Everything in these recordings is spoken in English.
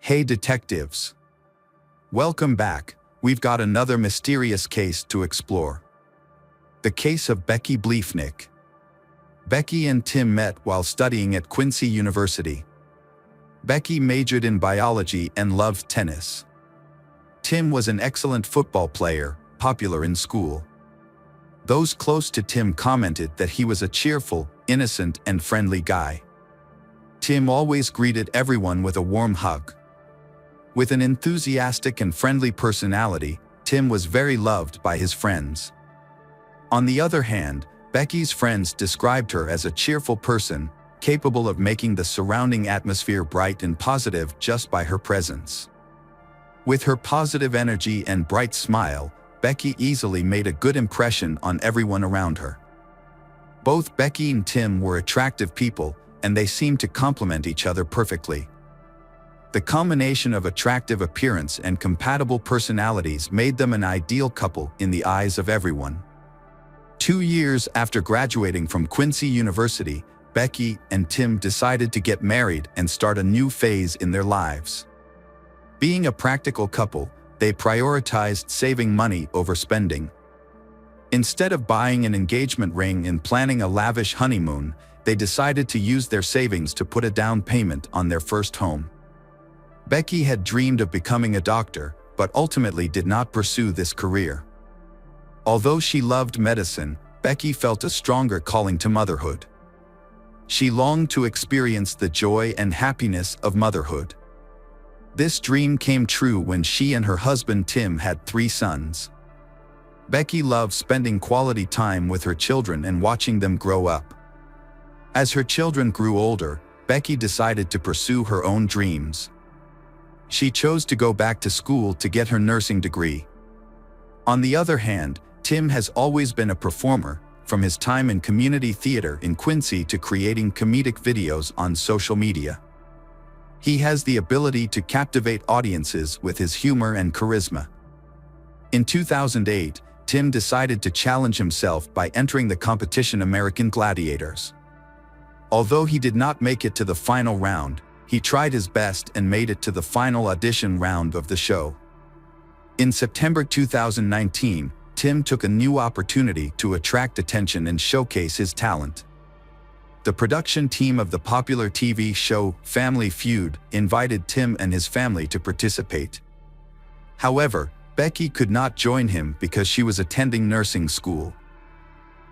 Hey detectives! Welcome back. We've got another mysterious case to explore. The case of Becky Bliefnick. Becky and Tim met while studying at Quincy University. Becky majored in biology and loved tennis. Tim was an excellent football player, popular in school. Those close to Tim commented that he was a cheerful, innocent, and friendly guy. Tim always greeted everyone with a warm hug. With an enthusiastic and friendly personality, Tim was very loved by his friends. On the other hand, Becky's friends described her as a cheerful person, capable of making the surrounding atmosphere bright and positive just by her presence. With her positive energy and bright smile, Becky easily made a good impression on everyone around her. Both Becky and Tim were attractive people, and they seemed to complement each other perfectly. The combination of attractive appearance and compatible personalities made them an ideal couple in the eyes of everyone. 2 years after graduating from Quincy University, Becky and Tim decided to get married and start a new phase in their lives. Being a practical couple, they prioritized saving money over spending. Instead of buying an engagement ring and planning a lavish honeymoon, they decided to use their savings to put a down payment on their first home. Becky had dreamed of becoming a doctor, but ultimately did not pursue this career. Although she loved medicine, Becky felt a stronger calling to motherhood. She longed to experience the joy and happiness of motherhood. This dream came true when she and her husband Tim had 3 sons. Becky loved spending quality time with her children and watching them grow up. As her children grew older, Becky decided to pursue her own dreams. She chose to go back to school to get her nursing degree. On the other hand, Tim has always been a performer, from his time in community theater in Quincy to creating comedic videos on social media. He has the ability to captivate audiences with his humor and charisma. In 2008, Tim decided to challenge himself by entering the competition American Gladiators. Although he did not make it to the final round, he tried his best and made it to the final audition round of the show. In September 2019, Tim took a new opportunity to attract attention and showcase his talent. The production team of the popular TV show Family Feud invited Tim and his family to participate. However, Becky could not join him because she was attending nursing school.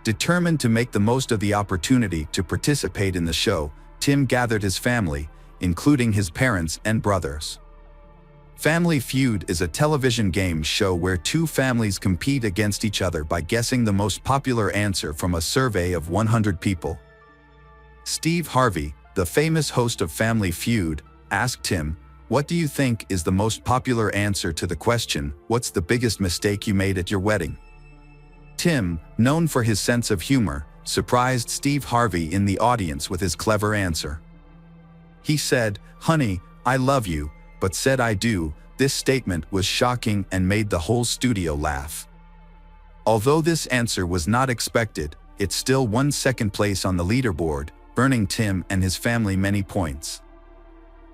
Determined to make the most of the opportunity to participate in the show, Tim gathered his family, including his parents and brothers. Family Feud is a television game show where 2 families compete against each other by guessing the most popular answer from a survey of 100 people. Steve Harvey, the famous host of Family Feud, asked Tim, "What do you think is the most popular answer to the question, 'What's the biggest mistake you made at your wedding?'" Tim, known for his sense of humor, surprised Steve Harvey in the audience with his clever answer. He said, "Honey, I love you, but said I do." This statement was shocking and made the whole studio laugh. Although this answer was not expected, it still won second place on the leaderboard, earning Tim and his family many points.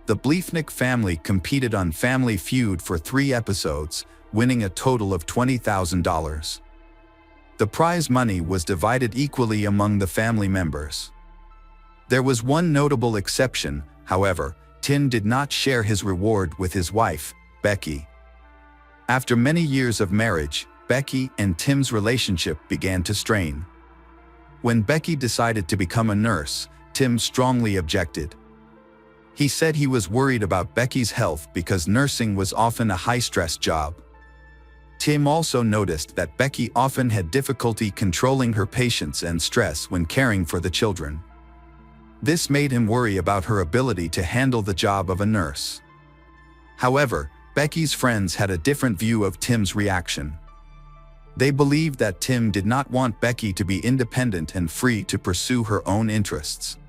The Bliefnick family competed on Family Feud for 3 episodes, winning a total of $20,000. The prize money was divided equally among the family members. There was one notable exception, however. Tim did not share his reward with his wife, Becky. After many years of marriage, Becky and Tim's relationship began to strain. When Becky decided to become a nurse, Tim strongly objected. He said he was worried about Becky's health because nursing was often a high-stress job. Tim also noticed that Becky often had difficulty controlling her patience and stress when caring for the children. This made him worry about her ability to handle the job of a nurse. However, Becky's friends had a different view of Tim's reaction. They believed that Tim did not want Becky to be independent and free to pursue her own interests.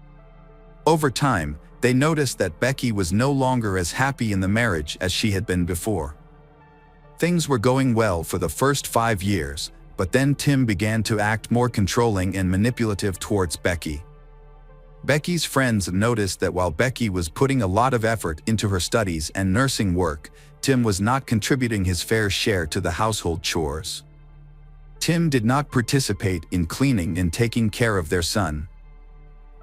Over time, they noticed that Becky was no longer as happy in the marriage as she had been before. Things were going well for the first 5 years, but then Tim began to act more controlling and manipulative towards Becky. Becky's friends noticed that while Becky was putting a lot of effort into her studies and nursing work, Tim was not contributing his fair share to the household chores. Tim did not participate in cleaning and taking care of their son.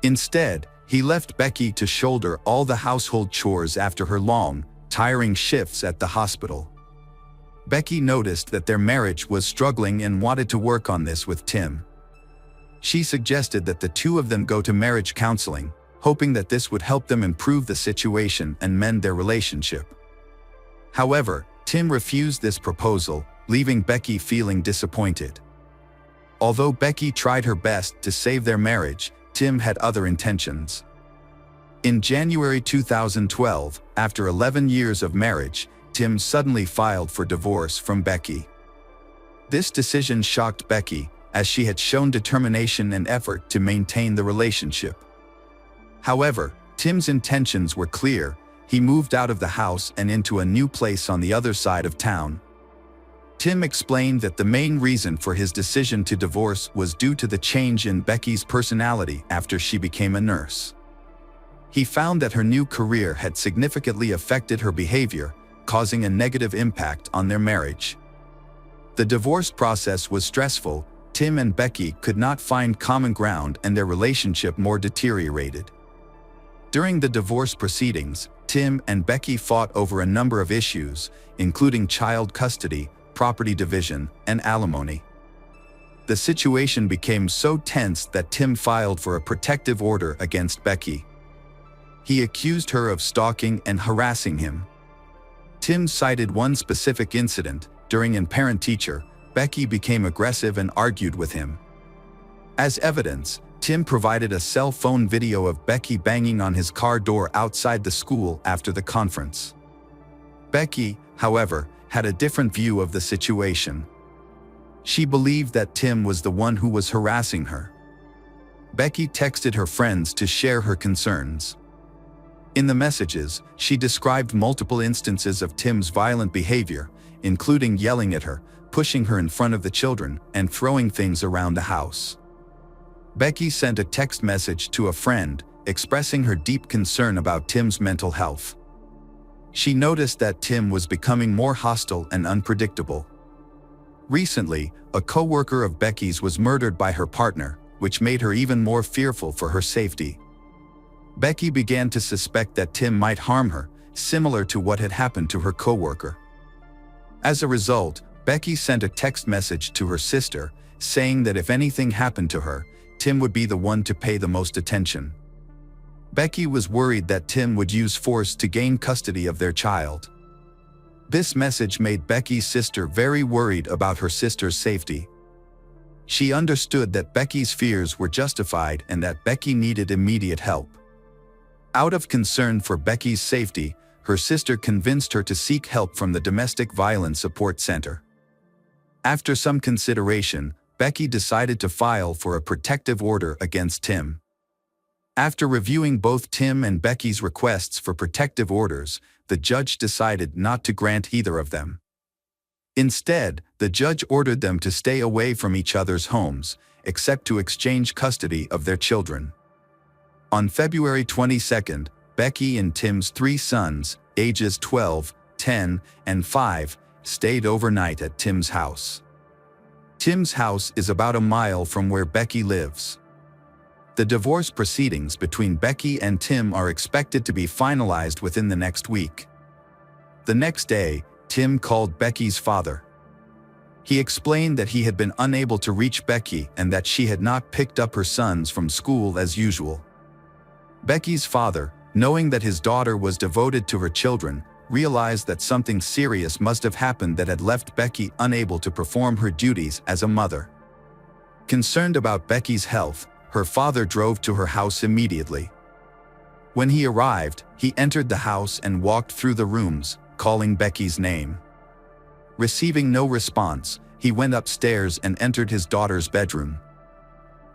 Instead, he left Becky to shoulder all the household chores after her long, tiring shifts at the hospital. Becky noticed that their marriage was struggling and wanted to work on this with Tim. She suggested that the two of them go to marriage counseling, hoping that this would help them improve the situation and mend their relationship. However, Tim refused this proposal, leaving Becky feeling disappointed. Although Becky tried her best to save their marriage, Tim had other intentions. In January 2012, after 11 years of marriage, Tim suddenly filed for divorce from Becky. This decision shocked Becky, as she had shown determination and effort to maintain the relationship. However, Tim's intentions were clear. He moved out of the house and into a new place on the other side of town. Tim explained that the main reason for his decision to divorce was due to the change in Becky's personality after she became a nurse. He found that her new career had significantly affected her behavior, causing a negative impact on their marriage. The divorce process was stressful. Tim and Becky could not find common ground and their relationship more deteriorated. During the divorce proceedings, Tim and Becky fought over a number of issues, including child custody, property division, and alimony. The situation became so tense that Tim filed for a protective order against Becky. He accused her of stalking and harassing him. Tim cited one specific incident. During an parent-teacher, Becky became aggressive and argued with him. As evidence, Tim provided a cell phone video of Becky banging on his car door outside the school after the conference. Becky, however, had a different view of the situation. She believed that Tim was the one who was harassing her. Becky texted her friends to share her concerns. In the messages, she described multiple instances of Tim's violent behavior, including yelling at her, pushing her in front of the children, and throwing things around the house. Becky sent a text message to a friend, expressing her deep concern about Tim's mental health. She noticed that Tim was becoming more hostile and unpredictable. Recently, a co-worker of Becky's was murdered by her partner, which made her even more fearful for her safety. Becky began to suspect that Tim might harm her, similar to what had happened to her co-worker. As a result, Becky sent a text message to her sister, saying that if anything happened to her, Tim would be the one to pay the most attention. Becky was worried that Tim would use force to gain custody of their child. This message made Becky's sister very worried about her sister's safety. She understood that Becky's fears were justified and that Becky needed immediate help. Out of concern for Becky's safety, her sister convinced her to seek help from the Domestic Violence Support Center. After some consideration, Becky decided to file for a protective order against Tim. After reviewing both Tim and Becky's requests for protective orders, the judge decided not to grant either of them. Instead, the judge ordered them to stay away from each other's homes, except to exchange custody of their children. On February 22, Becky and Tim's 3 sons, ages 12, 10, and 5, stayed overnight at Tim's house. Tim's house is about a mile from where Becky lives. The divorce proceedings between Becky and Tim are expected to be finalized within the next week. The next day, Tim called Becky's father. He explained that he had been unable to reach Becky and that she had not picked up her sons from school as usual. Becky's father, knowing that his daughter was devoted to her children, realized that something serious must have happened that had left Becky unable to perform her duties as a mother. Concerned about Becky's health, her father drove to her house immediately. When he arrived, he entered the house and walked through the rooms, calling Becky's name. Receiving no response, he went upstairs and entered his daughter's bedroom.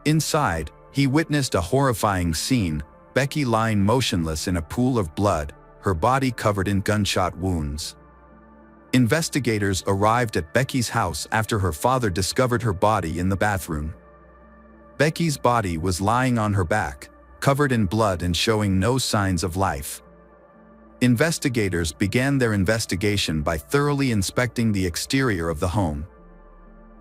Inside, he witnessed a horrifying scene: Becky lying motionless in a pool of blood, her body covered in gunshot wounds. Investigators arrived at Becky's house after her father discovered her body in the bathroom. Becky's body was lying on her back, covered in blood and showing no signs of life. Investigators began their investigation by thoroughly inspecting the exterior of the home.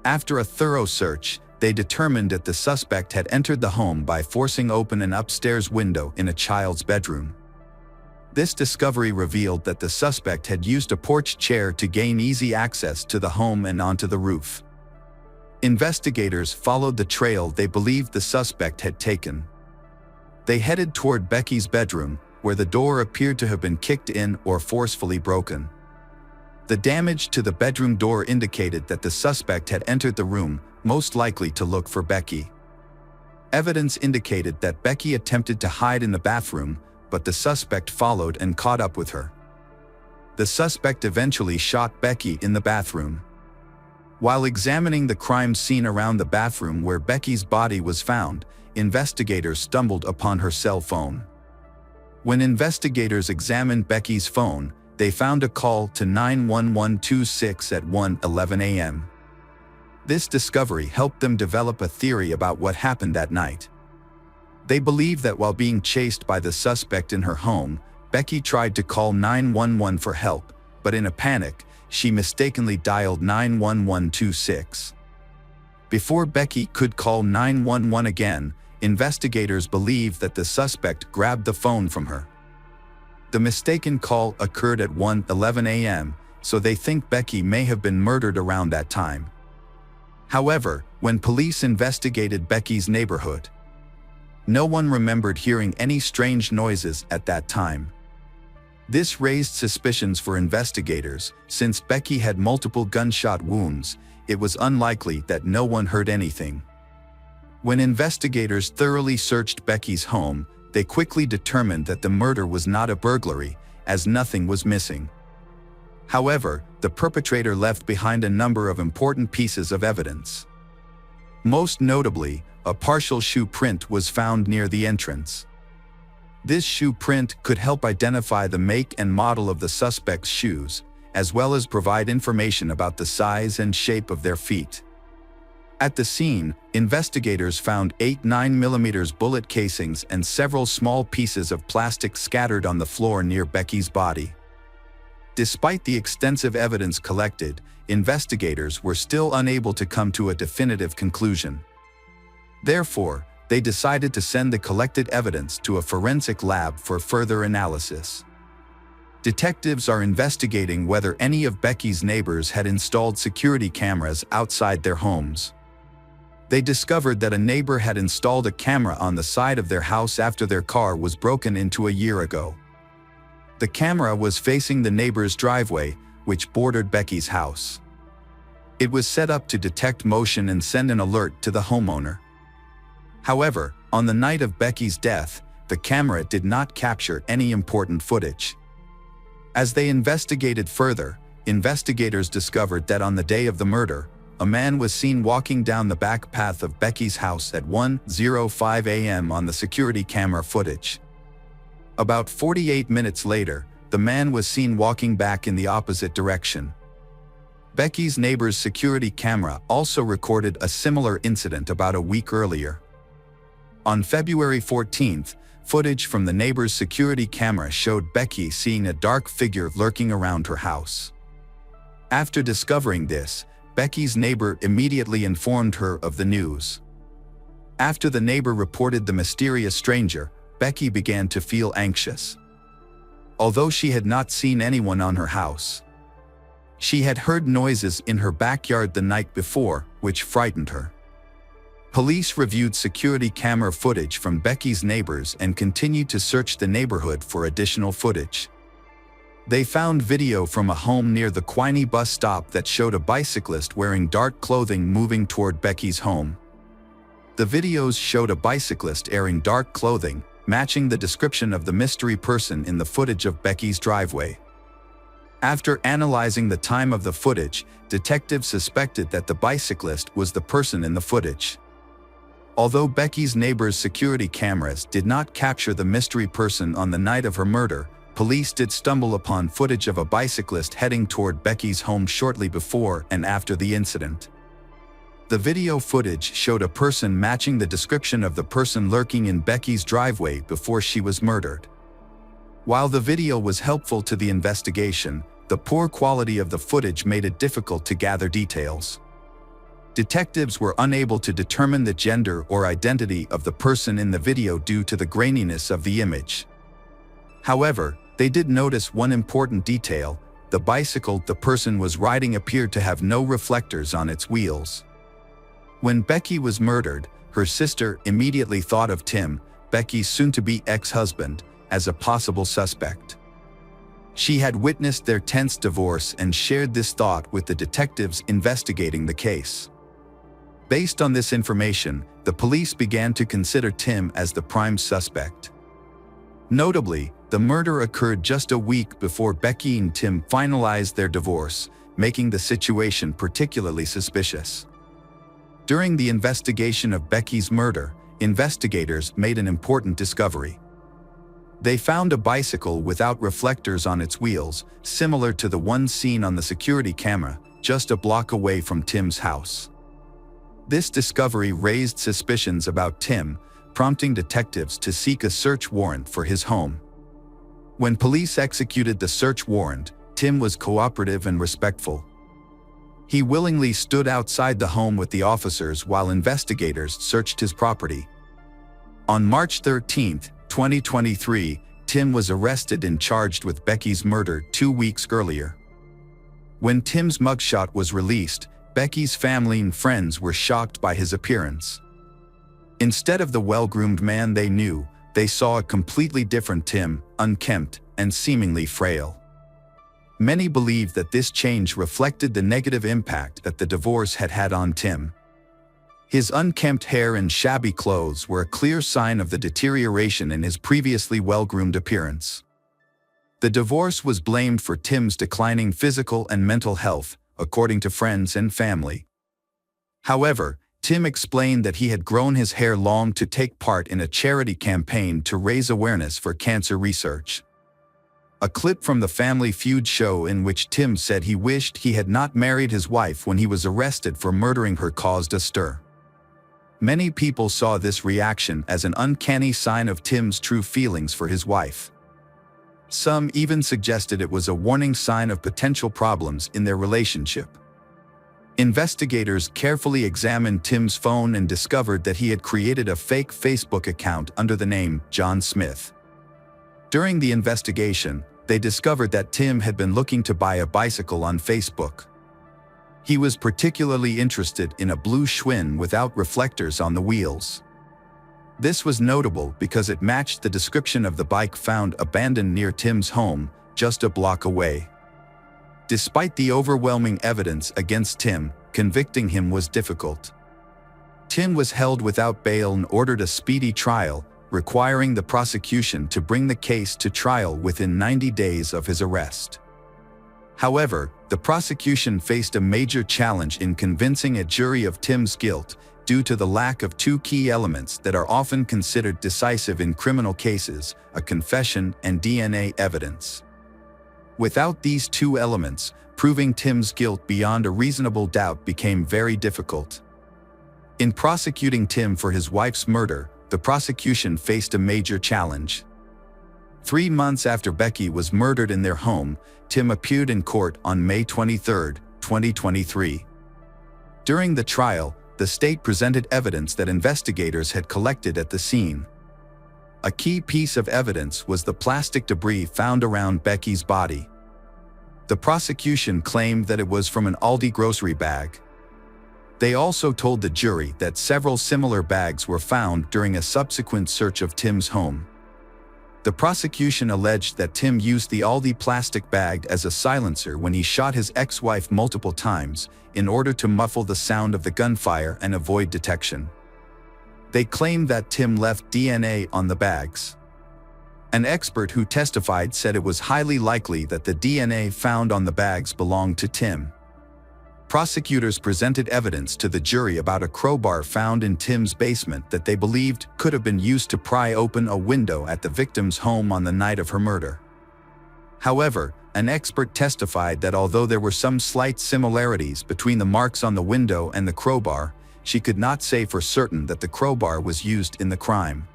After a thorough search, they determined that the suspect had entered the home by forcing open an upstairs window in a child's bedroom. This discovery revealed that the suspect had used a porch chair to gain easy access to the home and onto the roof. Investigators followed the trail they believed the suspect had taken. They headed toward Becky's bedroom, where the door appeared to have been kicked in or forcefully broken. The damage to the bedroom door indicated that the suspect had entered the room, most likely to look for Becky. Evidence indicated that Becky attempted to hide in the bathroom, but the suspect followed and caught up with her. The suspect eventually shot Becky in the bathroom. While examining the crime scene around the bathroom where Becky's body was found, investigators stumbled upon her cell phone. When investigators examined Becky's phone, they found a call to 91126 at 1:11 a.m. This discovery helped them develop a theory about what happened that night. They believe that while being chased by the suspect in her home, Becky tried to call 911 for help, but in a panic, she mistakenly dialed 91126. Before Becky could call 911 again, investigators believe that the suspect grabbed the phone from her. The mistaken call occurred at 1:11 a.m., so they think Becky may have been murdered around that time. However, when police investigated Becky's neighborhood, no one remembered hearing any strange noises at that time. This raised suspicions for investigators. Since Becky had multiple gunshot wounds, it was unlikely that no one heard anything. When investigators thoroughly searched Becky's home, they quickly determined that the murder was not a burglary, as nothing was missing. However, the perpetrator left behind a number of important pieces of evidence. Most notably, a partial shoe print was found near the entrance. This shoe print could help identify the make and model of the suspect's shoes, as well as provide information about the size and shape of their feet. At the scene, investigators found 8 9mm bullet casings and several small pieces of plastic scattered on the floor near Becky's body. Despite the extensive evidence collected, investigators were still unable to come to a definitive conclusion. Therefore, they decided to send the collected evidence to a forensic lab for further analysis. Detectives are investigating whether any of Becky's neighbors had installed security cameras outside their homes. They discovered that a neighbor had installed a camera on the side of their house after their car was broken into a year ago. The camera was facing the neighbor's driveway, which bordered Becky's house. It was set up to detect motion and send an alert to the homeowner. However, on the night of Becky's death, the camera did not capture any important footage. As they investigated further, investigators discovered that on the day of the murder, a man was seen walking down the back path of Becky's house at 1:05 a.m. on the security camera footage. About 48 minutes later, the man was seen walking back in the opposite direction. Becky's neighbor's security camera also recorded a similar incident about a week earlier. On February 14th, footage from the neighbor's security camera showed Becky seeing a dark figure lurking around her house. After discovering this, Becky's neighbor immediately informed her of the news. After the neighbor reported the mysterious stranger, Becky began to feel anxious. Although she had not seen anyone on her house, she had heard noises in her backyard the night before, which frightened her. Police reviewed security camera footage from Becky's neighbors and continued to search the neighborhood for additional footage. They found video from a home near the Quincy bus stop that showed a bicyclist wearing dark clothing moving toward Becky's home. The videos showed a bicyclist wearing dark clothing, matching the description of the mystery person in the footage of Becky's driveway. After analyzing the time of the footage, detectives suspected that the bicyclist was the person in the footage. Although Becky's neighbor's security cameras did not capture the mystery person on the night of her murder, police did stumble upon footage of a bicyclist heading toward Becky's home shortly before and after the incident. The video footage showed a person matching the description of the person lurking in Becky's driveway before she was murdered. While the video was helpful to the investigation, the poor quality of the footage made it difficult to gather details. Detectives were unable to determine the gender or identity of the person in the video due to the graininess of the image. However, they did notice one important detail: the bicycle the person was riding appeared to have no reflectors on its wheels. When Becky was murdered, her sister immediately thought of Tim, Becky's soon-to-be ex-husband, as a possible suspect. She had witnessed their tense divorce and shared this thought with the detectives investigating the case. Based on this information, the police began to consider Tim as the prime suspect. Notably, the murder occurred just a week before Becky and Tim finalized their divorce, making the situation particularly suspicious. During the investigation of Becky's murder, investigators made an important discovery. They found a bicycle without reflectors on its wheels, similar to the one seen on the security camera, just a block away from Tim's house. This discovery raised suspicions about Tim, prompting detectives to seek a search warrant for his home. When police executed the search warrant, Tim was cooperative and respectful. He willingly stood outside the home with the officers while investigators searched his property. On March 13, 2023, Tim was arrested and charged with Becky's murder 2 weeks earlier. When Tim's mugshot was released, Becky's family and friends were shocked by his appearance. Instead of the well-groomed man they knew, they saw a completely different Tim, unkempt and seemingly frail. Many believed that this change reflected the negative impact that the divorce had had on Tim. His unkempt hair and shabby clothes were a clear sign of the deterioration in his previously well-groomed appearance. The divorce was blamed for Tim's declining physical and mental health, according to friends and family. However, Tim explained that he had grown his hair long to take part in a charity campaign to raise awareness for cancer research. A clip from the Family Feud show in which Tim said he wished he had not married his wife when he was arrested for murdering her caused a stir. Many people saw this reaction as an uncanny sign of Tim's true feelings for his wife. Some even suggested it was a warning sign of potential problems in their relationship. Investigators carefully examined Tim's phone and discovered that he had created a fake Facebook account under the name John Smith. During the investigation, they discovered that Tim had been looking to buy a bicycle on Facebook. He was particularly interested in a blue Schwinn without reflectors on the wheels. This was notable because it matched the description of the bike found abandoned near Tim's home, just a block away. Despite the overwhelming evidence against Tim, convicting him was difficult. Tim was held without bail and ordered a speedy trial, requiring the prosecution to bring the case to trial within 90 days of his arrest. However, the prosecution faced a major challenge in convincing a jury of Tim's guilt due to the lack of two key elements that are often considered decisive in criminal cases: a confession and DNA evidence. Without these two elements, proving Tim's guilt beyond a reasonable doubt became very difficult. In prosecuting Tim for his wife's murder, the prosecution faced a major challenge. 3 months after Becky was murdered in their home, Tim appeared in court on May 23, 2023. During the trial, the state presented evidence that investigators had collected at the scene. A key piece of evidence was the plastic debris found around Becky's body. The prosecution claimed that it was from an Aldi grocery bag. They also told the jury that several similar bags were found during a subsequent search of Tim's home. The prosecution alleged that Tim used the Aldi plastic bag as a silencer when he shot his ex-wife multiple times, in order to muffle the sound of the gunfire and avoid detection. They claimed that Tim left DNA on the bags. An expert who testified said it was highly likely that the DNA found on the bags belonged to Tim. Prosecutors presented evidence to the jury about a crowbar found in Tim's basement that they believed could have been used to pry open a window at the victim's home on the night of her murder. However, an expert testified that although there were some slight similarities between the marks on the window and the crowbar, she could not say for certain that the crowbar was used in the crime.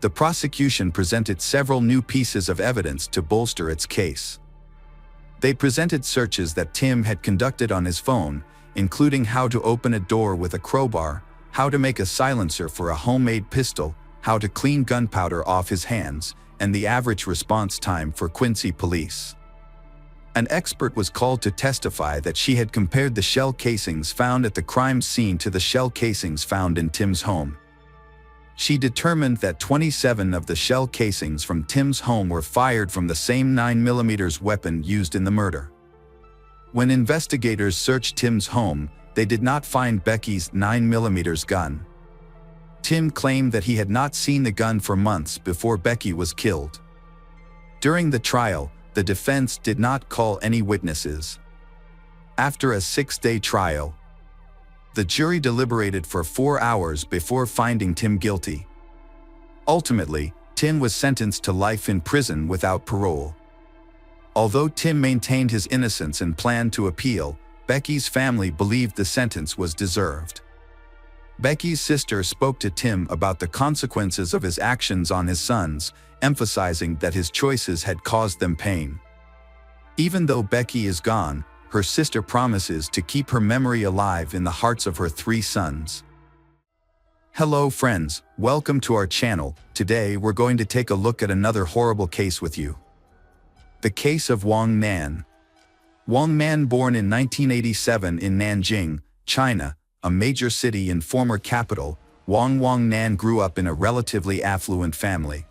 The prosecution presented several new pieces of evidence to bolster its case. They presented searches that Tim had conducted on his phone, including how to open a door with a crowbar, how to make a silencer for a homemade pistol, how to clean gunpowder off his hands, and the average response time for Quincy police. An expert was called to testify that she had compared the shell casings found at the crime scene to the shell casings found in Tim's home. She determined that 27 of the shell casings from Tim's home were fired from the same 9mm weapon used in the murder. When investigators searched Tim's home, they did not find Becky's 9mm gun. Tim claimed that he had not seen the gun for months before Becky was killed. During the trial, the defense did not call any witnesses. After a 6-day trial, the jury deliberated for 4 hours before finding Tim guilty. Ultimately, Tim was sentenced to life in prison without parole. Although Tim maintained his innocence and planned to appeal, Becky's family believed the sentence was deserved. Becky's sister spoke to Tim about the consequences of his actions on his sons, emphasizing that his choices had caused them pain. Even though Becky is gone, her sister promises to keep her memory alive in the hearts of her 3 sons. Hello friends, welcome to our channel. Today we're going to take a look at another horrible case with you. The case of Wang Nan. Wang Nan, born in 1987 in Nanjing, China, a major city and former capital, Wang Nan grew up in a relatively affluent family.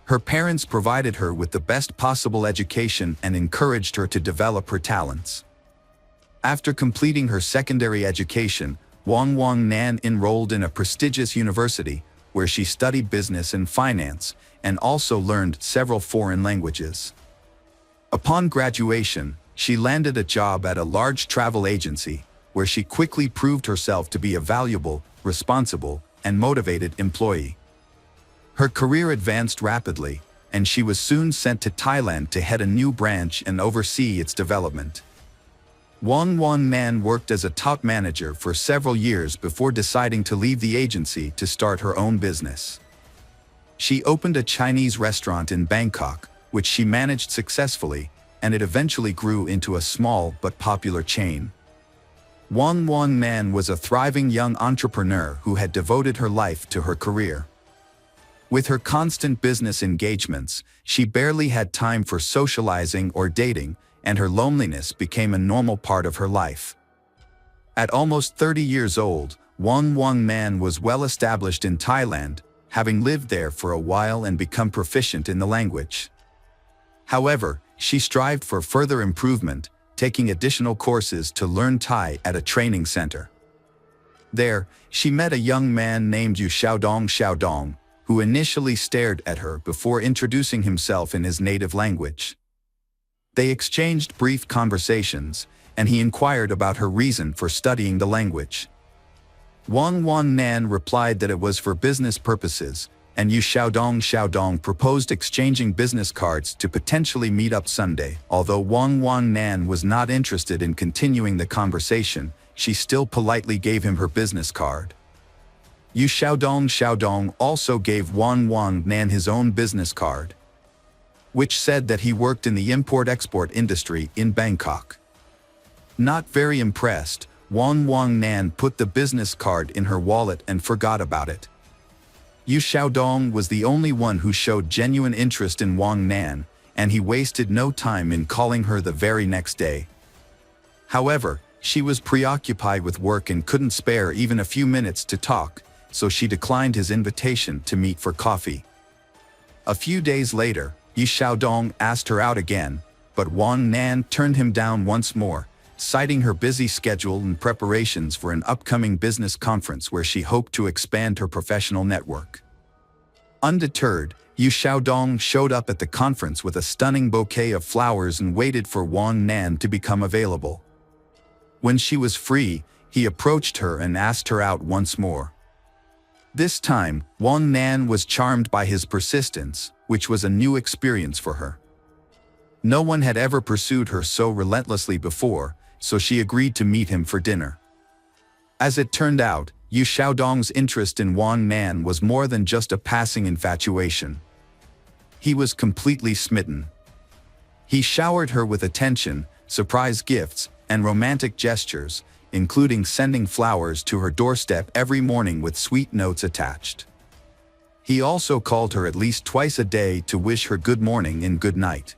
Her parents provided her with the best possible education and encouraged her to develop her talents. After completing her secondary education, Wang Nan enrolled in a prestigious university, where she studied business and finance, and also learned several foreign languages. Upon graduation, she landed a job at a large travel agency, where she quickly proved herself to be a valuable, responsible, and motivated employee. Her career advanced rapidly, and she was soon sent to Thailand to head a new branch and oversee its development. Wang Nan worked as a top manager for several years before deciding to leave the agency to start her own business. She opened a Chinese restaurant in Bangkok, which she managed successfully, and it eventually grew into a small but popular chain. Wang Nan was a thriving young entrepreneur who had devoted her life to her career. With her constant business engagements, she barely had time for socializing or dating, and her loneliness became a normal part of her life. At almost 30 years old, Wang Nan was well established in Thailand, having lived there for a while and become proficient in the language. However, she strived for further improvement, taking additional courses to learn Thai at a training center. There, she met a young man named Yu Xiaodong, who initially stared at her before introducing himself in his native language. They exchanged brief conversations, and he inquired about her reason for studying the language. Wang Nan replied that it was for business purposes, and Yu Xiaodong proposed exchanging business cards to potentially meet up Sunday. Although Wang Nan was not interested in continuing the conversation, she still politely gave him her business card. Yu Xiaodong also gave Wang Nan his own business card, which said that he worked in the import-export industry in Bangkok. Not very impressed, Wang Nan put the business card in her wallet and forgot about it. Yu Xiaodong was the only one who showed genuine interest in Wang Nan, and he wasted no time in calling her the very next day. However, she was preoccupied with work and couldn't spare even a few minutes to talk, so she declined his invitation to meet for coffee. A few days later, Yu Xiaodong asked her out again, but Wang Nan turned him down once more, citing her busy schedule and preparations for an upcoming business conference where she hoped to expand her professional network. Undeterred, Yu Xiaodong showed up at the conference with a stunning bouquet of flowers and waited for Wang Nan to become available. When she was free, he approached her and asked her out once more. This time, Wang Nan was charmed by his persistence, which was a new experience for her. No one had ever pursued her so relentlessly before, so she agreed to meet him for dinner. As it turned out, Yu Xiaodong's interest in Wang Nan was more than just a passing infatuation. He was completely smitten. He showered her with attention, surprise gifts, and romantic gestures, including sending flowers to her doorstep every morning with sweet notes attached. He also called her at least twice a day to wish her good morning and good night.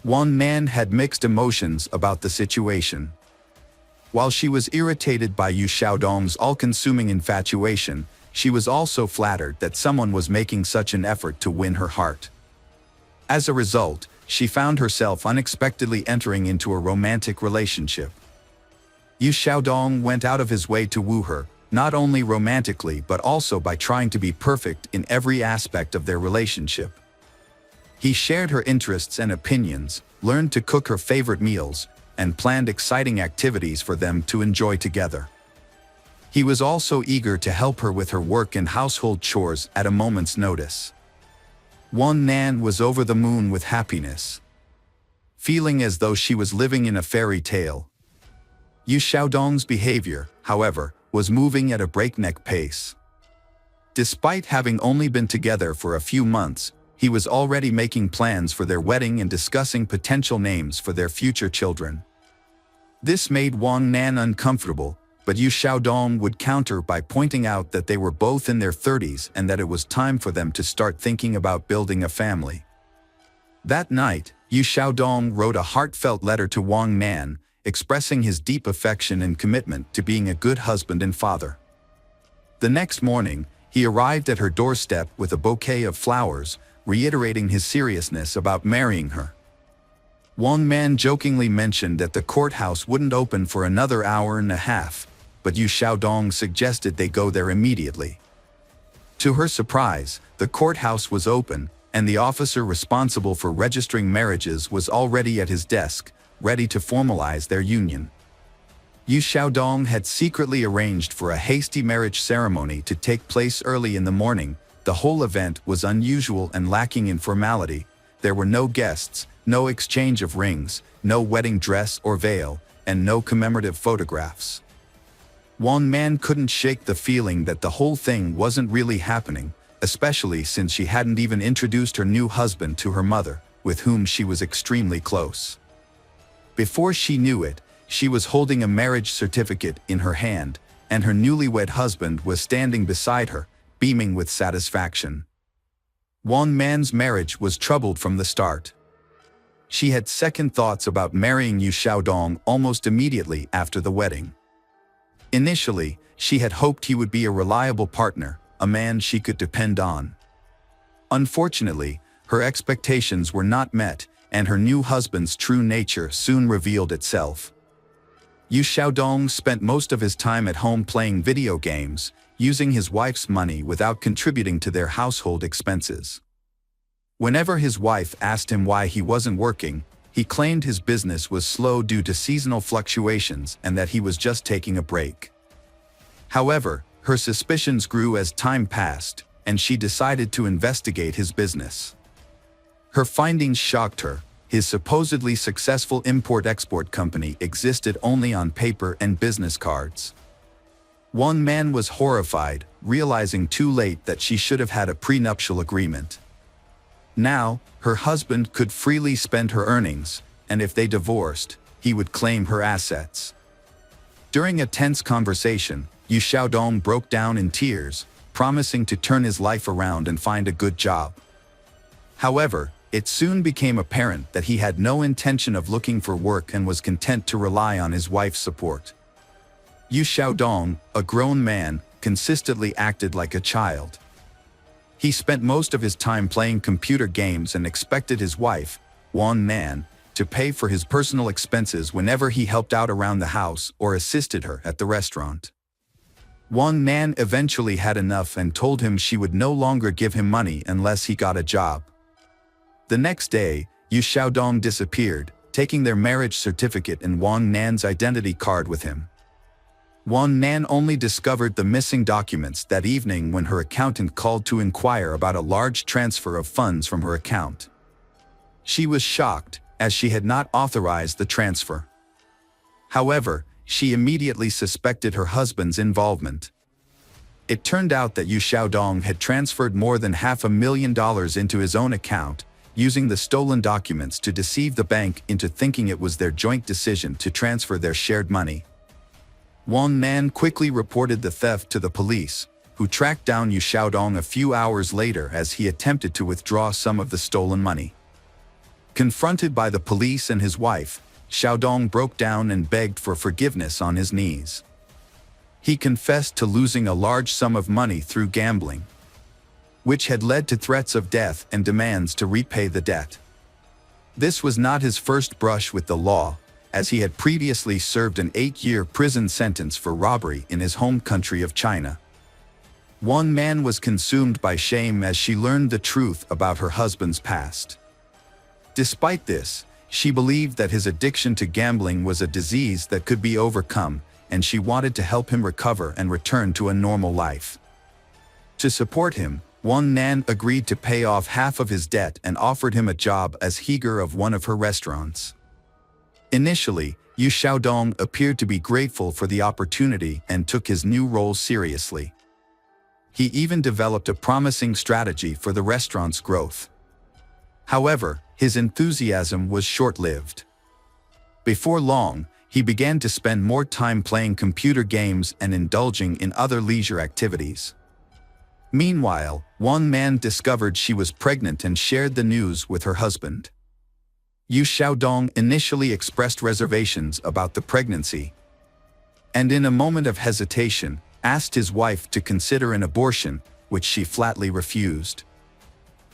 Wang Nan had mixed emotions about the situation. While she was irritated by Yu Xiaodong's all-consuming infatuation, she was also flattered that someone was making such an effort to win her heart. As a result, she found herself unexpectedly entering into a romantic relationship. Yu Xiaodong went out of his way to woo her, not only romantically but also by trying to be perfect in every aspect of their relationship. He shared her interests and opinions, learned to cook her favorite meals, and planned exciting activities for them to enjoy together. He was also eager to help her with her work and household chores at a moment's notice. Wang Nan was over the moon with happiness, feeling as though she was living in a fairy tale. Yu Xiaodong's behavior, however, was moving at a breakneck pace. Despite having only been together for a few months, he was already making plans for their wedding and discussing potential names for their future children. This made Wang Nan uncomfortable, but Yu Xiaodong would counter by pointing out that they were both in their 30s and that it was time for them to start thinking about building a family. That night, Yu Xiaodong wrote a heartfelt letter to Wang Nan, expressing his deep affection and commitment to being a good husband and father. The next morning, he arrived at her doorstep with a bouquet of flowers, reiterating his seriousness about marrying her. Wang Nan jokingly mentioned that the courthouse wouldn't open for another hour and a half, but Yu Xiaodong suggested they go there immediately. To her surprise, the courthouse was open, and the officer responsible for registering marriages was already at his desk, ready to formalize their union. Yu Xiaodong had secretly arranged for a hasty marriage ceremony to take place early in the morning. The whole event was unusual and lacking in formality. There were no guests, no exchange of rings, no wedding dress or veil, and no commemorative photographs. Wang Nan couldn't shake the feeling that the whole thing wasn't really happening, especially since she hadn't even introduced her new husband to her mother, with whom she was extremely close. Before she knew it, she was holding a marriage certificate in her hand, and her newlywed husband was standing beside her, beaming with satisfaction. Wang Nan's marriage was troubled from the start. She had second thoughts about marrying Yu Xiaodong almost immediately after the wedding. Initially, she had hoped he would be a reliable partner, a man she could depend on. Unfortunately, her expectations were not met, and her new husband's true nature soon revealed itself. Yu Xiaodong spent most of his time at home playing video games, using his wife's money without contributing to their household expenses. Whenever his wife asked him why he wasn't working, he claimed his business was slow due to seasonal fluctuations and that he was just taking a break. However, her suspicions grew as time passed, and she decided to investigate his business. Her findings shocked her. His supposedly successful import-export company existed only on paper and business cards. Wang Nan was horrified, realizing too late that she should have had a prenuptial agreement. Now, her husband could freely spend her earnings, and if they divorced, he would claim her assets. During a tense conversation, Yu Xiaodong broke down in tears, promising to turn his life around and find a good job. However, it soon became apparent that he had no intention of looking for work and was content to rely on his wife's support. Yu Xiaodong, a grown man, consistently acted like a child. He spent most of his time playing computer games and expected his wife, Wang Nan, to pay for his personal expenses whenever he helped out around the house or assisted her at the restaurant. Wang Nan eventually had enough and told him she would no longer give him money unless he got a job. The next day, Yu Xiaodong disappeared, taking their marriage certificate and Wang Nan's identity card with him. Wang Nan only discovered the missing documents that evening when her accountant called to inquire about a large transfer of funds from her account. She was shocked, as she had not authorized the transfer. However, she immediately suspected her husband's involvement. It turned out that Yu Xiaodong had transferred more than $500,000 into his own account, using the stolen documents to deceive the bank into thinking it was their joint decision to transfer their shared money. Wang Nan quickly reported the theft to the police, who tracked down Yu Xiaodong a few hours later as he attempted to withdraw some of the stolen money. Confronted by the police and his wife, Xiaodong broke down and begged for forgiveness on his knees. He confessed to losing a large sum of money through gambling, which had led to threats of death and demands to repay the debt. This was not his first brush with the law, as he had previously served an 8-year prison sentence for robbery in his home country of China. Wang Nan was consumed by shame as she learned the truth about her husband's past. Despite this, she believed that his addiction to gambling was a disease that could be overcome, and she wanted to help him recover and return to a normal life. To support him, Wang Nan agreed to pay off half of his debt and offered him a job as heater of one of her restaurants. Initially, Yu Xiaodong appeared to be grateful for the opportunity and took his new role seriously. He even developed a promising strategy for the restaurant's growth. However, his enthusiasm was short-lived. Before long, he began to spend more time playing computer games and indulging in other leisure activities. Meanwhile, Wang Nan discovered she was pregnant and shared the news with her husband. Yu Xiaodong initially expressed reservations about the pregnancy, and in a moment of hesitation, asked his wife to consider an abortion, which she flatly refused.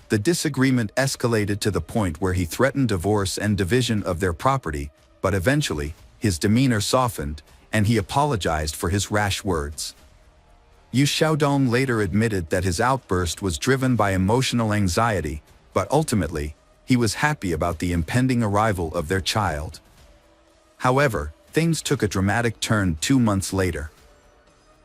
The disagreement escalated to the point where he threatened divorce and division of their property, but eventually, his demeanor softened, and he apologized for his rash words. Yu Xiaodong later admitted that his outburst was driven by emotional anxiety, but ultimately, he was happy about the impending arrival of their child. However, things took a dramatic turn 2 months later.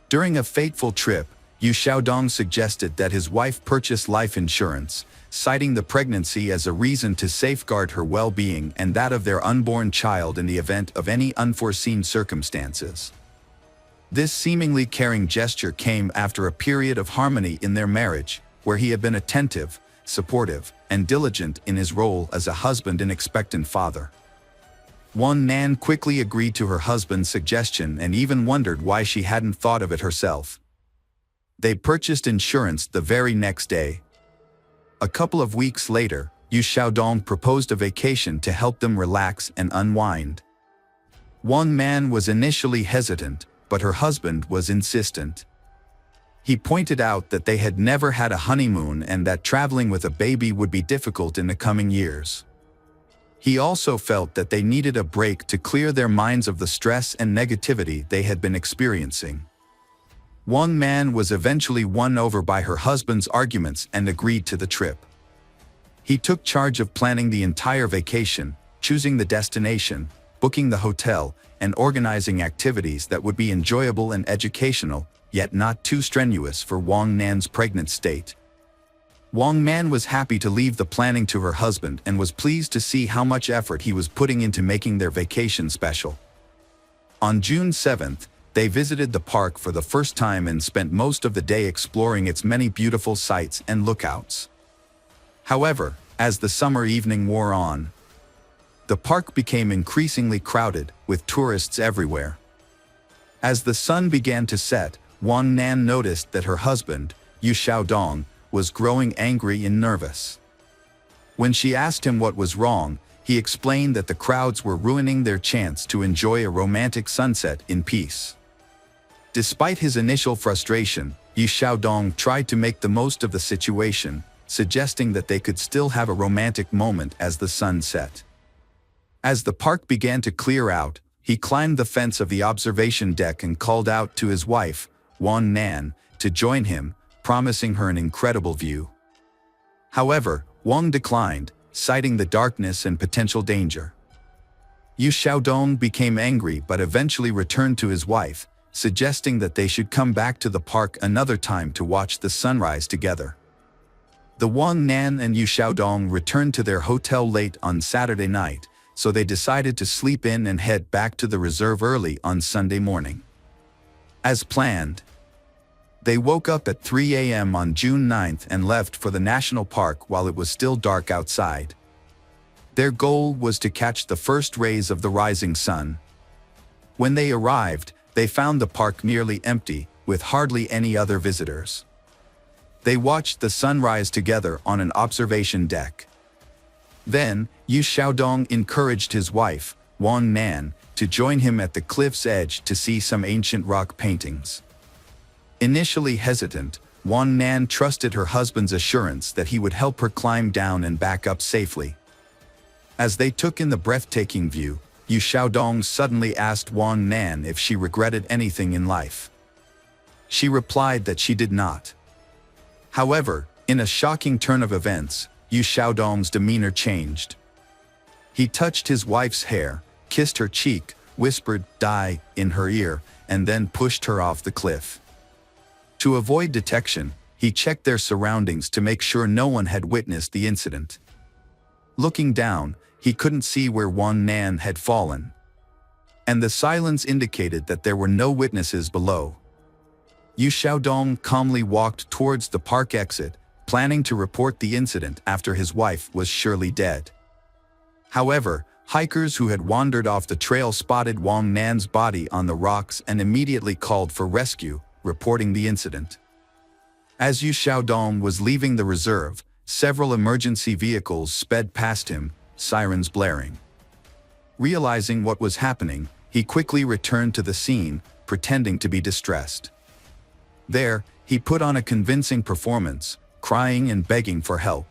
During a fateful trip, Yu Xiaodong suggested that his wife purchase life insurance, citing the pregnancy as a reason to safeguard her well-being and that of their unborn child in the event of any unforeseen circumstances. This seemingly caring gesture came after a period of harmony in their marriage, where he had been attentive, supportive, and diligent in his role as a husband and expectant father. Wang Nan quickly agreed to her husband's suggestion and even wondered why she hadn't thought of it herself. They purchased insurance the very next day. A couple of weeks later, Yu Xiaodong proposed a vacation to help them relax and unwind. Wang Nan was initially hesitant, but her husband was insistent. He pointed out that they had never had a honeymoon and that traveling with a baby would be difficult in the coming years. He also felt that they needed a break to clear their minds of the stress and negativity they had been experiencing. Wang Nan was eventually won over by her husband's arguments and agreed to the trip. He took charge of planning the entire vacation, choosing the destination, booking the hotel, and organizing activities that would be enjoyable and educational, yet not too strenuous for Wang Nan's pregnant state. Wang Nan was happy to leave the planning to her husband and was pleased to see how much effort he was putting into making their vacation special. On June 7th, they visited the park for the first time and spent most of the day exploring its many beautiful sights and lookouts. However, as the summer evening wore on, the park became increasingly crowded, with tourists everywhere. As the sun began to set, Wang Nan noticed that her husband, Yu Xiaodong, was growing angry and nervous. When she asked him what was wrong, he explained that the crowds were ruining their chance to enjoy a romantic sunset in peace. Despite his initial frustration, Yu Xiaodong tried to make the most of the situation, suggesting that they could still have a romantic moment as the sun set. As the park began to clear out, he climbed the fence of the observation deck and called out to his wife, Wang Nan, to join him, promising her an incredible view. However, Wang declined, citing the darkness and potential danger. Yu Xiaodong became angry but eventually returned to his wife, suggesting that they should come back to the park another time to watch the sunrise together. The Wang Nan and Yu Xiaodong returned to their hotel late on Saturday night, so they decided to sleep in and head back to the reserve early on Sunday morning. As planned, they woke up at 3 a.m. on June 9th and left for the national park while it was still dark outside. Their goal was to catch the first rays of the rising sun. When they arrived, they found the park nearly empty, with hardly any other visitors. They watched the sunrise together on an observation deck. Then, Yu Xiaodong encouraged his wife, Wang Nan, to join him at the cliff's edge to see some ancient rock paintings. Initially hesitant, Wang Nan trusted her husband's assurance that he would help her climb down and back up safely. As they took in the breathtaking view, Yu Xiaodong suddenly asked Wang Nan if she regretted anything in life. She replied that she did not. However, in a shocking turn of events, Yu Xiaodong's demeanor changed. He touched his wife's hair, kissed her cheek, whispered "die" in her ear, and then pushed her off the cliff. To avoid detection, he checked their surroundings to make sure no one had witnessed the incident. Looking down, he couldn't see where Wang Nan had fallen, and the silence indicated that there were no witnesses below. Yu Xiaodong calmly walked towards the park exit, planning to report the incident after his wife was surely dead. However, hikers who had wandered off the trail spotted Wang Nan's body on the rocks and immediately called for rescue, reporting the incident. As Yu Xiaodong was leaving the reserve, several emergency vehicles sped past him, sirens blaring. Realizing what was happening, he quickly returned to the scene, pretending to be distressed. There, he put on a convincing performance, crying and begging for help.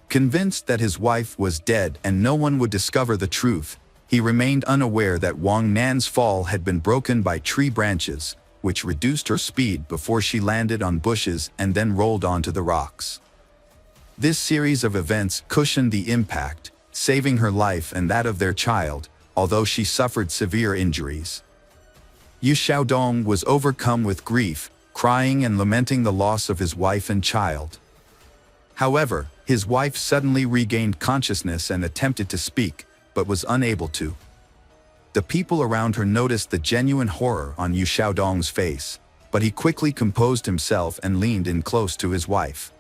Convinced that his wife was dead and no one would discover the truth, he remained unaware that Wang Nan's fall had been broken by tree branches, which reduced her speed before she landed on bushes and then rolled onto the rocks. This series of events cushioned the impact, saving her life and that of their child, although she suffered severe injuries. Yu Xiaodong was overcome with grief, crying and lamenting the loss of his wife and child. However, his wife suddenly regained consciousness and attempted to speak, but was unable to. The people around her noticed the genuine horror on Yu Xiaodong's face, but he quickly composed himself and leaned in close to his wife.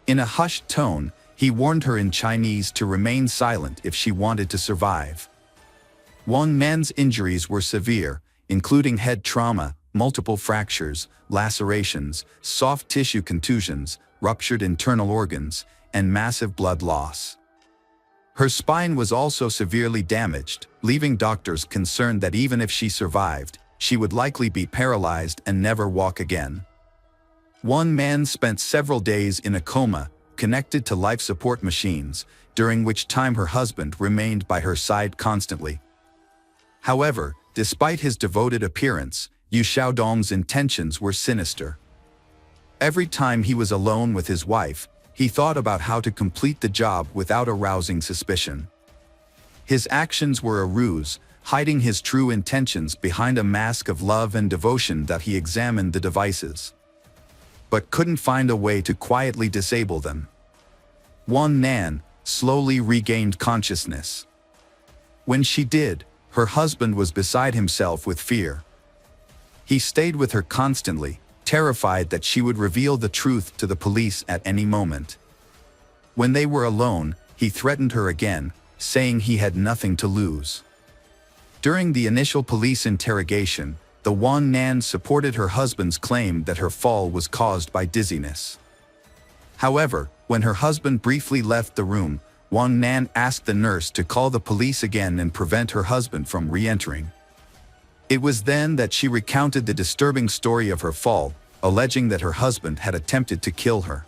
In a hushed tone, he warned her in Chinese to remain silent if she wanted to survive. Wang Nan's injuries were severe, including head trauma, multiple fractures, lacerations, soft tissue contusions, ruptured internal organs, and massive blood loss. Her spine was also severely damaged, leaving doctors concerned that even if she survived, she would likely be paralyzed and never walk again. Wang Nan spent several days in a coma, connected to life support machines, during which time her husband remained by her side constantly. However, despite his devoted appearance, Yu Xiaodong's intentions were sinister. Every time he was alone with his wife, he thought about how to complete the job without arousing suspicion. His actions were a ruse, hiding his true intentions behind a mask of love and devotion that he examined the devices, but couldn't find a way to quietly disable them. Wang Nan slowly regained consciousness. When she did, her husband was beside himself with fear. He stayed with her constantly, terrified that she would reveal the truth to the police at any moment. When they were alone, he threatened her again, saying he had nothing to lose. During the initial police interrogation, the Wang Nan supported her husband's claim that her fall was caused by dizziness. However, when her husband briefly left the room, Wang Nan asked the nurse to call the police again and prevent her husband from re-entering. It was then that she recounted the disturbing story of her fall, alleging that her husband had attempted to kill her.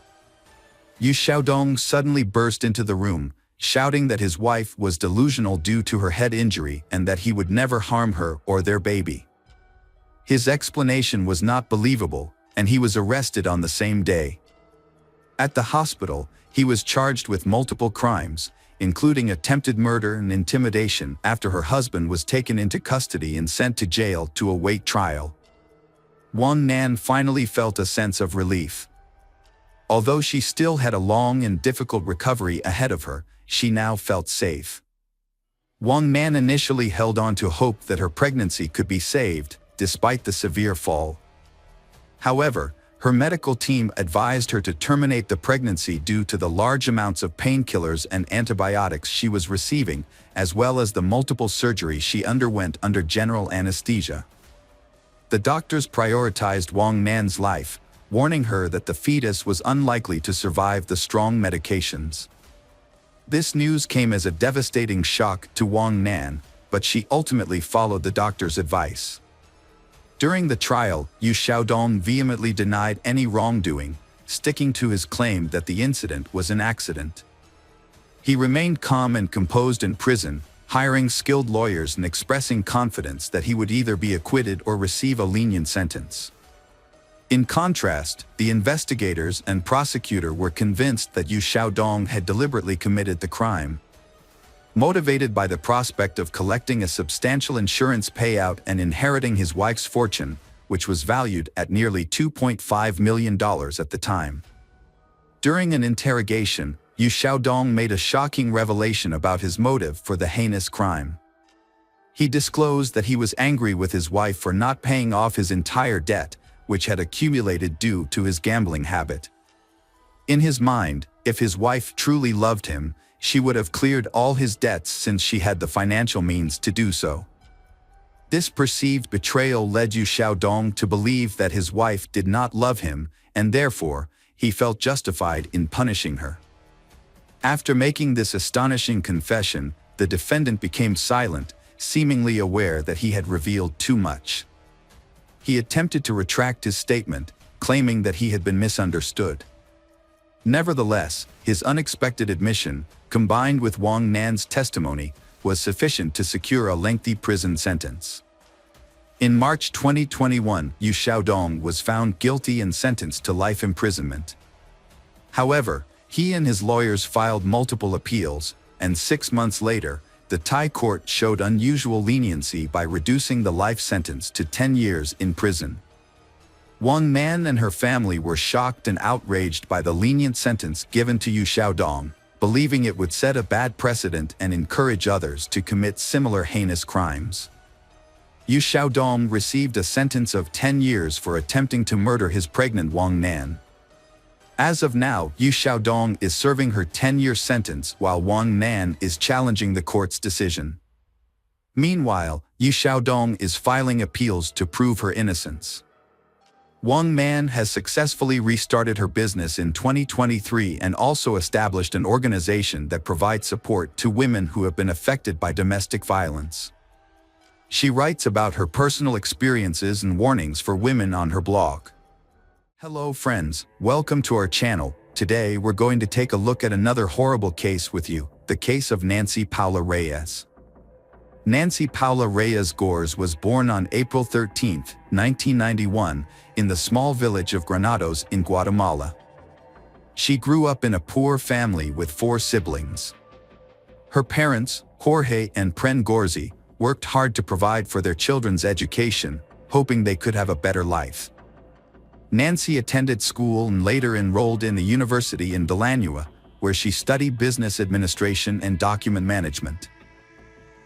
Yu Xiaodong suddenly burst into the room, shouting that his wife was delusional due to her head injury and that he would never harm her or their baby. His explanation was not believable, and he was arrested on the same day. At the hospital, he was charged with multiple crimes, including attempted murder and intimidation after her husband was taken into custody and sent to jail to await trial. Wang Nan finally felt a sense of relief. Although she still had a long and difficult recovery ahead of her, she now felt safe. Wang Nan initially held on to hope that her pregnancy could be saved, despite the severe fall. However, her medical team advised her to terminate the pregnancy due to the large amounts of painkillers and antibiotics she was receiving, as well as the multiple surgeries she underwent under general anesthesia. The doctors prioritized Wang Nan's life, warning her that the fetus was unlikely to survive the strong medications. This news came as a devastating shock to Wang Nan, but she ultimately followed the doctor's advice. During the trial, Yu Xiaodong vehemently denied any wrongdoing, sticking to his claim that the incident was an accident. He remained calm and composed in prison, hiring skilled lawyers and expressing confidence that he would either be acquitted or receive a lenient sentence. In contrast, the investigators and prosecutor were convinced that Yu Xiaodong had deliberately committed the crime. Motivated by the prospect of collecting a substantial insurance payout and inheriting his wife's fortune, which was valued at nearly $2.5 million at the time. During an interrogation, Yu Xiaodong made a shocking revelation about his motive for the heinous crime. He disclosed that he was angry with his wife for not paying off his entire debt, which had accumulated due to his gambling habit. In his mind, if his wife truly loved him, she would have cleared all his debts since she had the financial means to do so. This perceived betrayal led Yu Xiaodong to believe that his wife did not love him, and therefore, he felt justified in punishing her. After making this astonishing confession, the defendant became silent, seemingly aware that he had revealed too much. He attempted to retract his statement, claiming that he had been misunderstood. Nevertheless, his unexpected admission, combined with Wang Nan's testimony, was sufficient to secure a lengthy prison sentence. In March 2021, Yu Xiaodong was found guilty and sentenced to life imprisonment. However, he and his lawyers filed multiple appeals, and 6 months later, the Thai court showed unusual leniency by reducing the life sentence to 10 years in prison. Wang Nan and her family were shocked and outraged by the lenient sentence given to Yu Xiaodong, believing it would set a bad precedent and encourage others to commit similar heinous crimes. Yu Xiaodong received a sentence of 10 years for attempting to murder his pregnant Wang Nan. As of now, Yu Xiaodong is serving her 10-year sentence while Wang Nan is challenging the court's decision. Meanwhile, Yu Xiaodong is filing appeals to prove her innocence. Wang Nan has successfully restarted her business in 2023 and also established an organization that provides support to women who have been affected by domestic violence. She writes about her personal experiences and warnings for women on her blog. Hello friends, welcome to our channel. Today we're going to take a look at another horrible case with you, the case of Nancy Paula Reyes. Nancy Paula Reyes Gores was born on April 13, 1991, in the small village of Granados in Guatemala. She grew up in a poor family with 4 siblings. Her parents, Jorge and Pren Gorzi, worked hard to provide for their children's education, hoping they could have a better life. Nancy attended school and later enrolled in the university in Villanueva, where she studied business administration and document management.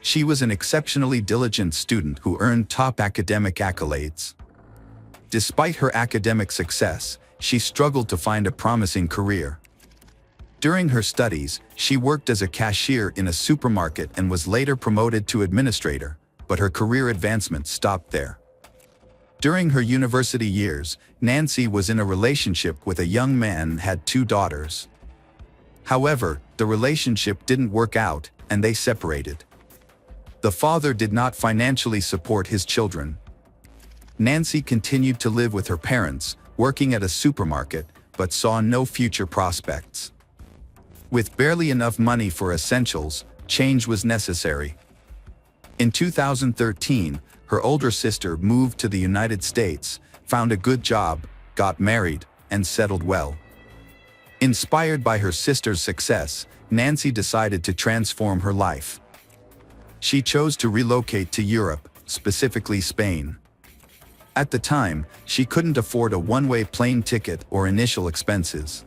She was an exceptionally diligent student who earned top academic accolades. Despite her academic success, she struggled to find a promising career. During her studies, she worked as a cashier in a supermarket and was later promoted to administrator, but her career advancement stopped there. During her university years, Nancy was in a relationship with a young man and had 2 daughters. However, the relationship didn't work out, and they separated. The father did not financially support his children. Nancy continued to live with her parents, working at a supermarket, but saw no future prospects. With barely enough money for essentials, change was necessary. In 2013, her older sister moved to the United States, found a good job, got married, and settled well. Inspired by her sister's success, Nancy decided to transform her life. She chose to relocate to Europe, specifically Spain. At the time, she couldn't afford a one-way plane ticket or initial expenses.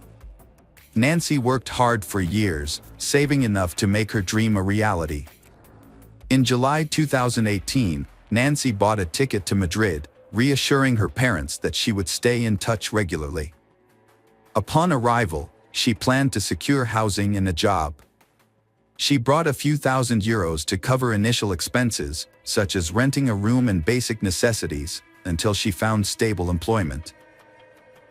Nancy worked hard for years, saving enough to make her dream a reality. In July 2018, Nancy bought a ticket to Madrid, reassuring her parents that she would stay in touch regularly. Upon arrival, she planned to secure housing and a job. She brought a few €1,000 to cover initial expenses, such as renting a room and basic necessities, until she found stable employment.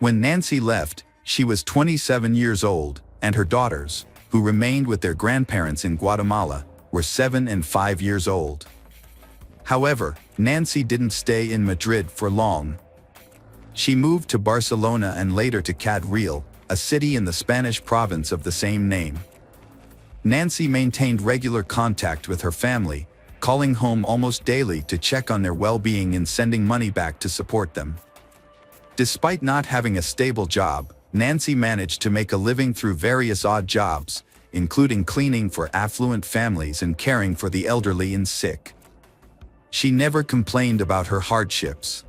When Nancy left, she was 27 years old, and her daughters, who remained with their grandparents in Guatemala, were 7 and 5 years old. However, Nancy didn't stay in Madrid for long. She moved to Barcelona and later to Cadreal, a city in the Spanish province of the same name. Nancy maintained regular contact with her family, calling home almost daily to check on their well-being and sending money back to support them. Despite not having a stable job, Nancy managed to make a living through various odd jobs, including cleaning for affluent families and caring for the elderly and sick. She never complained about her hardships.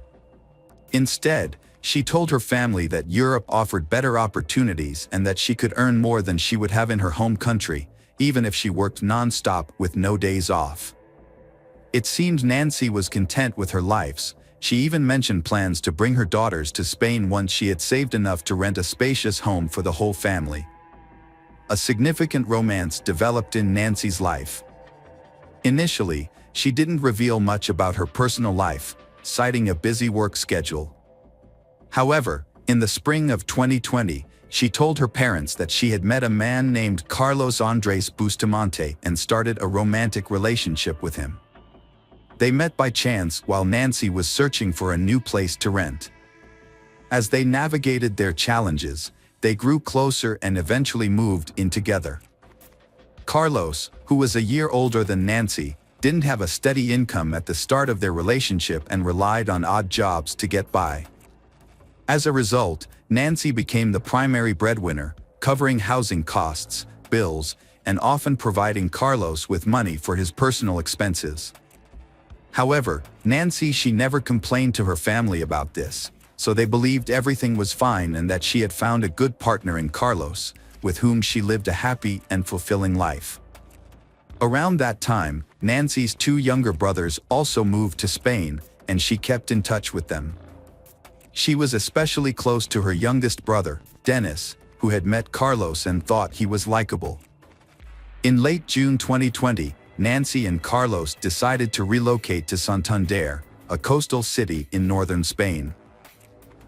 Instead, she told her family that Europe offered better opportunities and that she could earn more than she would have in her home country, even if she worked non-stop with no days off. It seemed Nancy was content with her lives. She even mentioned plans to bring her daughters to Spain once she had saved enough to rent a spacious home for the whole family. A significant romance developed in Nancy's life. Initially, she didn't reveal much about her personal life, citing a busy work schedule. However, in the spring of 2020, she told her parents that she had met a man named Carlos Andres Bustamante and started a romantic relationship with him. They met by chance while Nancy was searching for a new place to rent. As they navigated their challenges, they grew closer and eventually moved in together. Carlos, who was a year older than Nancy, didn't have a steady income at the start of their relationship and relied on odd jobs to get by. As a result, Nancy became the primary breadwinner, covering housing costs, bills, and often providing Carlos with money for his personal expenses. However, she never complained to her family about this, so they believed everything was fine and that she had found a good partner in Carlos, with whom she lived a happy and fulfilling life. Around that time, Nancy's 2 younger brothers also moved to Spain, and she kept in touch with them. She was especially close to her youngest brother, Dennis, who had met Carlos and thought he was likable. In late June 2020, Nancy and Carlos decided to relocate to Santander, a coastal city in northern Spain.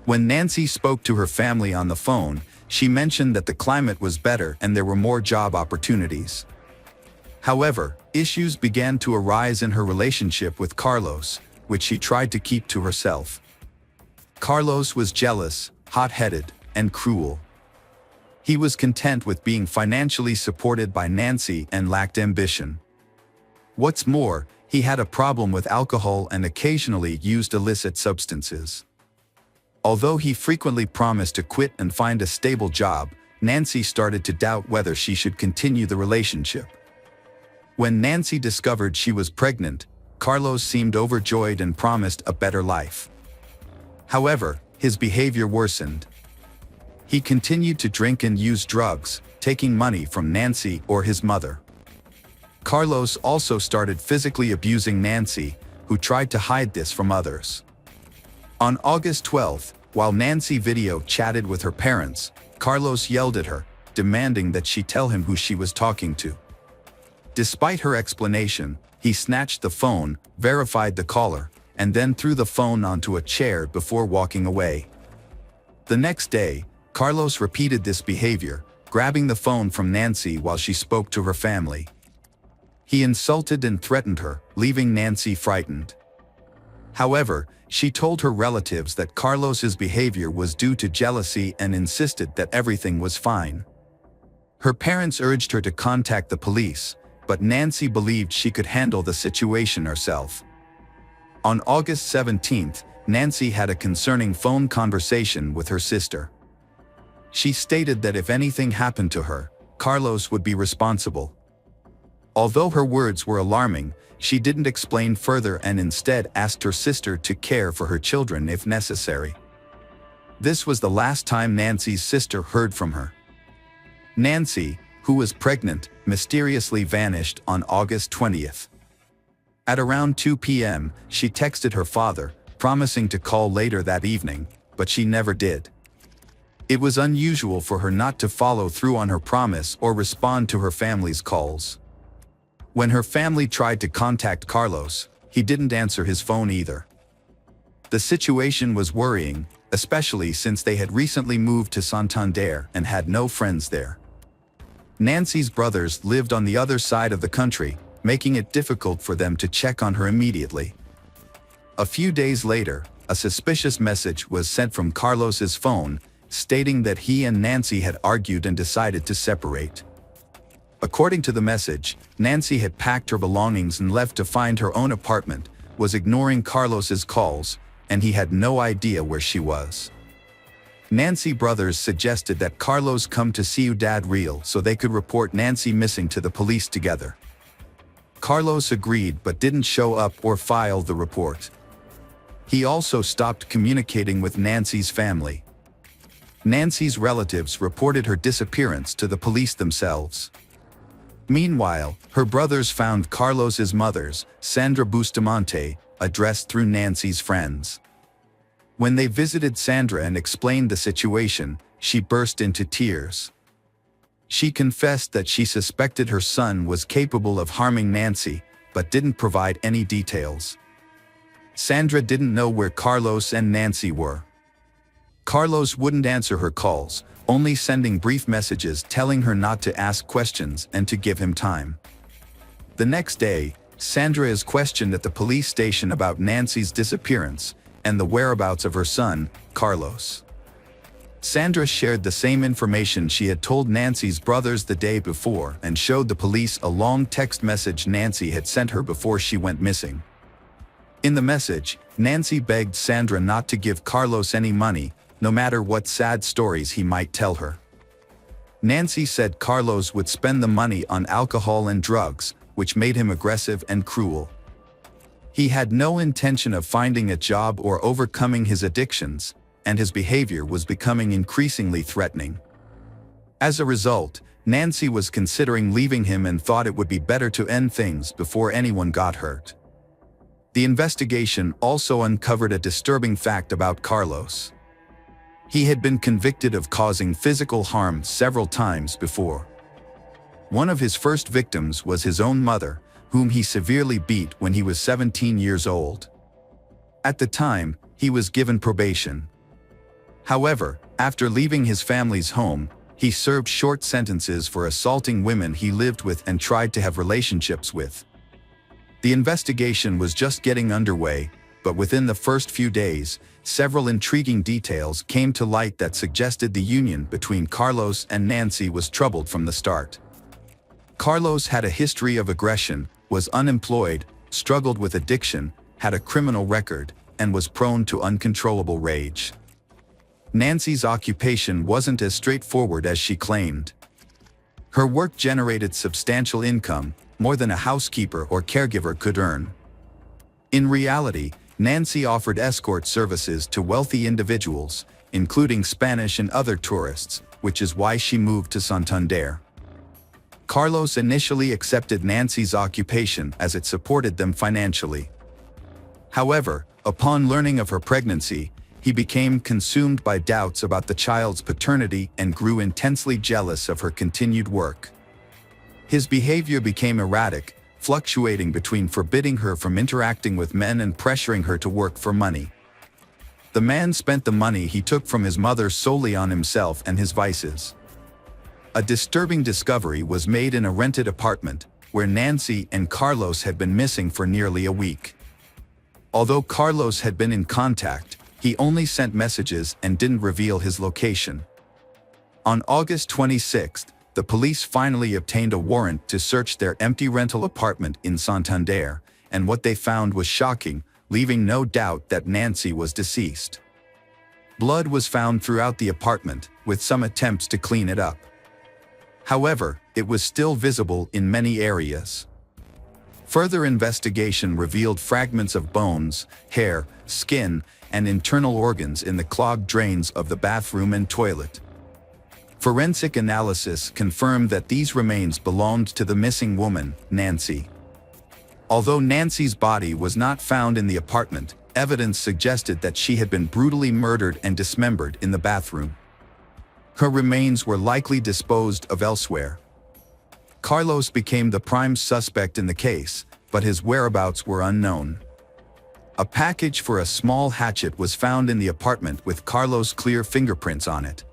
When Nancy spoke to her family on the phone, she mentioned that the climate was better and there were more job opportunities. However, issues began to arise in her relationship with Carlos, which she tried to keep to herself. Carlos was jealous, hot-headed, and cruel. He was content with being financially supported by Nancy and lacked ambition. What's more, he had a problem with alcohol and occasionally used illicit substances. Although he frequently promised to quit and find a stable job, Nancy started to doubt whether she should continue the relationship. When Nancy discovered she was pregnant, Carlos seemed overjoyed and promised a better life. However, his behavior worsened. He continued to drink and use drugs, taking money from Nancy or his mother. Carlos also started physically abusing Nancy, who tried to hide this from others. On August 12, while Nancy video chatted with her parents, Carlos yelled at her, demanding that she tell him who she was talking to. Despite her explanation, he snatched the phone, verified the caller, and then threw the phone onto a chair before walking away. The next day, Carlos repeated this behavior, grabbing the phone from Nancy while she spoke to her family. He insulted and threatened her, leaving Nancy frightened. However, she told her relatives that Carlos's behavior was due to jealousy and insisted that everything was fine. Her parents urged her to contact the police, but Nancy believed she could handle the situation herself. On August 17, Nancy had a concerning phone conversation with her sister. She stated that if anything happened to her, Carlos would be responsible. Although her words were alarming, she didn't explain further and instead asked her sister to care for her children if necessary. This was the last time Nancy's sister heard from her. Nancy, who was pregnant, mysteriously vanished on August 20th. At around 2 p.m., she texted her father, promising to call later that evening, but she never did. It was unusual for her not to follow through on her promise or respond to her family's calls. When her family tried to contact Carlos, he didn't answer his phone either. The situation was worrying, especially since they had recently moved to Santander and had no friends there. Nancy's brothers lived on the other side of the country, making it difficult for them to check on her immediately. A few days later, a suspicious message was sent from Carlos's phone, stating that he and Nancy had argued and decided to separate. According to the message, Nancy had packed her belongings and left to find her own apartment, was ignoring Carlos's calls, and he had no idea where she was. Nancy brothers suggested that Carlos come to Ciudad Real so they could report Nancy missing to the police together. Carlos agreed but didn't show up or file the report. He also stopped communicating with Nancy's family. Nancy's relatives reported her disappearance to the police themselves. Meanwhile, her brothers found Carlos's mother's, Sandra Bustamante, address through Nancy's friends. When they visited Sandra and explained the situation, she burst into tears. She confessed that she suspected her son was capable of harming Nancy, but didn't provide any details. Sandra didn't know where Carlos and Nancy were. Carlos wouldn't answer her calls, only sending brief messages telling her not to ask questions and to give him time. The next day, Sandra is questioned at the police station about Nancy's disappearance and the whereabouts of her son, Carlos. Sandra shared the same information she had told Nancy's brothers the day before and showed the police a long text message Nancy had sent her before she went missing. In the message, Nancy begged Sandra not to give Carlos any money, no matter what sad stories he might tell her. Nancy said Carlos would spend the money on alcohol and drugs, which made him aggressive and cruel. He had no intention of finding a job or overcoming his addictions, and his behavior was becoming increasingly threatening. As a result, Nancy was considering leaving him and thought it would be better to end things before anyone got hurt. The investigation also uncovered a disturbing fact about Carlos. He had been convicted of causing physical harm several times before. One of his first victims was his own mother, whom he severely beat when he was 17 years old. At the time, he was given probation. However, after leaving his family's home, he served short sentences for assaulting women he lived with and tried to have relationships with. The investigation was just getting underway, but within the first few days, several intriguing details came to light that suggested the union between Carlos and Nancy was troubled from the start. Carlos had a history of aggression, was unemployed, struggled with addiction, had a criminal record, and was prone to uncontrollable rage. Nancy's occupation wasn't as straightforward as she claimed. Her work generated substantial income, more than a housekeeper or caregiver could earn. In reality, Nancy offered escort services to wealthy individuals, including Spanish and other tourists, which is why she moved to Santander. Carlos initially accepted Nancy's occupation as it supported them financially. However, upon learning of her pregnancy, he became consumed by doubts about the child's paternity and grew intensely jealous of her continued work. His behavior became erratic, fluctuating between forbidding her from interacting with men and pressuring her to work for money. The man spent the money he took from his mother solely on himself and his vices. A disturbing discovery was made in a rented apartment, where Nancy and Carlos had been missing for nearly a week. Although Carlos had been in contact, he only sent messages and didn't reveal his location. On August 26, the police finally obtained a warrant to search their empty rental apartment in Santander, and what they found was shocking, leaving no doubt that Nancy was deceased. Blood was found throughout the apartment, with some attempts to clean it up. However, it was still visible in many areas. Further investigation revealed fragments of bones, hair, skin, and internal organs in the clogged drains of the bathroom and toilet. Forensic analysis confirmed that these remains belonged to the missing woman, Nancy. Although Nancy's body was not found in the apartment, evidence suggested that she had been brutally murdered and dismembered in the bathroom. Her remains were likely disposed of elsewhere. Carlos became the prime suspect in the case, but his whereabouts were unknown. A package for a small hatchet was found in the apartment with Carlos' clear fingerprints on it.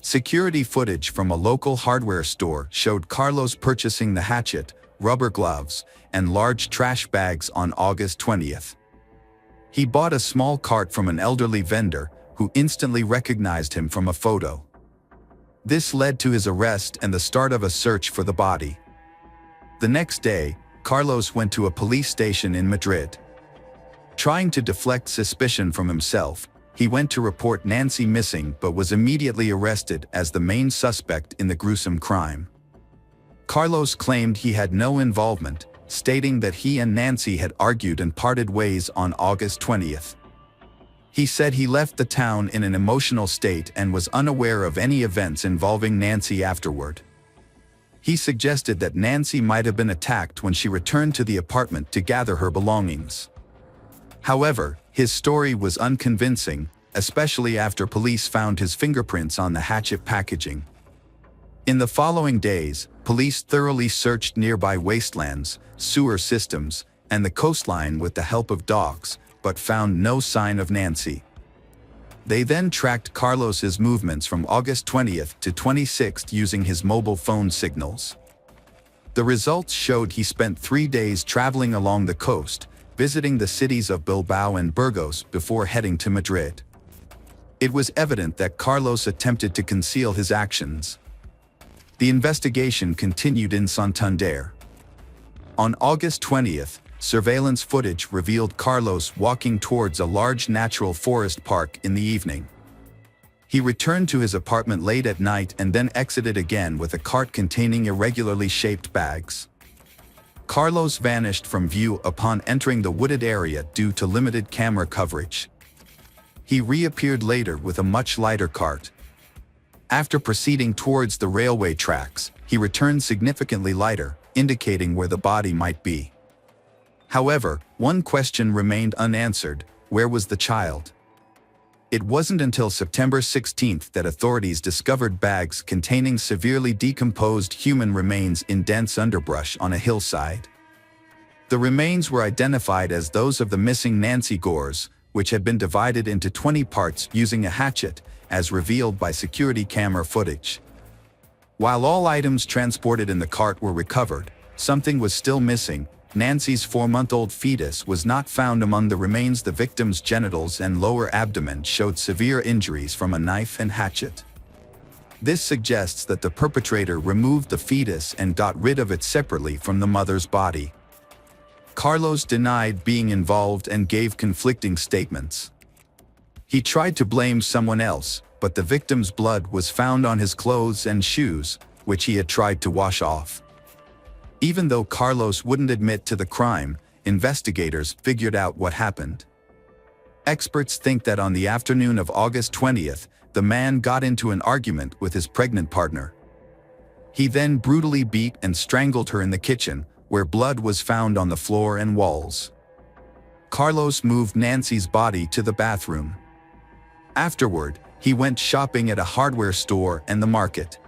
Security footage from a local hardware store showed Carlos purchasing the hatchet, rubber gloves, and large trash bags on August 20th. He bought a small cart from an elderly vendor who instantly recognized him from a photo. This led to his arrest and the start of a search for the body. The next day, Carlos went to a police station in Madrid. Trying to deflect suspicion from himself, he went to report Nancy missing but was immediately arrested as the main suspect in the gruesome crime. Carlos claimed he had no involvement, stating that he and Nancy had argued and parted ways on August 20th. He said he left the town in an emotional state and was unaware of any events involving Nancy afterward. He suggested that Nancy might have been attacked when she returned to the apartment to gather her belongings. However, his story was unconvincing, especially after police found his fingerprints on the hatchet packaging. In the following days, police thoroughly searched nearby wastelands, sewer systems, and the coastline with the help of dogs, but found no sign of Nancy. They then tracked Carlos's movements from August 20th to 26th using his mobile phone signals. The results showed he spent 3 days traveling along the coast, visiting the cities of Bilbao and Burgos before heading to Madrid. It was evident that Carlos attempted to conceal his actions. The investigation continued in Santander. On August 20th, surveillance footage revealed Carlos walking towards a large natural forest park in the evening. He returned to his apartment late at night and then exited again with a cart containing irregularly shaped bags. Carlos vanished from view upon entering the wooded area due to limited camera coverage. He reappeared later with a much lighter cart. After proceeding towards the railway tracks, he returned significantly lighter, indicating where the body might be. However, one question remained unanswered: where was the child? It wasn't until September 16th that authorities discovered bags containing severely decomposed human remains in dense underbrush on a hillside. The remains were identified as those of the missing Nancy Gores, which had been divided into 20 parts using a hatchet, as revealed by security camera footage. While all items transported in the cart were recovered, something was still missing. Nancy's 4-month-old fetus was not found among the remains. The victim's genitals and lower abdomen showed severe injuries from a knife and hatchet. This suggests that the perpetrator removed the fetus and got rid of it separately from the mother's body. Carlos denied being involved and gave conflicting statements. He tried to blame someone else, but the victim's blood was found on his clothes and shoes, which he had tried to wash off. Even though Carlos wouldn't admit to the crime, investigators figured out what happened. Experts think that on the afternoon of August 20th, the man got into an argument with his pregnant partner. He then brutally beat and strangled her in the kitchen, where blood was found on the floor and walls. Carlos moved Nancy's body to the bathroom. Afterward, he went shopping at a hardware store and the market.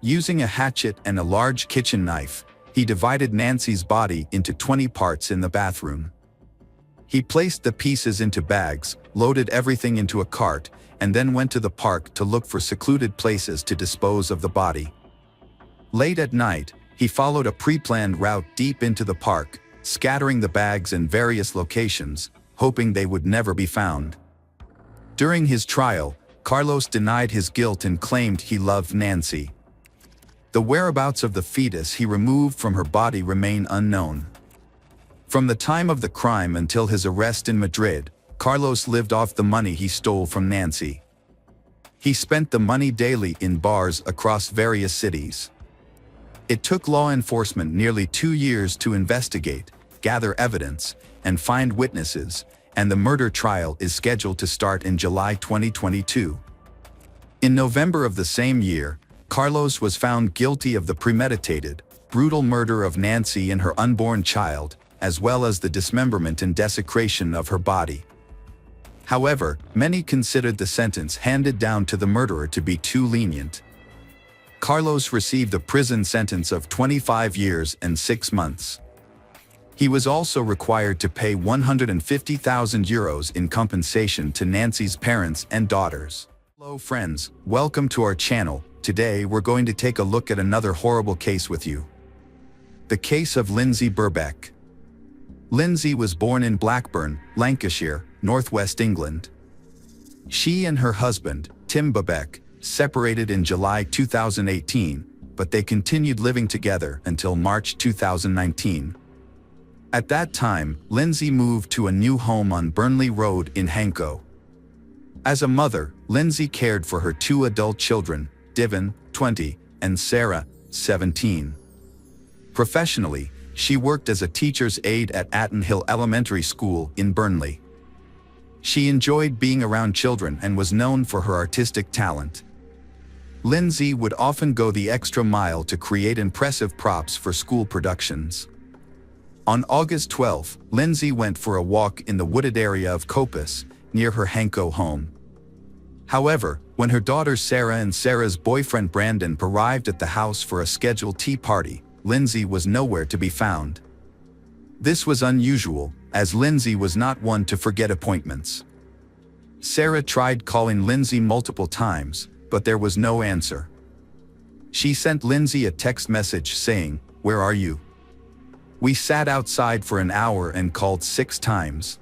Using a hatchet and a large kitchen knife, he divided Nancy's body into 20 parts in the bathroom. He placed the pieces into bags, loaded everything into a cart, and then went to the park to look for secluded places to dispose of the body. Late at night, he followed a pre-planned route deep into the park, scattering the bags in various locations, hoping they would never be found. During his trial, Carlos denied his guilt and claimed he loved Nancy. The whereabouts of the fetus he removed from her body remain unknown. From the time of the crime until his arrest in Madrid, Carlos lived off the money he stole from Nancy. He spent the money daily in bars across various cities. It took law enforcement nearly 2 years to investigate, gather evidence, and find witnesses, and the murder trial is scheduled to start in July 2022. In November of the same year, Carlos was found guilty of the premeditated, brutal murder of Nancy and her unborn child, as well as the dismemberment and desecration of her body. However, many considered the sentence handed down to the murderer to be too lenient. Carlos received a prison sentence of 25 years and 6 months. He was also required to pay €150,000 in compensation to Nancy's parents and daughters. Hello friends, welcome to our channel. Today we're going to take a look at another horrible case with you. The case of Lindsay Birbeck. Lindsay was born in Blackburn, Lancashire, northwest England. She and her husband, Tim Birbeck, separated in July 2018, but they continued living together until March 2019. At that time, Lindsay moved to a new home on Burnley Road in Hanko. As a mother, Lindsay cared for her 2 adult children, Divin, 20, and Sarah, 17. Professionally, she worked as a teacher's aide at Atton Hill Elementary School in Burnley. She enjoyed being around children and was known for her artistic talent. Lindsay would often go the extra mile to create impressive props for school productions. On August 12, Lindsay went for a walk in the wooded area of Coppice, near her Hanko home. However, when her daughters Sarah and Sarah's boyfriend Brandon arrived at the house for a scheduled tea party, Lindsay was nowhere to be found. This was unusual, as Lindsay was not one to forget appointments. Sarah tried calling Lindsay multiple times, but there was no answer. She sent Lindsay a text message saying, "Where are you? We sat outside for an hour and called 6 times."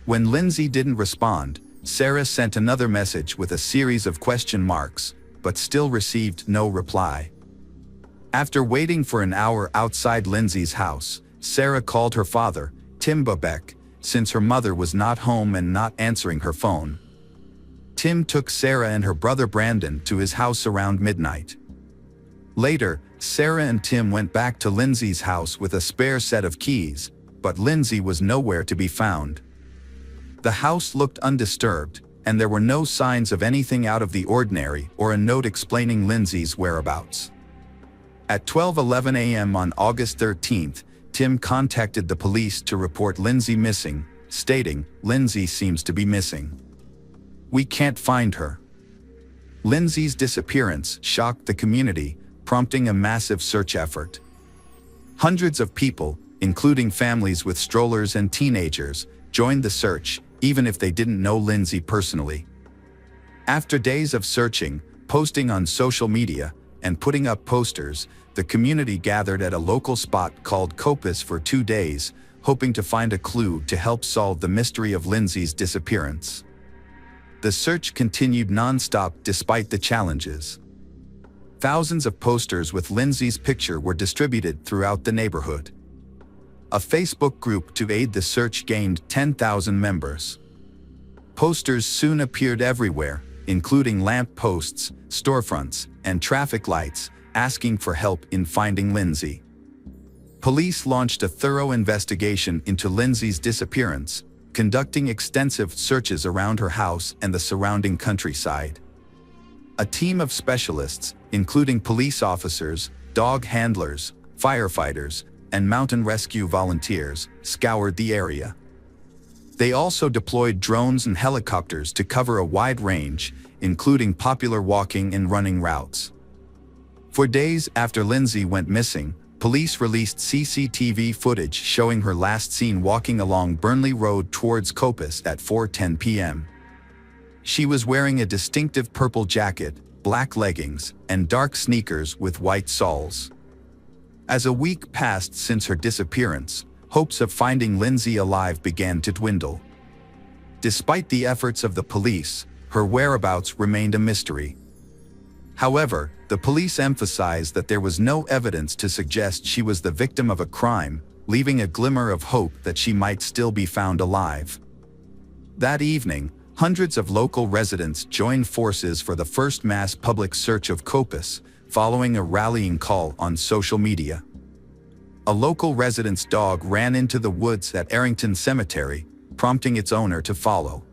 When Lindsay didn't respond, Sarah sent another message with a series of question marks, but still received no reply. After waiting for an hour outside Lindsay's house, Sarah called her father, Tim Birbeck, since her mother was not home and not answering her phone. Tim took Sarah and her brother Brandon to his house around midnight. Later, Sarah and Tim went back to Lindsay's house with a spare set of keys, but Lindsay was nowhere to be found. The house looked undisturbed, and there were no signs of anything out of the ordinary or a note explaining Lindsay's whereabouts. At 12:11 a.m. on August 13th, Tim contacted the police to report Lindsay missing, stating, "Lindsay seems to be missing. We can't find her." Lindsay's disappearance shocked the community, prompting a massive search effort. Hundreds of people, including families with strollers and teenagers, joined the search, even if they didn't know Lindsay personally. After days of searching, posting on social media, and putting up posters, the community gathered at a local spot called Coppice for 2 days, hoping to find a clue to help solve the mystery of Lindsay's disappearance. The search continued non-stop despite the challenges. Thousands of posters with Lindsay's picture were distributed throughout the neighborhood. A Facebook group to aid the search gained 10,000 members. Posters soon appeared everywhere, including lamp posts, storefronts, and traffic lights, asking for help in finding Lindsay. Police launched a thorough investigation into Lindsay's disappearance, conducting extensive searches around her house and the surrounding countryside. A team of specialists, including police officers, dog handlers, firefighters, and mountain rescue volunteers, scoured the area. They also deployed drones and helicopters to cover a wide range, including popular walking and running routes. For days after Lindsay went missing, police released CCTV footage showing her last seen walking along Burnley Road towards Coppice at 4:10 p.m. She was wearing a distinctive purple jacket, black leggings, and dark sneakers with white soles. As a week passed since her disappearance, hopes of finding Lindsay alive began to dwindle. Despite the efforts of the police, her whereabouts remained a mystery. However, the police emphasized that there was no evidence to suggest she was the victim of a crime, leaving a glimmer of hope that she might still be found alive. That evening, hundreds of local residents joined forces for the first mass public search of Coppice, following a rallying call on social media. A local resident's dog ran into the woods at Errington Cemetery, prompting its owner to follow.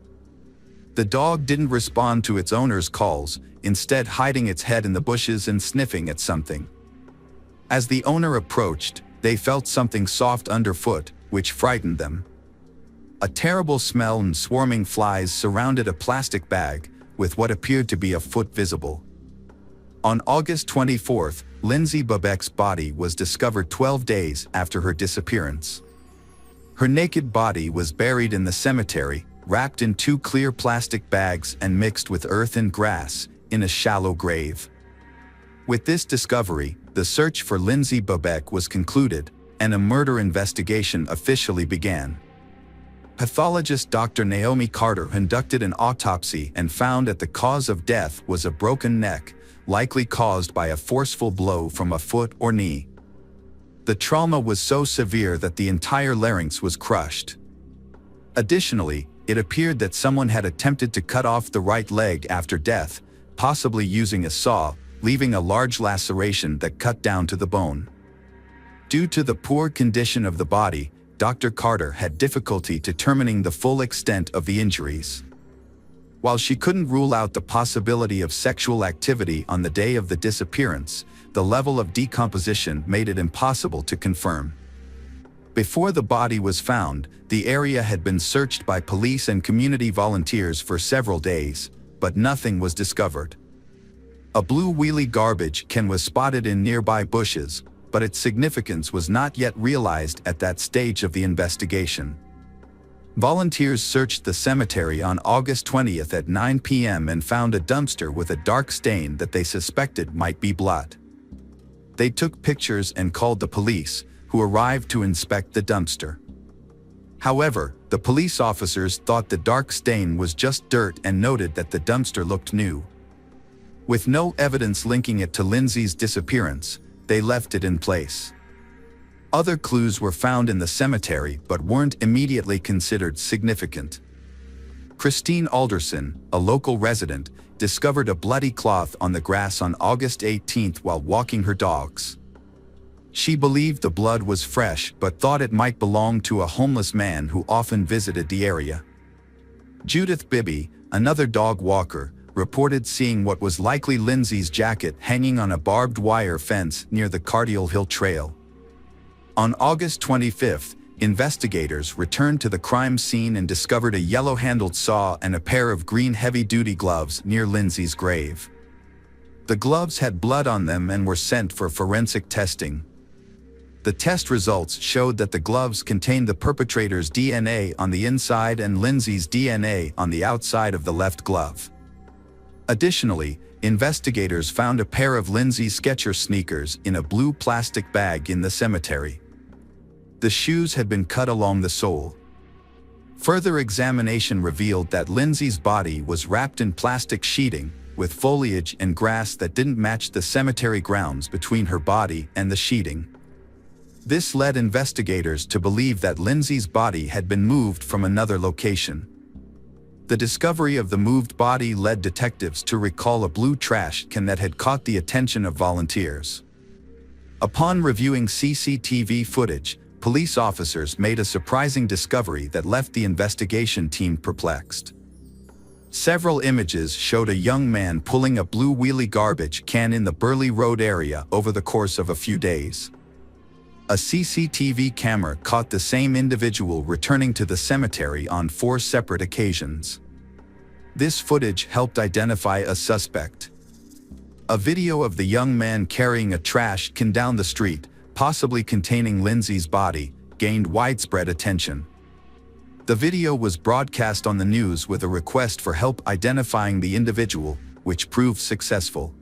The dog didn't respond to its owner's calls, instead hiding its head in the bushes and sniffing at something. As the owner approached, they felt something soft underfoot, which frightened them. A terrible smell and swarming flies surrounded a plastic bag, with what appeared to be a foot visible. On August 24th, Lindsay Bubeck's body was discovered 12 days after her disappearance. Her naked body was buried in the cemetery, wrapped in 2 clear plastic bags and mixed with earth and grass, in a shallow grave. With this discovery, the search for Lindsay Bubeck was concluded, and a murder investigation officially began. Pathologist Dr. Naomi Carter conducted an autopsy and found that the cause of death was a broken neck, likely caused by a forceful blow from a foot or knee. The trauma was so severe that the entire larynx was crushed. Additionally, it appeared that someone had attempted to cut off the right leg after death, possibly using a saw, leaving a large laceration that cut down to the bone. Due to the poor condition of the body, Dr. Carter had difficulty determining the full extent of the injuries. While she couldn't rule out the possibility of sexual activity on the day of the disappearance, the level of decomposition made it impossible to confirm. Before the body was found, the area had been searched by police and community volunteers for several days, but nothing was discovered. A blue wheelie garbage can was spotted in nearby bushes, but its significance was not yet realized at that stage of the investigation. Volunteers searched the cemetery on August 20th at 9 p.m. and found a dumpster with a dark stain that they suspected might be blood. They took pictures and called the police, who arrived to inspect the dumpster. However, the police officers thought the dark stain was just dirt and noted that the dumpster looked new. With no evidence linking it to Lindsay's disappearance, they left it in place. Other clues were found in the cemetery but weren't immediately considered significant. Christine Alderson, a local resident, discovered a bloody cloth on the grass on August 18th while walking her dogs. She believed the blood was fresh but thought it might belong to a homeless man who often visited the area. Judith Bibby, another dog walker, reported seeing what was likely Lindsay's jacket hanging on a barbed wire fence near the Cardiel Hill Trail. On August 25th, investigators returned to the crime scene and discovered a yellow-handled saw and a pair of green heavy-duty gloves near Lindsay's grave. The gloves had blood on them and were sent for forensic testing. The test results showed that the gloves contained the perpetrator's DNA on the inside and Lindsay's DNA on the outside of the left glove. Additionally, investigators found a pair of Lindsay's Skechers sneakers in a blue plastic bag in the cemetery. The shoes had been cut along the sole. Further examination revealed that Lindsay's body was wrapped in plastic sheeting, with foliage and grass that didn't match the cemetery grounds between her body and the sheeting. This led investigators to believe that Lindsay's body had been moved from another location. The discovery of the moved body led detectives to recall a blue trash can that had caught the attention of volunteers. Upon reviewing CCTV footage, police officers made a surprising discovery that left the investigation team perplexed. Several images showed a young man pulling a blue wheelie garbage can in the Burley Road area over the course of a few days. A CCTV camera caught the same individual returning to the cemetery on 4 separate occasions. This footage helped identify a suspect. A video of the young man carrying a trash can down the street, possibly containing Lindsay's body, gained widespread attention. The video was broadcast on the news with a request for help identifying the individual, which proved successful.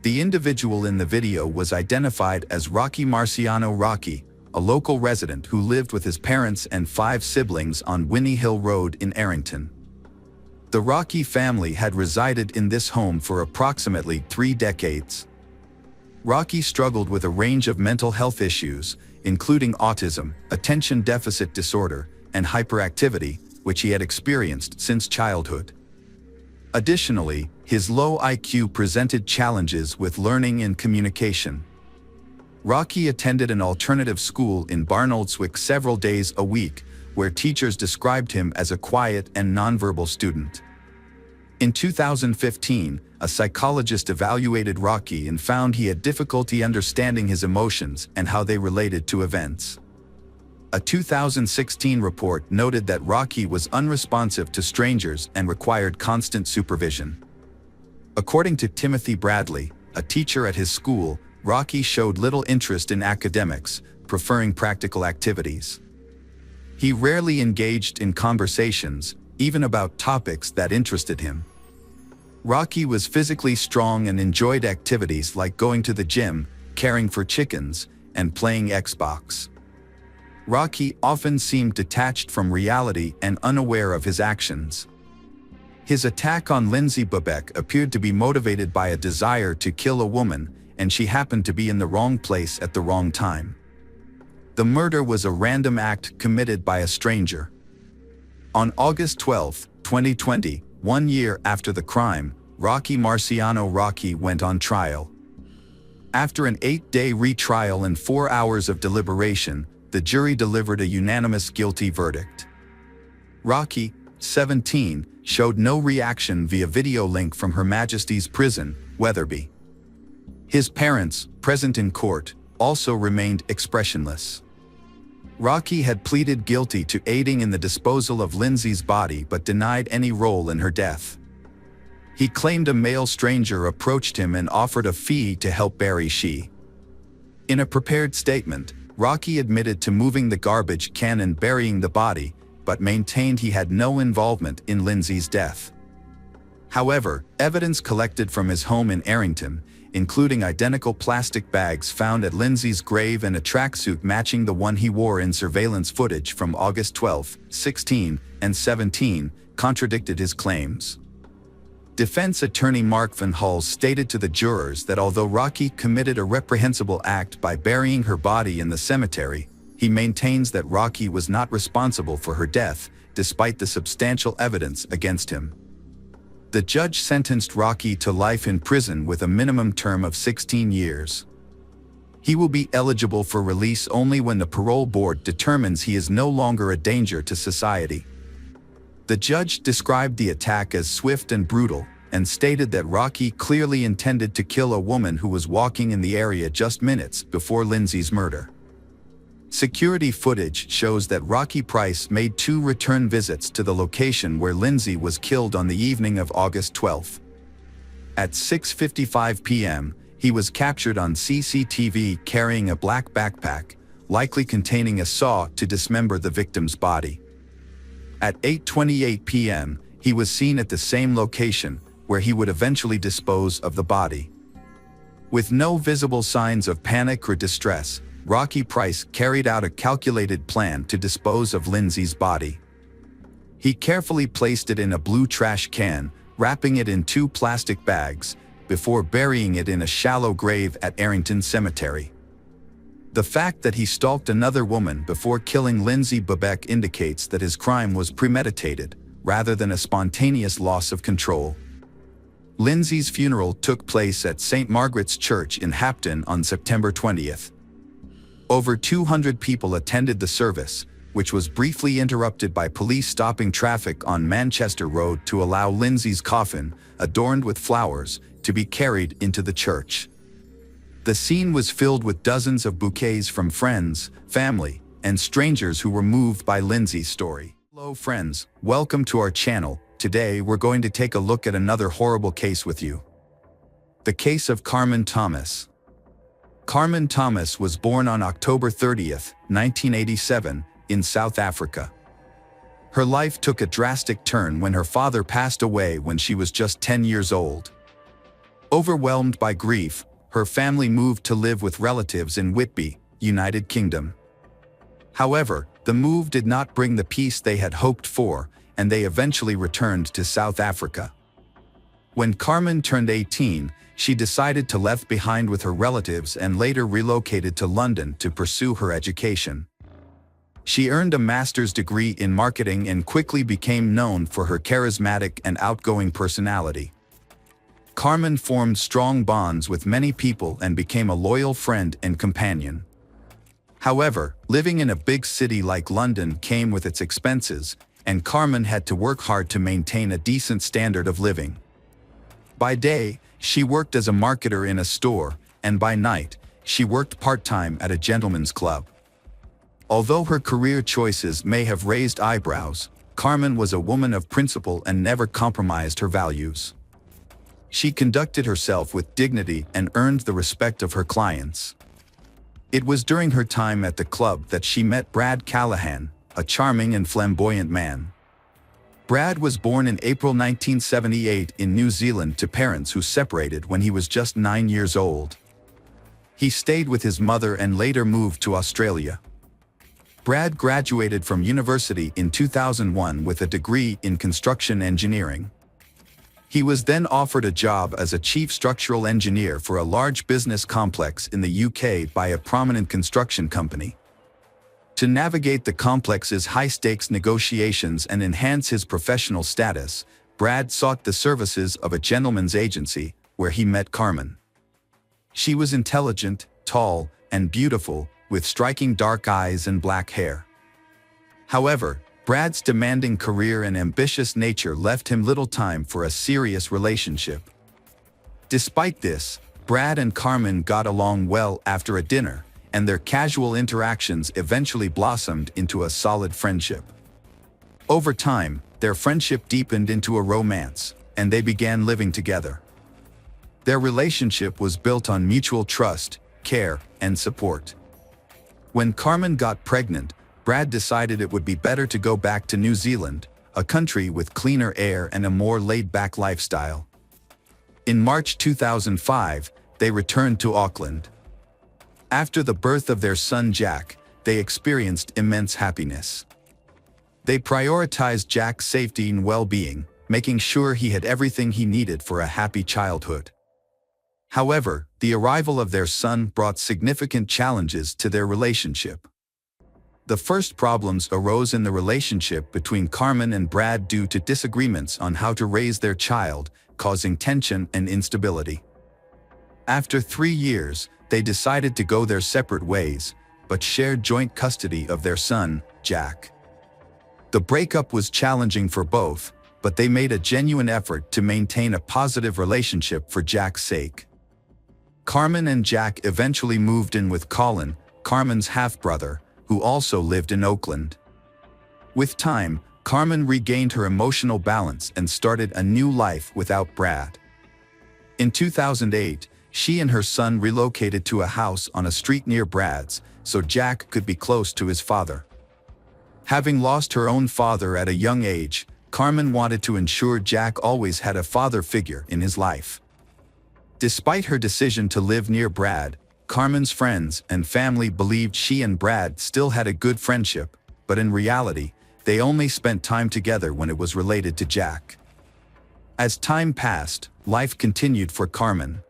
The individual in the video was identified as Rocky Marciano Rocky, a local resident who lived with his parents and 5 siblings on Winnie Hill Road in Arrington. The Rocky family had resided in this home for approximately 3 decades. Rocky struggled with a range of mental health issues, including autism, attention deficit disorder, and hyperactivity, which he had experienced since childhood. Additionally, his low IQ presented challenges with learning and communication. Rocky attended an alternative school in Barnoldswick several days a week, where teachers described him as a quiet and nonverbal student. In 2015, a psychologist evaluated Rocky and found he had difficulty understanding his emotions and how they related to events. A 2016 report noted that Rocky was unresponsive to strangers and required constant supervision. According to Timothy Bradley, a teacher at his school, Rocky showed little interest in academics, preferring practical activities. He rarely engaged in conversations, even about topics that interested him. Rocky was physically strong and enjoyed activities like going to the gym, caring for chickens, and playing Xbox. Rocky often seemed detached from reality and unaware of his actions. His attack on Lindsay Bubeck appeared to be motivated by a desire to kill a woman, and she happened to be in the wrong place at the wrong time. The murder was a random act committed by a stranger. On August 12, 2020, 1 year after the crime, Rocky Marciano Rocky went on trial. After an 8-day retrial and 4 hours of deliberation, the jury delivered a unanimous guilty verdict. Rocky, 17, showed no reaction via video link from Her Majesty's Prison, Wetherby. His parents, present in court, also remained expressionless. Rocky had pleaded guilty to aiding in the disposal of Lindsay's body but denied any role in her death. He claimed a male stranger approached him and offered a fee to help bury she. In a prepared statement, Rocky admitted to moving the garbage can and burying the body, but maintained he had no involvement in Lindsay's death. However, evidence collected from his home in Arrington, including identical plastic bags found at Lindsay's grave and a tracksuit matching the one he wore in surveillance footage from August 12, 16, and 17, contradicted his claims. Defense attorney Mark Van Hull stated to the jurors that although Rocky committed a reprehensible act by burying her body in the cemetery, he maintains that Rocky was not responsible for her death, despite the substantial evidence against him. The judge sentenced Rocky to life in prison with a minimum term of 16 years. He will be eligible for release only when the parole board determines he is no longer a danger to society. The judge described the attack as swift and brutal, and stated that Rocky clearly intended to kill a woman who was walking in the area just minutes before Lindsay's murder. Security footage shows that Rocky Price made 2 return visits to the location where Lindsay was killed on the evening of August 12. At 6:55 p.m., he was captured on CCTV carrying a black backpack, likely containing a saw to dismember the victim's body. At 8:28 p.m., he was seen at the same location, where he would eventually dispose of the body. With no visible signs of panic or distress, Rocky Price carried out a calculated plan to dispose of Lindsay's body. He carefully placed it in a blue trash can, wrapping it in 2 plastic bags, before burying it in a shallow grave at Arrington Cemetery. The fact that he stalked another woman before killing Lindsay Bubeck indicates that his crime was premeditated, rather than a spontaneous loss of control. Lindsay's funeral took place at St. Margaret's Church in Hapton on September 20th. Over 200 people attended the service, which was briefly interrupted by police stopping traffic on Manchester Road to allow Lindsay's coffin, adorned with flowers, to be carried into the church. The scene was filled with dozens of bouquets from friends, family, and strangers who were moved by Lindsay's story. Hello friends, welcome to our channel. Today we're going to take a look at another horrible case with you. The case of Carmen Thomas. Carmen Thomas was born on October 30th, 1987, in South Africa. Her life took a drastic turn when her father passed away when she was just 10 years old. Overwhelmed by grief, her family moved to live with relatives in Whitby, United Kingdom. However, the move did not bring the peace they had hoped for, and they eventually returned to South Africa. When Carmen turned 18, she decided to leave behind with her relatives and later relocated to London to pursue her education. She earned a master's degree in marketing and quickly became known for her charismatic and outgoing personality. Carmen formed strong bonds with many people and became a loyal friend and companion. However, living in a big city like London came with its expenses, and Carmen had to work hard to maintain a decent standard of living. By day, she worked as a marketer in a store, and by night, she worked part-time at a gentleman's club. Although her career choices may have raised eyebrows, Carmen was a woman of principle and never compromised her values. She conducted herself with dignity and earned the respect of her clients. It was during her time at the club that she met Brad Callahan, a charming and flamboyant man. Brad was born in April 1978 in New Zealand to parents who separated when he was just 9 years old. He stayed with his mother and later moved to Australia. Brad graduated from university in 2001 with a degree in construction engineering. He was then offered a job as a chief structural engineer for a large business complex in the UK by a prominent construction company. To navigate the complex's high-stakes negotiations and enhance his professional status, Brad sought the services of a gentleman's agency, where he met Carmen. She was intelligent, tall, and beautiful, with striking dark eyes and black hair. However, Brad's demanding career and ambitious nature left him little time for a serious relationship. Despite this, Brad and Carmen got along well after a dinner, and their casual interactions eventually blossomed into a solid friendship. Over time, their friendship deepened into a romance, and they began living together. Their relationship was built on mutual trust, care, and support. When Carmen got pregnant, Brad decided it would be better to go back to New Zealand, a country with cleaner air and a more laid-back lifestyle. In March 2005, they returned to Auckland. After the birth of their son Jack, they experienced immense happiness. They prioritized Jack's safety and well-being, making sure he had everything he needed for a happy childhood. However, the arrival of their son brought significant challenges to their relationship. The first problems arose in the relationship between Carmen and Brad due to disagreements on how to raise their child, causing tension and instability. After 3 years, they decided to go their separate ways, but shared joint custody of their son, Jack. The breakup was challenging for both, but they made a genuine effort to maintain a positive relationship for Jack's sake. Carmen and Jack eventually moved in with Colin, Carmen's half-brother, who also lived in Oakland. With time, Carmen regained her emotional balance and started a new life without Brad. In 2008, she and her son relocated to a house on a street near Brad's, so Jack could be close to his father. Having lost her own father at a young age, Carmen wanted to ensure Jack always had a father figure in his life. Despite her decision to live near Brad, Carmen's friends and family believed she and Brad still had a good friendship, but in reality, they only spent time together when it was related to Jack. As time passed, life continued for Carmen.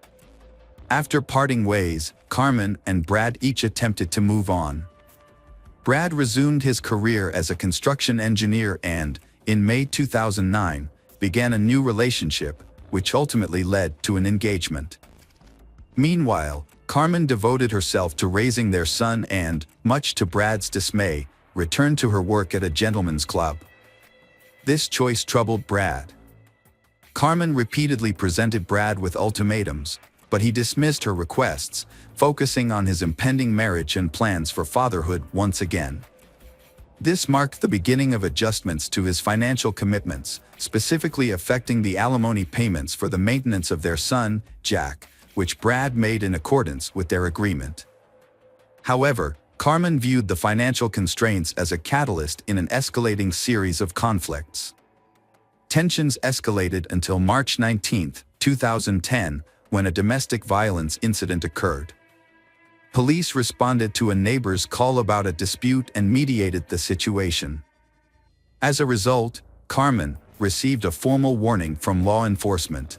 After parting ways, Carmen and Brad each attempted to move on. Brad resumed his career as a construction engineer and, in May 2009, began a new relationship, which ultimately led to an engagement. Meanwhile, Carmen devoted herself to raising their son and, much to Brad's dismay, returned to her work at a gentleman's club. This choice troubled Brad. Carmen repeatedly presented Brad with ultimatums, but he dismissed her requests, focusing on his impending marriage and plans for fatherhood once again. This marked the beginning of adjustments to his financial commitments, specifically affecting the alimony payments for the maintenance of their son, Jack, which Brad made in accordance with their agreement. However, Carmen viewed the financial constraints as a catalyst in an escalating series of conflicts. Tensions escalated until March 19, 2010, when a domestic violence incident occurred. Police responded to a neighbor's call about a dispute and mediated the situation. As a result, Carmen received a formal warning from law enforcement.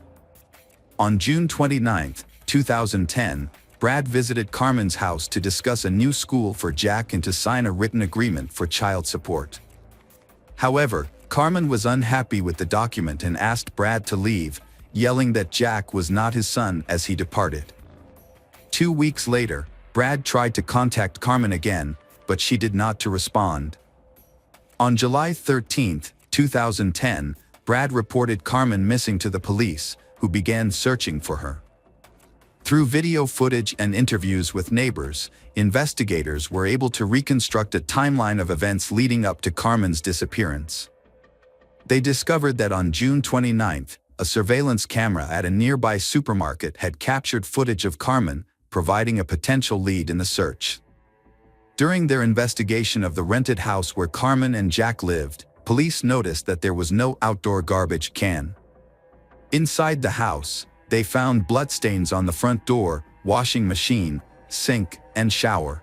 On June 29, 2010, Brad visited Carmen's house to discuss a new school for Jack and to sign a written agreement for child support. However, Carmen was unhappy with the document and asked Brad to leave, yelling that Jack was not his son as he departed. 2 weeks later, Brad tried to contact Carmen again, but she did not respond. On July 13, 2010, Brad reported Carmen missing to the police, who began searching for her. Through video footage and interviews with neighbors, investigators were able to reconstruct a timeline of events leading up to Carmen's disappearance. They discovered that on June 29, a surveillance camera at a nearby supermarket had captured footage of Carmen, providing a potential lead in the search. During their investigation of the rented house where Carmen and Jack lived, police noticed that there was no outdoor garbage can. Inside the house, they found bloodstains on the front door, washing machine, sink, and shower.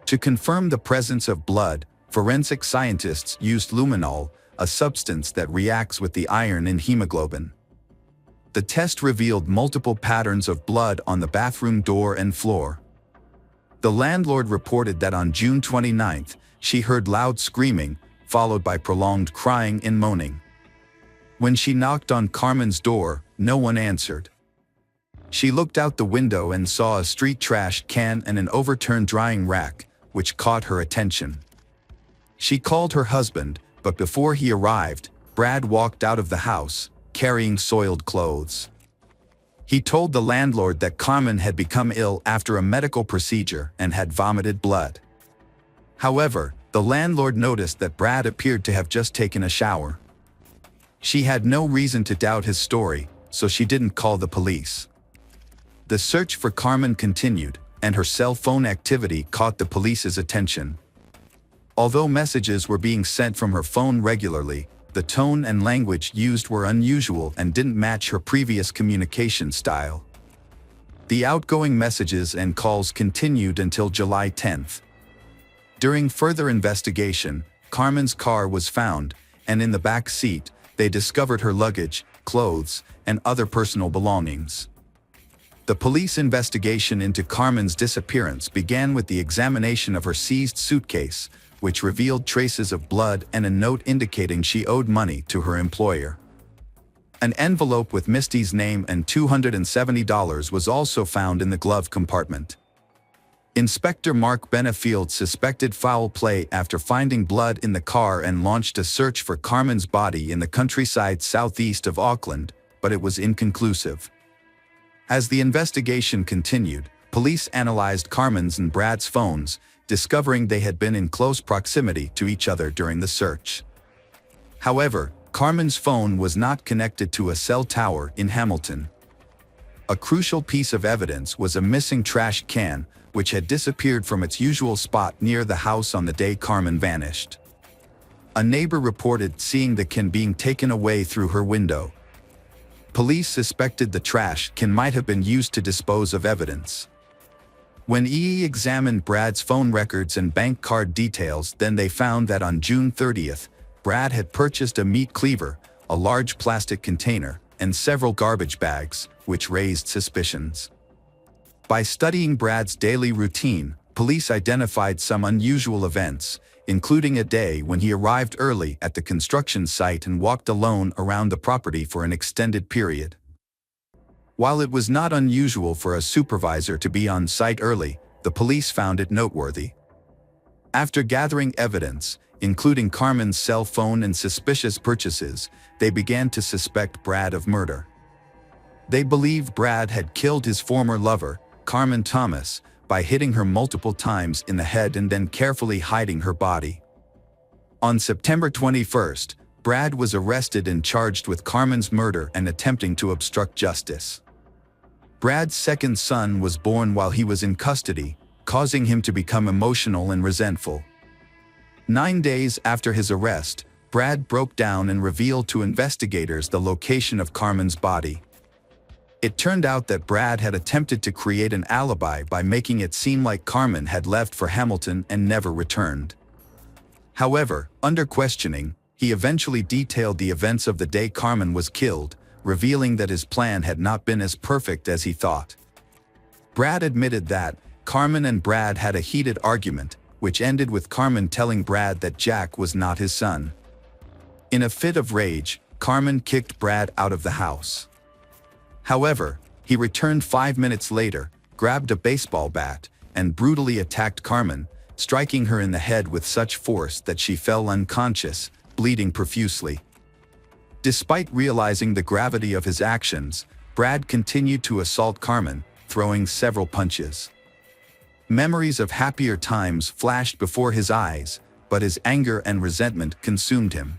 To confirm the presence of blood, forensic scientists used luminol, a substance that reacts with the iron in hemoglobin. The test revealed multiple patterns of blood on the bathroom door and floor. The landlord reported that on June 29, she heard loud screaming, followed by prolonged crying and moaning. When she knocked on Carmen's door, no one answered. She looked out the window and saw a street trash can and an overturned drying rack, which caught her attention. She called her husband, but before he arrived, Brad walked out of the house, carrying soiled clothes. He told the landlord that Carmen had become ill after a medical procedure and had vomited blood. However, the landlord noticed that Brad appeared to have just taken a shower. She had no reason to doubt his story, so she didn't call the police. The search for Carmen continued, and her cell phone activity caught the police's attention. Although messages were being sent from her phone regularly, the tone and language used were unusual and didn't match her previous communication style. The outgoing messages and calls continued until July 10. During further investigation, Carmen's car was found, and in the back seat, they discovered her luggage, clothes, and other personal belongings. The police investigation into Carmen's disappearance began with the examination of her seized suitcase, which revealed traces of blood and a note indicating she owed money to her employer. An envelope with Misty's name and $270 was also found in the glove compartment. Inspector Mark Benefield suspected foul play after finding blood in the car and launched a search for Carmen's body in the countryside southeast of Auckland, but it was inconclusive. As the investigation continued, police analyzed Carmen's and Brad's phones, discovering they had been in close proximity to each other during the search. However, Carmen's phone was not connected to a cell tower in Hamilton. A crucial piece of evidence was a missing trash can, which had disappeared from its usual spot near the house on the day Carmen vanished. A neighbor reported seeing the can being taken away through her window. Police suspected the trash can might have been used to dispose of evidence. When EE examined Brad's phone records and bank card details, then they found that on June 30th, Brad had purchased a meat cleaver, a large plastic container, and several garbage bags, which raised suspicions. By studying Brad's daily routine, police identified some unusual events, including a day when he arrived early at the construction site and walked alone around the property for an extended period. While it was not unusual for a supervisor to be on site early, the police found it noteworthy. After gathering evidence, including Carmen's cell phone and suspicious purchases, they began to suspect Brad of murder. They believed Brad had killed his former lover, Carmen Thomas, by hitting her multiple times in the head and then carefully hiding her body. On September 21st, Brad was arrested and charged with Carmen's murder and attempting to obstruct justice. Brad's second son was born while he was in custody, causing him to become emotional and resentful. 9 days after his arrest, Brad broke down and revealed to investigators the location of Carmen's body. It turned out that Brad had attempted to create an alibi by making it seem like Carmen had left for Hamilton and never returned. However, under questioning, he eventually detailed the events of the day Carmen was killed, revealing that his plan had not been as perfect as he thought. Brad admitted that Carmen and Brad had a heated argument, which ended with Carmen telling Brad that Jack was not his son. In a fit of rage, Carmen kicked Brad out of the house. However, he returned 5 minutes later, grabbed a baseball bat, and brutally attacked Carmen, striking her in the head with such force that she fell unconscious, bleeding profusely. Despite realizing the gravity of his actions, Brad continued to assault Carmen, throwing several punches. Memories of happier times flashed before his eyes, but his anger and resentment consumed him.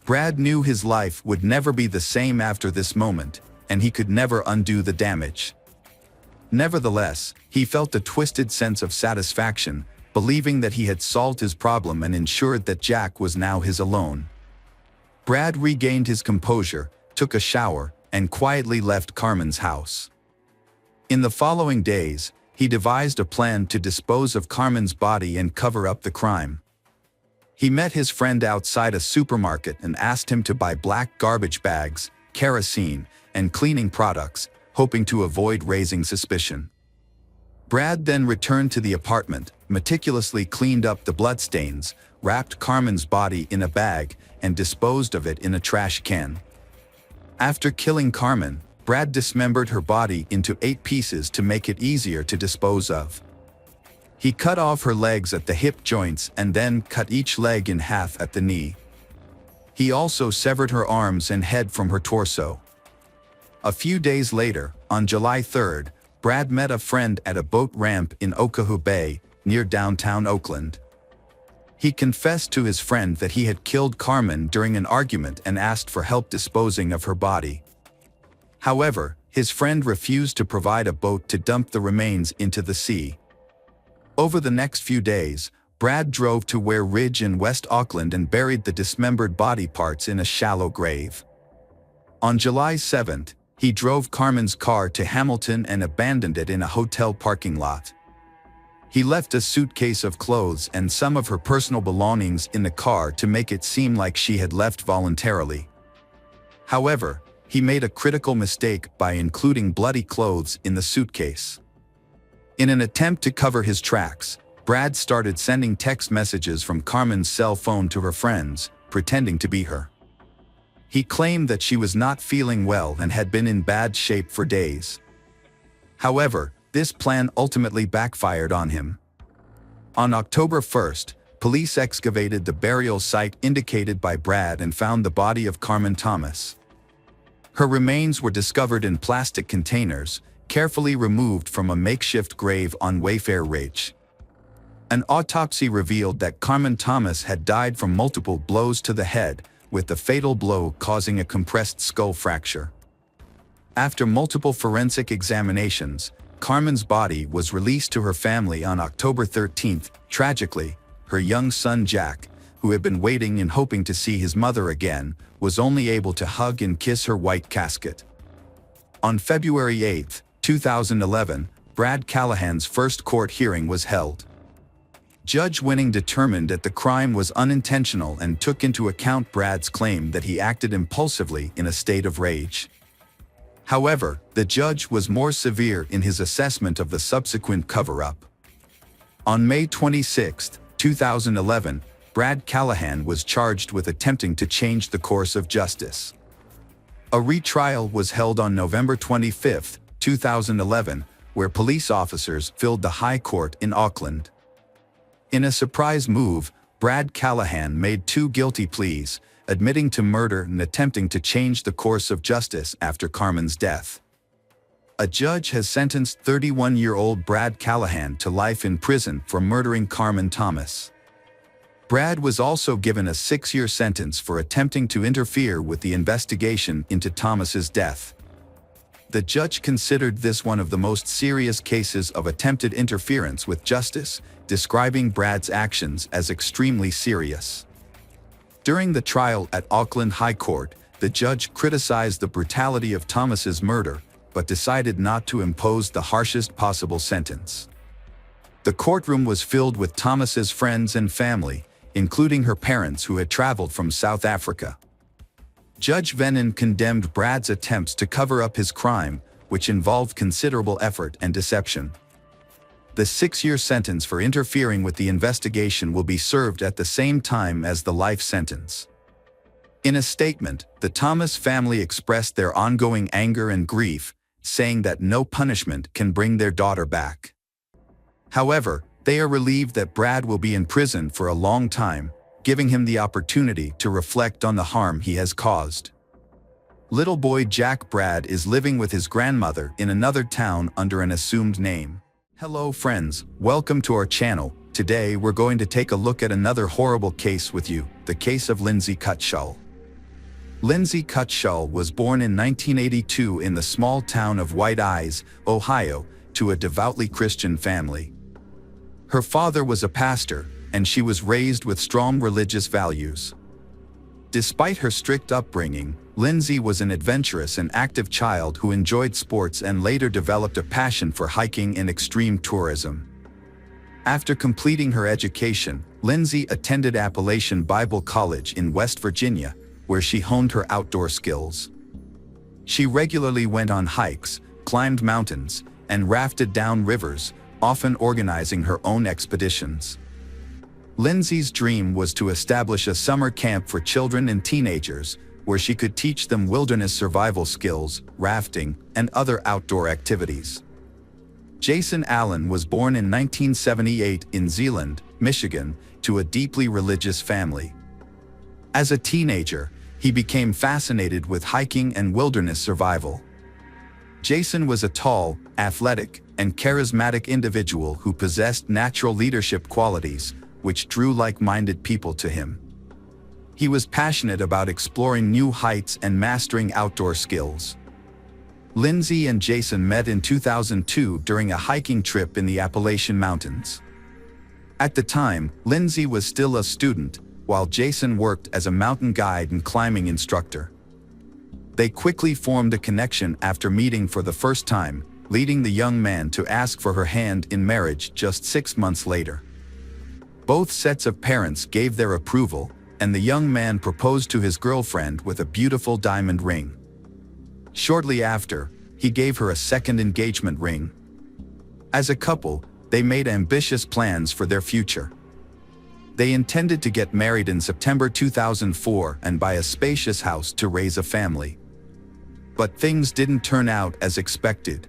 Brad knew his life would never be the same after this moment, and he could never undo the damage. Nevertheless, he felt a twisted sense of satisfaction, believing that he had solved his problem and ensured that Jack was now his alone. Brad regained his composure, took a shower, and quietly left Carmen's house. In the following days, he devised a plan to dispose of Carmen's body and cover up the crime. He met his friend outside a supermarket and asked him to buy black garbage bags, kerosene, and cleaning products, hoping to avoid raising suspicion. Brad then returned to the apartment, meticulously cleaned up the bloodstains, wrapped Carmen's body in a bag, and disposed of it in a trash can. After killing Carmen, Brad dismembered her body into 8 pieces to make it easier to dispose of. He cut off her legs at the hip joints and then cut each leg in half at the knee. He also severed her arms and head from her torso. A few days later, on July 3rd, Brad met a friend at a boat ramp in Oahu Bay, near downtown Oakland. He confessed to his friend that he had killed Carmen during an argument and asked for help disposing of her body. However, his friend refused to provide a boat to dump the remains into the sea. Over the next few days, Brad drove to Ware Ridge in West Auckland and buried the dismembered body parts in a shallow grave. On July 7th, he drove Carmen's car to Hamilton and abandoned it in a hotel parking lot. He left a suitcase of clothes and some of her personal belongings in the car to make it seem like she had left voluntarily. However, he made a critical mistake by including bloody clothes in the suitcase. In an attempt to cover his tracks, Brad started sending text messages from Carmen's cell phone to her friends, pretending to be her. He claimed that she was not feeling well and had been in bad shape for days. However, this plan ultimately backfired on him. On October 1st, police excavated the burial site indicated by Brad and found the body of Carmen Thomas. Her remains were discovered in plastic containers, carefully removed from a makeshift grave on Wayfair Ridge. An autopsy revealed that Carmen Thomas had died from multiple blows to the head, with the fatal blow causing a compressed skull fracture. After multiple forensic examinations, Carmen's body was released to her family on October 13th. Tragically, her young son Jack, who had been waiting and hoping to see his mother again, was only able to hug and kiss her white casket. On February 8, 2011, Brad Callahan's first court hearing was held. Judge Winning determined that the crime was unintentional and took into account Brad's claim that he acted impulsively in a state of rage. However, the judge was more severe in his assessment of the subsequent cover-up. On May 26, 2011, Brad Callahan was charged with attempting to change the course of justice. A retrial was held on November 25, 2011, where police officers filled the High Court in Auckland. In a surprise move, Brad Callahan made 2 guilty pleas, admitting to murder and attempting to change the course of justice after Carmen's death. A judge has sentenced 31-year-old Brad Callahan to life in prison for murdering Carmen Thomas. Brad was also given a 6-year sentence for attempting to interfere with the investigation into Thomas's death. The judge considered this one of the most serious cases of attempted interference with justice, describing Brad's actions as extremely serious. During the trial at Auckland High Court, the judge criticized the brutality of Thomas's murder, but decided not to impose the harshest possible sentence. The courtroom was filled with Thomas's friends and family, including her parents who had traveled from South Africa. Judge Venin condemned Brad's attempts to cover up his crime, which involved considerable effort and deception. The 6-year sentence for interfering with the investigation will be served at the same time as the life sentence. In a statement, the Thomas family expressed their ongoing anger and grief, saying that no punishment can bring their daughter back. However, They are relieved that Brad will be in prison for a long time, giving him the opportunity to reflect on the harm he has caused. Little boy Jack Brad is living with his grandmother in another town under an assumed name. Hello friends, welcome to our channel. Today we're going to take a look at another horrible case with you, the case of Lindsay Cutshall. Lindsay Cutshall was born in 1982 in the small town of White Eyes, Ohio, to a devoutly Christian family. Her father was a pastor, and she was raised with strong religious values. Despite her strict upbringing, Lindsay was an adventurous and active child who enjoyed sports and later developed a passion for hiking and extreme tourism. After completing her education, Lindsay attended Appalachian Bible College in West Virginia, where she honed her outdoor skills. She regularly went on hikes, climbed mountains, and rafted down rivers, often organizing her own expeditions. Lindsay's dream was to establish a summer camp for children and teenagers, where she could teach them wilderness survival skills, rafting, and other outdoor activities. Jason Allen was born in 1978 in Zeeland, Michigan, to a deeply religious family. As a teenager, he became fascinated with hiking and wilderness survival. Jason was a tall, athletic, and charismatic individual who possessed natural leadership qualities, which drew like-minded people to him. He was passionate about exploring new heights and mastering outdoor skills. Lindsay and Jason met in 2002 during a hiking trip in the Appalachian Mountains. At the time, Lindsay was still a student, while Jason worked as a mountain guide and climbing instructor. They quickly formed a connection after meeting for the first time, leading the young man to ask for her hand in marriage just 6 months later. Both sets of parents gave their approval, and the young man proposed to his girlfriend with a beautiful diamond ring. Shortly after, he gave her a second engagement ring. As a couple, they made ambitious plans for their future. They intended to get married in September 2004 and buy a spacious house to raise a family. But things didn't turn out as expected.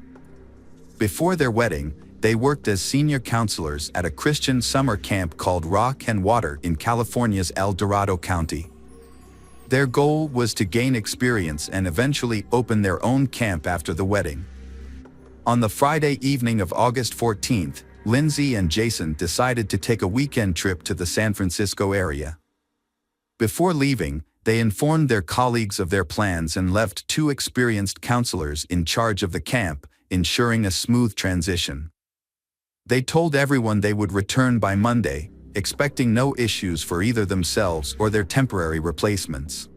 Before their wedding, they worked as senior counselors at a Christian summer camp called Rock and Water in California's El Dorado County. Their goal was to gain experience and eventually open their own camp after the wedding. On the Friday evening of August 14th, Lindsay and Jason decided to take a weekend trip to the San Francisco area. Before leaving, they informed their colleagues of their plans and left 2 experienced counselors in charge of the camp, ensuring a smooth transition. They told everyone they would return by Monday, expecting no issues for either themselves or their temporary replacements.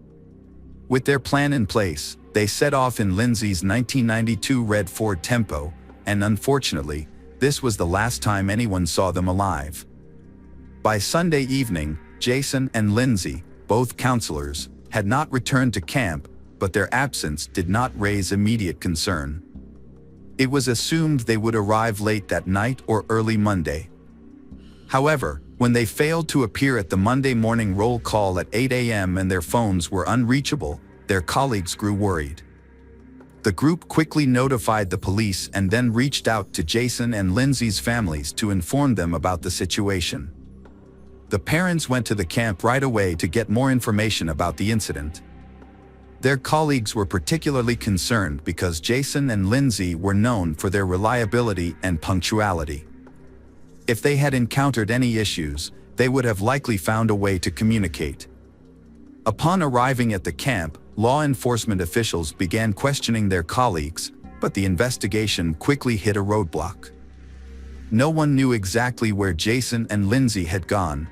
With their plan in place, they set off in Lindsay's 1992 red Ford Tempo, and unfortunately, this was the last time anyone saw them alive. By Sunday evening, Jason and Lindsay, both counselors, had not returned to camp, but their absence did not raise immediate concern. It was assumed they would arrive late that night or early Monday. However, when they failed to appear at the Monday morning roll call at 8 a.m. and their phones were unreachable, their colleagues grew worried. The group quickly notified the police and then reached out to Jason and Lindsay's families to inform them about the situation. The parents went to the camp right away to get more information about the incident. Their colleagues were particularly concerned because Jason and Lindsay were known for their reliability and punctuality. If they had encountered any issues, they would have likely found a way to communicate. Upon arriving at the camp, law enforcement officials began questioning their colleagues, but the investigation quickly hit a roadblock. No one knew exactly where Jason and Lindsay had gone.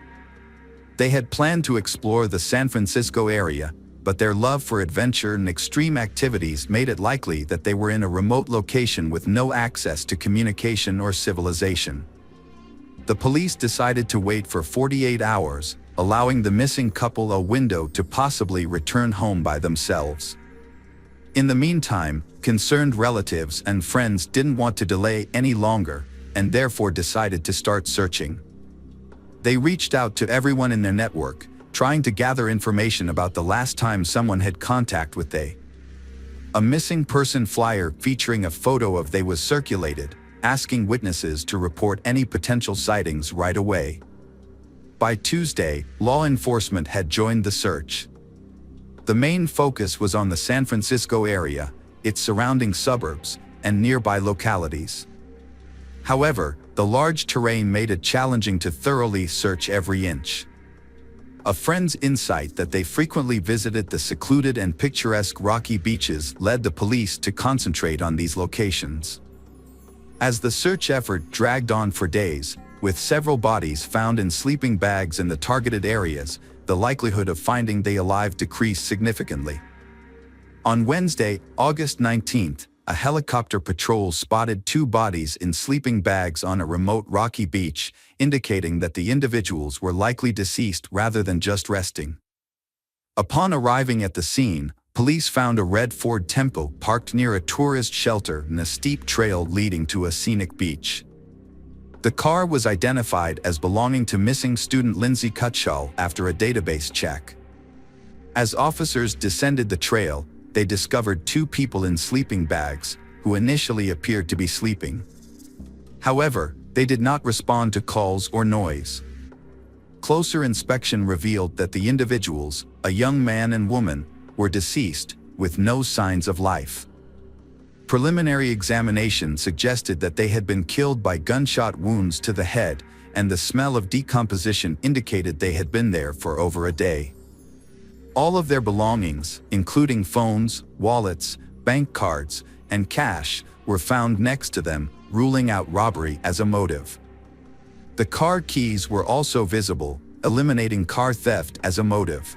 They had planned to explore the San Francisco area, but their love for adventure and extreme activities made it likely that they were in a remote location with no access to communication or civilization. The police decided to wait for 48 hours, allowing the missing couple a window to possibly return home by themselves. In the meantime, concerned relatives and friends didn't want to delay any longer, and therefore decided to start searching. They reached out to everyone in their network, trying to gather information about the last time someone had contact with they. A missing person flyer featuring a photo of they was circulated, asking witnesses to report any potential sightings right away. By Tuesday, law enforcement had joined the search. The main focus was on the San Francisco area, its surrounding suburbs, and nearby localities. However, the large terrain made it challenging to thoroughly search every inch. A friend's insight that they frequently visited the secluded and picturesque rocky beaches led the police to concentrate on these locations. As the search effort dragged on for days, with several bodies found in sleeping bags in the targeted areas, the likelihood of finding them alive decreased significantly. On Wednesday, August 19th, a helicopter patrol spotted 2 bodies in sleeping bags on a remote rocky beach, indicating that the individuals were likely deceased rather than just resting. Upon arriving at the scene, police found a red Ford Tempo parked near a tourist shelter in a steep trail leading to a scenic beach. The car was identified as belonging to missing student Lindsay Cutshall after a database check. As officers descended the trail, they discovered 2 people in sleeping bags, who initially appeared to be sleeping. However, they did not respond to calls or noise. Closer inspection revealed that the individuals, a young man and woman, were deceased, with no signs of life. Preliminary examination suggested that they had been killed by gunshot wounds to the head, and the smell of decomposition indicated they had been there for over a day. All of their belongings, including phones, wallets, bank cards, and cash, were found next to them, ruling out robbery as a motive. The car keys were also visible, eliminating car theft as a motive.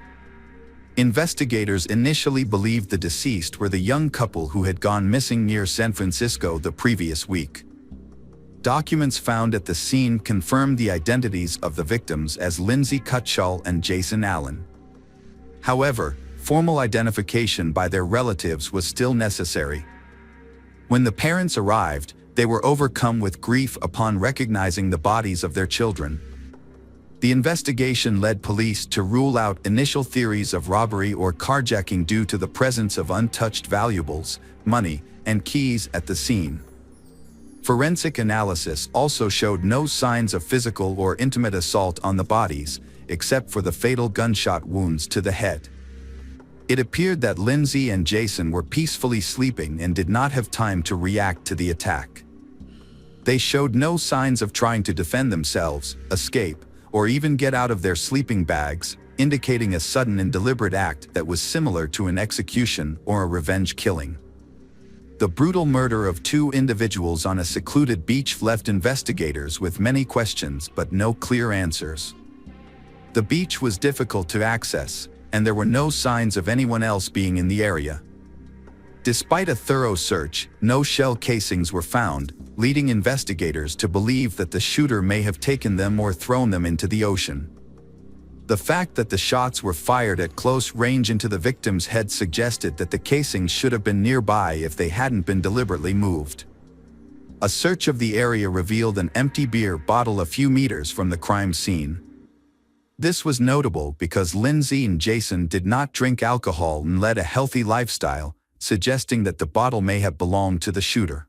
Investigators initially believed the deceased were the young couple who had gone missing near San Francisco the previous week. Documents found at the scene confirmed the identities of the victims as Lindsay Cutshall and Jason Allen. However, formal identification by their relatives was still necessary. When the parents arrived, they were overcome with grief upon recognizing the bodies of their children. The investigation led police to rule out initial theories of robbery or carjacking due to the presence of untouched valuables, money, and keys at the scene. Forensic analysis also showed no signs of physical or intimate assault on the bodies, except for the fatal gunshot wounds to the head. It appeared that Lindsay and Jason were peacefully sleeping and did not have time to react to the attack. They showed no signs of trying to defend themselves, escape, or even get out of their sleeping bags, indicating a sudden and deliberate act that was similar to an execution or a revenge killing. The brutal murder of 2 individuals on a secluded beach left investigators with many questions but no clear answers. The beach was difficult to access, and there were no signs of anyone else being in the area. Despite a thorough search, no shell casings were found, leading investigators to believe that the shooter may have taken them or thrown them into the ocean. The fact that the shots were fired at close range into the victim's head suggested that the casings should have been nearby if they hadn't been deliberately moved. A search of the area revealed an empty beer bottle a few meters from the crime scene. This was notable because Lindsay and Jason did not drink alcohol and led a healthy lifestyle, suggesting that the bottle may have belonged to the shooter.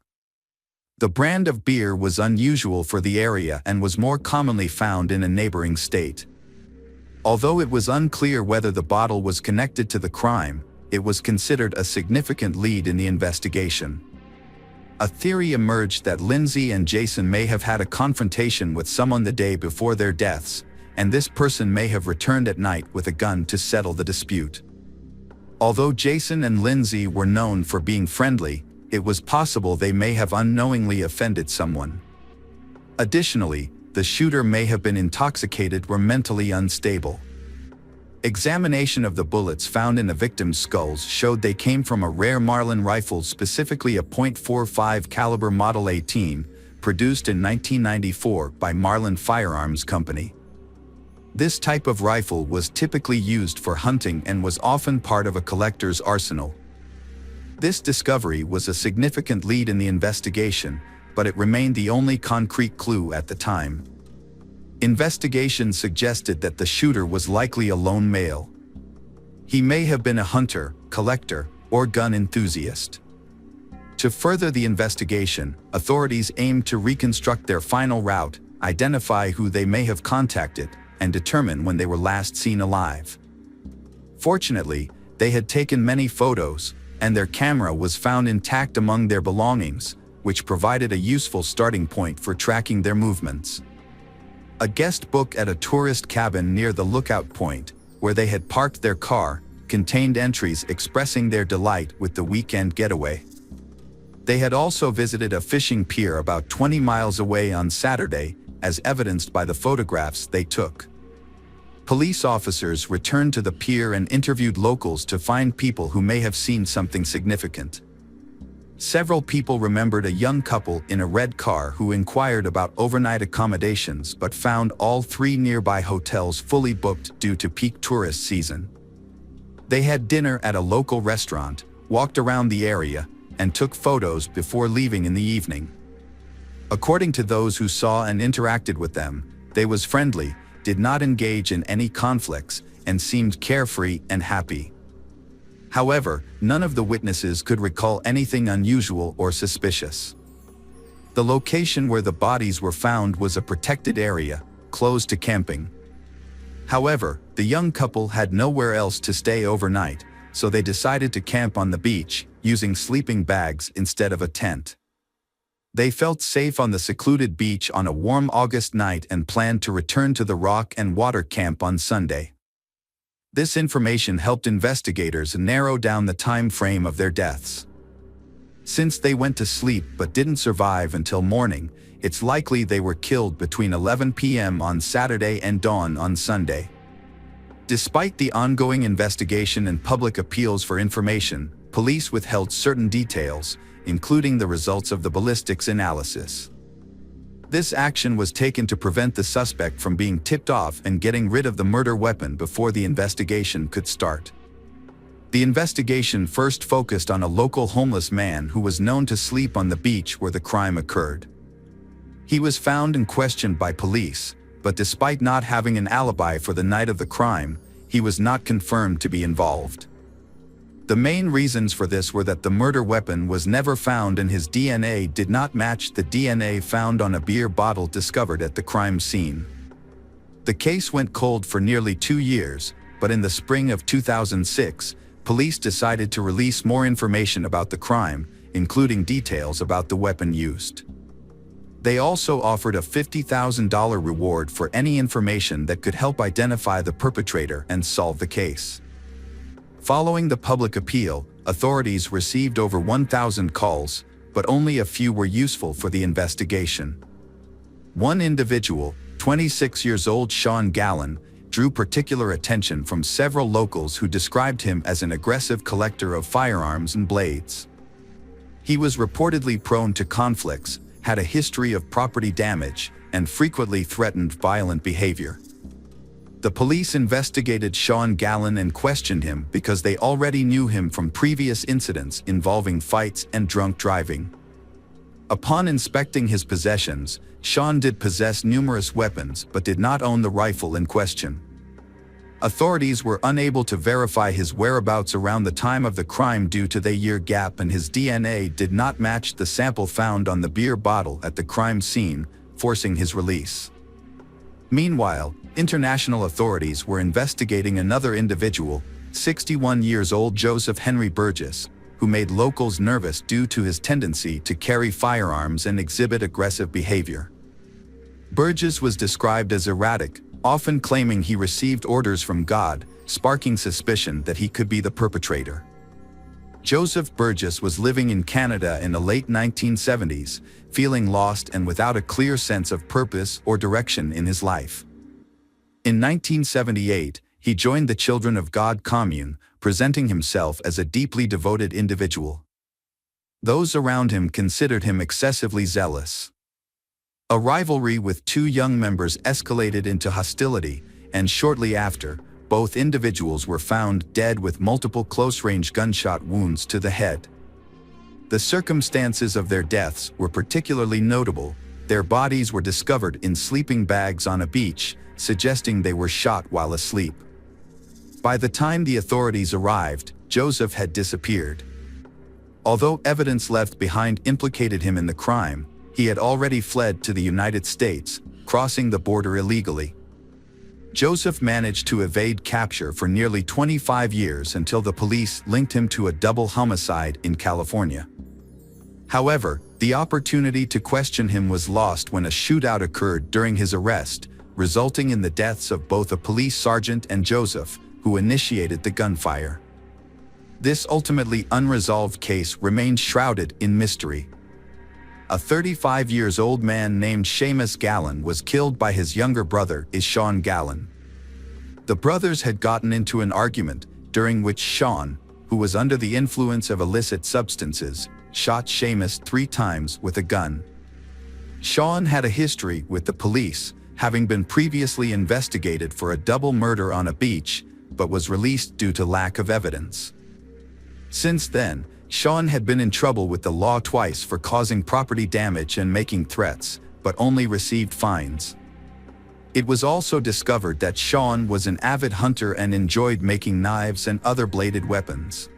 The brand of beer was unusual for the area and was more commonly found in a neighboring state. Although it was unclear whether the bottle was connected to the crime, it was considered a significant lead in the investigation. A theory emerged that Lindsay and Jason may have had a confrontation with someone the day before their deaths, and this person may have returned at night with a gun to settle the dispute. Although Jason and Lindsay were known for being friendly, it was possible they may have unknowingly offended someone. Additionally, the shooter may have been intoxicated or mentally unstable. Examination of the bullets found in the victim's skulls showed they came from a rare Marlin rifle, specifically a .45 caliber Model 18, produced in 1994 by Marlin Firearms Company. This type of rifle was typically used for hunting and was often part of a collector's arsenal. This discovery was a significant lead in the investigation, but it remained the only concrete clue at the time. Investigation suggested that the shooter was likely a lone male. He may have been a hunter, collector, or gun enthusiast. To further the investigation, authorities aimed to reconstruct their final route, identify who they may have contacted, and determine when they were last seen alive. Fortunately, they had taken many photos, and their camera was found intact among their belongings, which provided a useful starting point for tracking their movements. A guest book at a tourist cabin near the lookout point, where they had parked their car, contained entries expressing their delight with the weekend getaway. They had also visited a fishing pier about 20 miles away on Saturday, as evidenced by the photographs they took. Police officers returned to the pier and interviewed locals to find people who may have seen something significant. Several people remembered a young couple in a red car who inquired about overnight accommodations but found all 3 nearby hotels fully booked due to peak tourist season. They had dinner at a local restaurant, walked around the area, and took photos before leaving in the evening. According to those who saw and interacted with them, they was friendly, did not engage in any conflicts, and seemed carefree and happy. However, none of the witnesses could recall anything unusual or suspicious. The location where the bodies were found was a protected area, closed to camping. However, the young couple had nowhere else to stay overnight, so they decided to camp on the beach, using sleeping bags instead of a tent. They felt safe on the secluded beach on a warm August night and planned to return to the rock and water camp on Sunday. This information helped investigators narrow down the time frame of their deaths. Since they went to sleep but didn't survive until morning, it's likely they were killed between 11 p.m. on Saturday and dawn on Sunday. Despite the ongoing investigation and public appeals for information, police withheld certain details, including the results of the ballistics analysis. This action was taken to prevent the suspect from being tipped off and getting rid of the murder weapon before the investigation could start. The investigation first focused on a local homeless man who was known to sleep on the beach where the crime occurred. He was found and questioned by police, but despite not having an alibi for the night of the crime, he was not confirmed to be involved. The main reasons for this were that the murder weapon was never found and his DNA did not match the DNA found on a beer bottle discovered at the crime scene. The case went cold for nearly 2 years, but in the spring of 2006, police decided to release more information about the crime, including details about the weapon used. They also offered a $50,000 reward for any information that could help identify the perpetrator and solve the case. Following the public appeal, authorities received over 1,000 calls, but only a few were useful for the investigation. One individual, 26 years old Sean Gallen, drew particular attention from several locals who described him as an aggressive collector of firearms and blades. He was reportedly prone to conflicts, had a history of property damage, and frequently threatened violent behavior. The police investigated Sean Gallen and questioned him because they already knew him from previous incidents involving fights and drunk driving. Upon inspecting his possessions, Sean did possess numerous weapons but did not own the rifle in question. Authorities were unable to verify his whereabouts around the time of the crime due to the year gap, and his DNA did not match the sample found on the beer bottle at the crime scene, forcing his release. Meanwhile, international authorities were investigating another individual, 61 years old Joseph Henry Burgess, who made locals nervous due to his tendency to carry firearms and exhibit aggressive behavior. Burgess was described as erratic, often claiming he received orders from God, sparking suspicion that he could be the perpetrator. Joseph Burgess was living in Canada in the late 1970s, feeling lost and without a clear sense of purpose or direction in his life. In 1978, he joined the Children of God commune, presenting himself as a deeply devoted individual. Those around him considered him excessively zealous. A rivalry with 2 young members escalated into hostility, and shortly after, both individuals were found dead with multiple close-range gunshot wounds to the head. The circumstances of their deaths were particularly notable. Their bodies were discovered in sleeping bags on a beach, suggesting they were shot while asleep. By the time the authorities arrived, Joseph had disappeared. Although evidence left behind implicated him in the crime, he had already fled to the United States, crossing the border illegally. Joseph managed to evade capture for nearly 25 years until the police linked him to a double homicide in California. However, the opportunity to question him was lost when a shootout occurred during his arrest, resulting in the deaths of both a police sergeant and Joseph, who initiated the gunfire. This ultimately unresolved case remains shrouded in mystery. A 35-year-old man named Seamus Gallen was killed by his younger brother, Sean Gallen. The brothers had gotten into an argument, during which Sean, who was under the influence of illicit substances, shot Seamus 3 times with a gun. Sean had a history with the police, having been previously investigated for a double murder on a beach, but was released due to lack of evidence. Since then, Sean had been in trouble with the law twice for causing property damage and making threats, but only received fines. It was also discovered that Sean was an avid hunter and enjoyed making knives and other bladed weapons.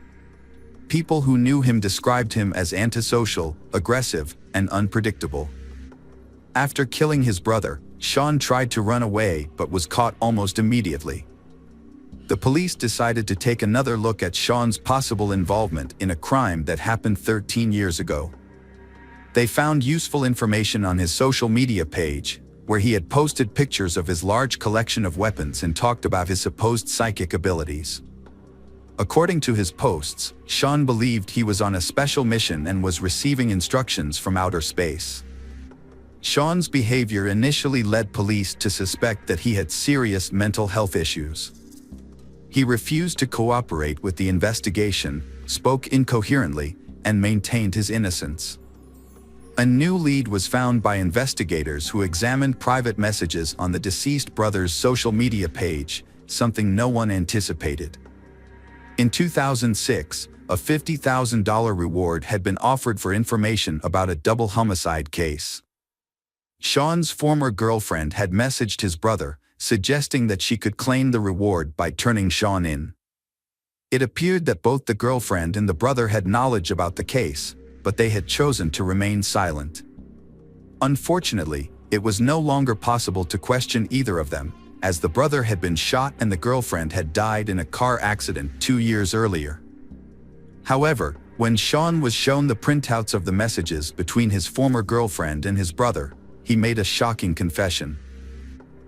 People who knew him described him as antisocial, aggressive, and unpredictable. After killing his brother, Sean tried to run away but was caught almost immediately. The police decided to take another look at Sean's possible involvement in a crime that happened 13 years ago. They found useful information on his social media page, where he had posted pictures of his large collection of weapons and talked about his supposed psychic abilities. According to his posts, Sean believed he was on a special mission and was receiving instructions from outer space. Sean's behavior initially led police to suspect that he had serious mental health issues. He refused to cooperate with the investigation, spoke incoherently, and maintained his innocence. A new lead was found by investigators who examined private messages on the deceased brother's social media page, something no one anticipated. In 2006, a $50,000 reward had been offered for information about a double homicide case. Sean's former girlfriend had messaged his brother, suggesting that she could claim the reward by turning Sean in. It appeared that both the girlfriend and the brother had knowledge about the case, but they had chosen to remain silent. Unfortunately, it was no longer possible to question either of them, as the brother had been shot and the girlfriend had died in a car accident 2 years earlier. However, when Sean was shown the printouts of the messages between his former girlfriend and his brother, he made a shocking confession.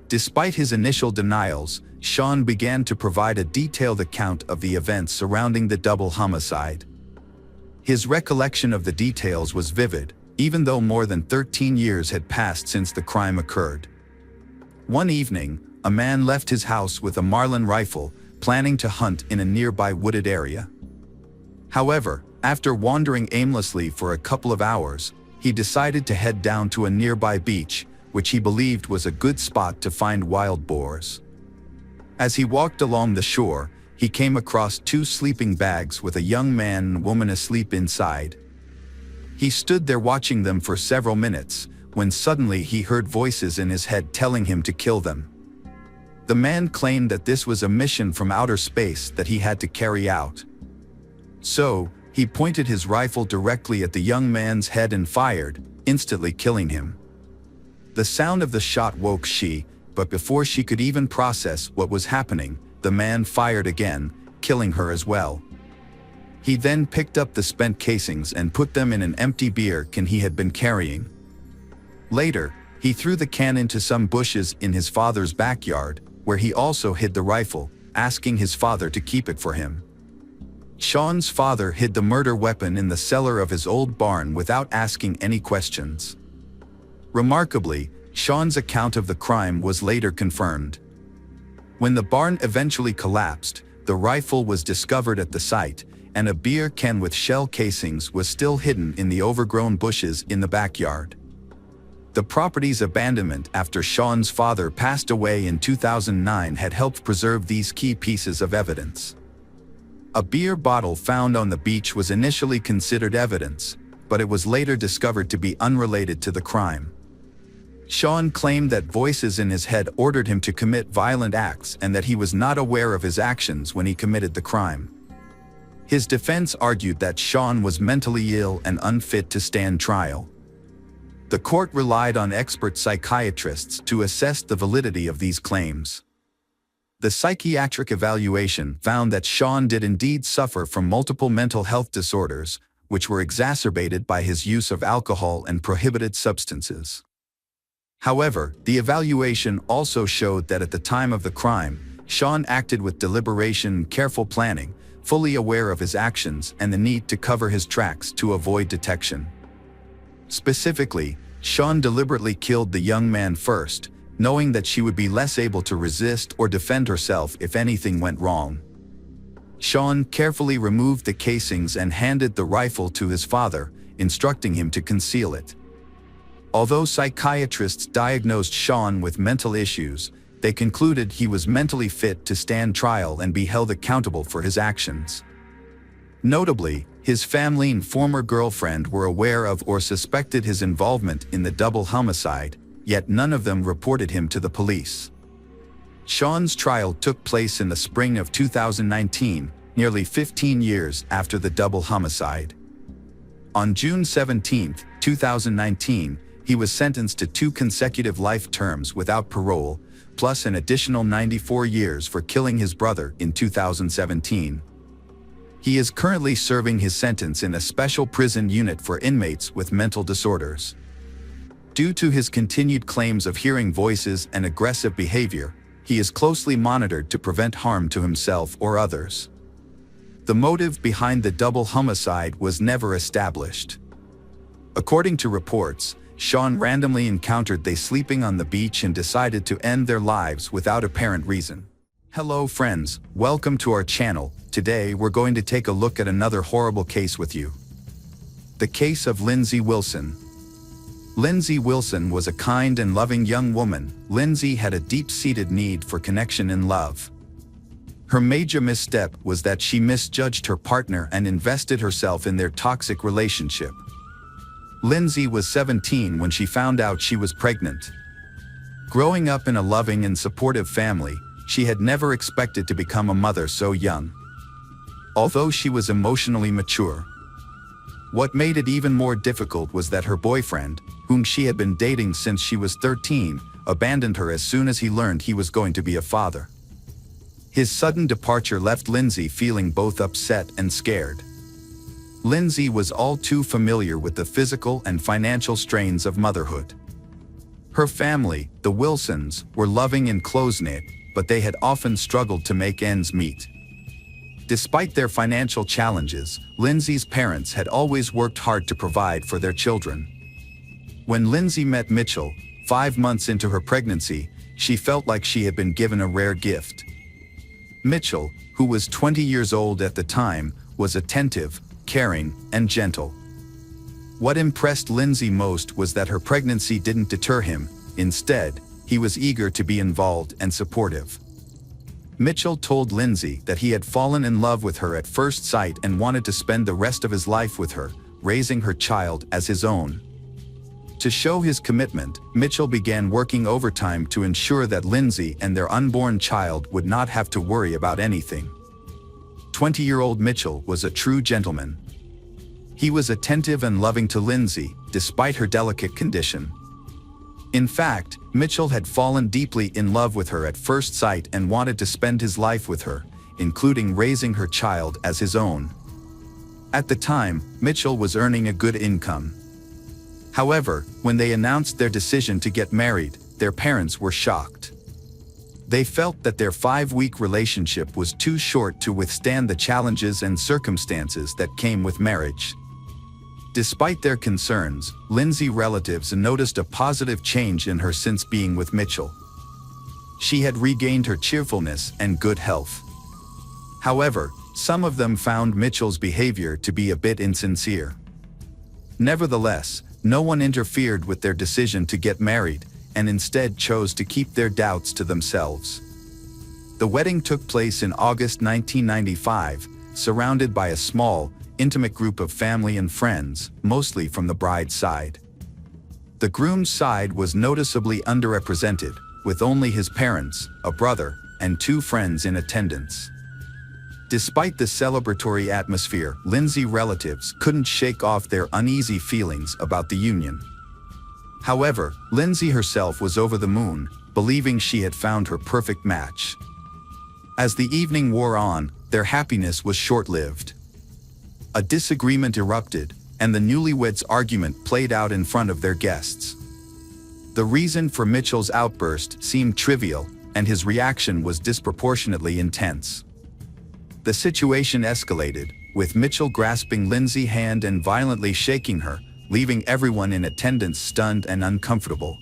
Despite his initial denials, Sean began to provide a detailed account of the events surrounding the double homicide. His recollection of the details was vivid, even though more than 13 years had passed since the crime occurred. One evening, a man left his house with a Marlin rifle, planning to hunt in a nearby wooded area. However, after wandering aimlessly for a couple of hours, he decided to head down to a nearby beach, which he believed was a good spot to find wild boars. As he walked along the shore, he came across 2 sleeping bags with a young man and woman asleep inside. He stood there watching them for several minutes, when suddenly he heard voices in his head telling him to kill them. The man claimed that this was a mission from outer space that he had to carry out. So, he pointed his rifle directly at the young man's head and fired, instantly killing him. The sound of the shot woke she, but before she could even process what was happening, the man fired again, killing her as well. He then picked up the spent casings and put them in an empty beer can he had been carrying. Later, he threw the can into some bushes in his father's backyard, where he also hid the rifle, asking his father to keep it for him. Sean's father hid the murder weapon in the cellar of his old barn without asking any questions. Remarkably, Sean's account of the crime was later confirmed. When the barn eventually collapsed, the rifle was discovered at the site, and a beer can with shell casings was still hidden in the overgrown bushes in the backyard. The property's abandonment after Sean's father passed away in 2009 had helped preserve these key pieces of evidence. A beer bottle found on the beach was initially considered evidence, but it was later discovered to be unrelated to the crime. Sean claimed that voices in his head ordered him to commit violent acts and that he was not aware of his actions when he committed the crime. His defense argued that Sean was mentally ill and unfit to stand trial. The court relied on expert psychiatrists to assess the validity of these claims. The psychiatric evaluation found that Sean did indeed suffer from multiple mental health disorders, which were exacerbated by his use of alcohol and prohibited substances. However, the evaluation also showed that at the time of the crime, Sean acted with deliberation and careful planning, fully aware of his actions and the need to cover his tracks to avoid detection. Specifically, Sean deliberately killed the young man first, knowing that she would be less able to resist or defend herself if anything went wrong. Sean carefully removed the casings and handed the rifle to his father, instructing him to conceal it. Although psychiatrists diagnosed Sean with mental issues, they concluded he was mentally fit to stand trial and be held accountable for his actions. Notably, his family and former girlfriend were aware of or suspected his involvement in the double homicide, yet none of them reported him to the police. Sean's trial took place in the spring of 2019, nearly 15 years after the double homicide. On June 17, 2019, he was sentenced to 2 consecutive life terms without parole, plus an additional 94 years for killing his brother in 2017. He is currently serving his sentence in a special prison unit for inmates with mental disorders. Due to his continued claims of hearing voices and aggressive behavior, he is closely monitored to prevent harm to himself or others. The motive behind the double homicide was never established. According to reports, Sean randomly encountered they sleeping on the beach and decided to end their lives without apparent reason. Hello friends, welcome to our channel. Today we're going to take a look at another horrible case with you. The case of Lindsay Wilson. Lindsay Wilson was a kind and loving young woman. Lindsay had a deep-seated need for connection and love. Her major misstep was that she misjudged her partner and invested herself in their toxic relationship. Lindsay was 17 when she found out she was pregnant. Growing up in a loving and supportive family, she had never expected to become a mother so young. Although she was emotionally mature. What made it even more difficult was that her boyfriend, whom she had been dating since she was 13, abandoned her as soon as he learned he was going to be a father. His sudden departure left Lindsay feeling both upset and scared. Lindsay was all too familiar with the physical and financial strains of motherhood. Her family, the Wilsons, were loving and close-knit, but they had often struggled to make ends meet. Despite their financial challenges, Lindsay's parents had always worked hard to provide for their children. When Lindsay met Mitchell, 5 months into her pregnancy, she felt like she had been given a rare gift. Mitchell, who was 20 years old at the time, was attentive, caring, and gentle. What impressed Lindsay most was that her pregnancy didn't deter him. Instead, he was eager to be involved and supportive. Mitchell told Lindsay that he had fallen in love with her at first sight and wanted to spend the rest of his life with her, raising her child as his own. To show his commitment, Mitchell began working overtime to ensure that Lindsay and their unborn child would not have to worry about anything. 20-year-old Mitchell was a true gentleman. He was attentive and loving to Lindsay, despite her delicate condition. In fact, Mitchell had fallen deeply in love with her at first sight and wanted to spend his life with her, including raising her child as his own. At the time, Mitchell was earning a good income. However, when they announced their decision to get married, their parents were shocked. They felt that their 5-week relationship was too short to withstand the challenges and circumstances that came with marriage. Despite their concerns, Lindsay's relatives noticed a positive change in her since being with Mitchell. She had regained her cheerfulness and good health. However, some of them found Mitchell's behavior to be a bit insincere. Nevertheless, no one interfered with their decision to get married, and instead chose to keep their doubts to themselves. The wedding took place in August 1995, surrounded by a small, intimate group of family and friends, mostly from the bride's side. The groom's side was noticeably underrepresented, with only his parents, a brother, and 2 friends in attendance. Despite the celebratory atmosphere, Lindsay relatives couldn't shake off their uneasy feelings about the union. However, Lindsay herself was over the moon, believing she had found her perfect match. As the evening wore on, their happiness was short-lived. A disagreement erupted, and the newlyweds' argument played out in front of their guests. The reason for Mitchell's outburst seemed trivial, and his reaction was disproportionately intense. The situation escalated, with Mitchell grasping Lindsay's hand and violently shaking her, leaving everyone in attendance stunned and uncomfortable.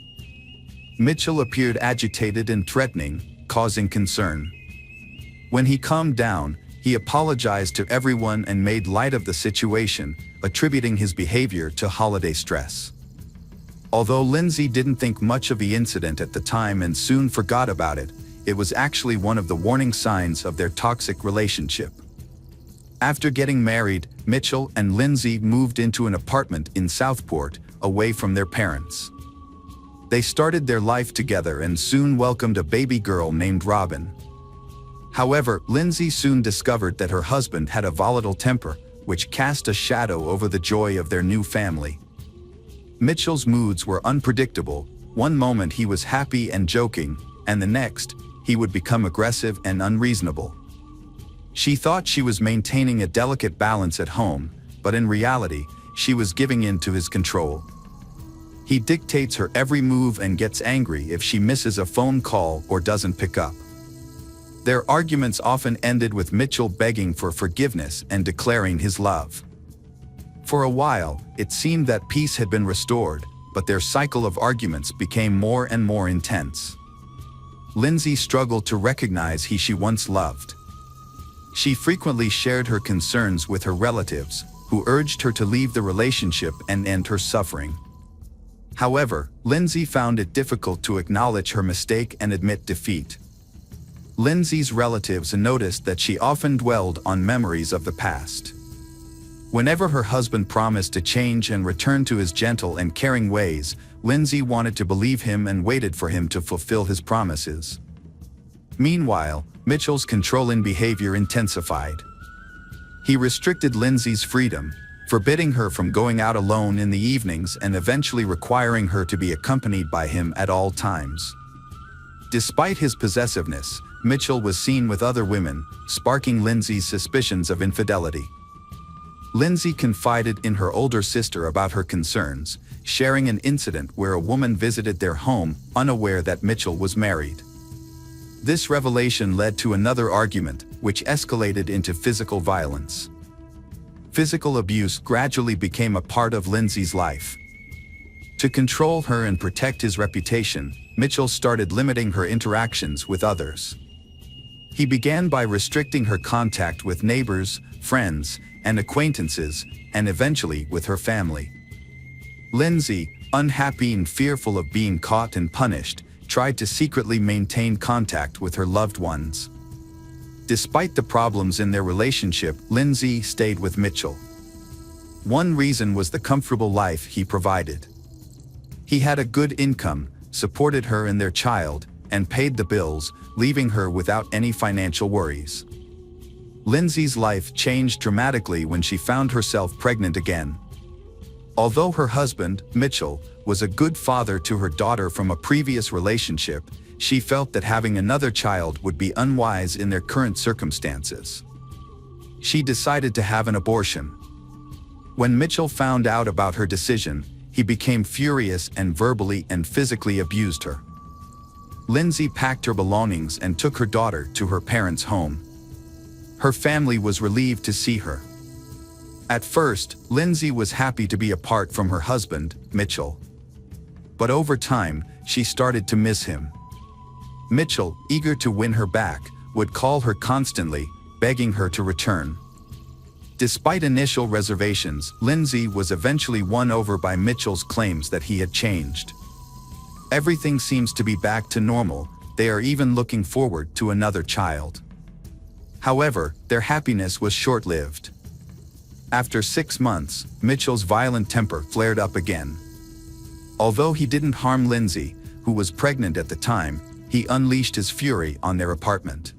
Mitchell appeared agitated and threatening, causing concern. When he calmed down, he apologized to everyone and made light of the situation, attributing his behavior to holiday stress. Although Lindsay didn't think much of the incident at the time and soon forgot about it, it was actually one of the warning signs of their toxic relationship. After getting married, Mitchell and Lindsay moved into an apartment in Southport, away from their parents. They started their life together and soon welcomed a baby girl named Robin. However, Lindsay soon discovered that her husband had a volatile temper, which cast a shadow over the joy of their new family. Mitchell's moods were unpredictable. One moment he was happy and joking, and the next, he would become aggressive and unreasonable. She thought she was maintaining a delicate balance at home, but in reality, she was giving in to his control. He dictates her every move and gets angry if she misses a phone call or doesn't pick up. Their arguments often ended with Mitchell begging for forgiveness and declaring his love. For a while, it seemed that peace had been restored, but their cycle of arguments became more and more intense. Lindsay struggled to recognize who she once loved. She frequently shared her concerns with her relatives, who urged her to leave the relationship and end her suffering. However, Lindsay found it difficult to acknowledge her mistake and admit defeat. Lindsay's relatives noticed that she often dwelled on memories of the past. Whenever her husband promised to change and return to his gentle and caring ways, Lindsay wanted to believe him and waited for him to fulfill his promises. Meanwhile, Mitchell's controlling behavior intensified. He restricted Lindsay's freedom, forbidding her from going out alone in the evenings and eventually requiring her to be accompanied by him at all times. Despite his possessiveness, Mitchell was seen with other women, sparking Lindsay's suspicions of infidelity. Lindsay confided in her older sister about her concerns, sharing an incident where a woman visited their home, unaware that Mitchell was married. This revelation led to another argument, which escalated into physical violence. Physical abuse gradually became a part of Lindsay's life. To control her and protect his reputation, Mitchell started limiting her interactions with others. He began by restricting her contact with neighbors, friends, and acquaintances, and eventually with her family. Lindsay, unhappy and fearful of being caught and punished, tried to secretly maintain contact with her loved ones. Despite the problems in their relationship, Lindsay stayed with Mitchell. One reason was the comfortable life he provided. He had a good income, supported her and their child, and paid the bills, leaving her without any financial worries. Lindsay's life changed dramatically when she found herself pregnant again. Although her husband, Mitchell, was a good father to her daughter from a previous relationship, she felt that having another child would be unwise in their current circumstances. She decided to have an abortion. When Mitchell found out about her decision, he became furious and verbally and physically abused her. Lindsay packed her belongings and took her daughter to her parents' home. Her family was relieved to see her. At first, Lindsay was happy to be apart from her husband, Mitchell. But over time, she started to miss him. Mitchell, eager to win her back, would call her constantly, begging her to return. Despite initial reservations, Lindsay was eventually won over by Mitchell's claims that he had changed. Everything seems to be back to normal, they are even looking forward to another child. However, their happiness was short-lived. After 6 months, Mitchell's violent temper flared up again. Although he didn't harm Lindsay, who was pregnant at the time, he unleashed his fury on their apartment.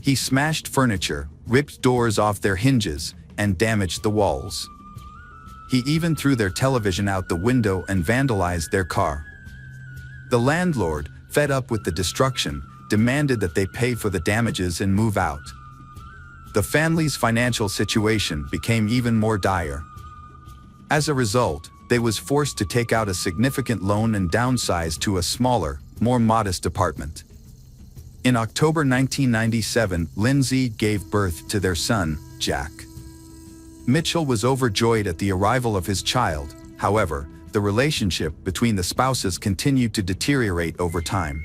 He smashed furniture, ripped doors off their hinges, and damaged the walls. He even threw their television out the window and vandalized their car. The landlord, fed up with the destruction, demanded that they pay for the damages and move out. The family's financial situation became even more dire. As a result, they was forced to take out a significant loan and downsize to a smaller, more modest apartment. In October 1997, Lindsay gave birth to their son, Jack. Mitchell was overjoyed at the arrival of his child. However, the relationship between the spouses continued to deteriorate over time.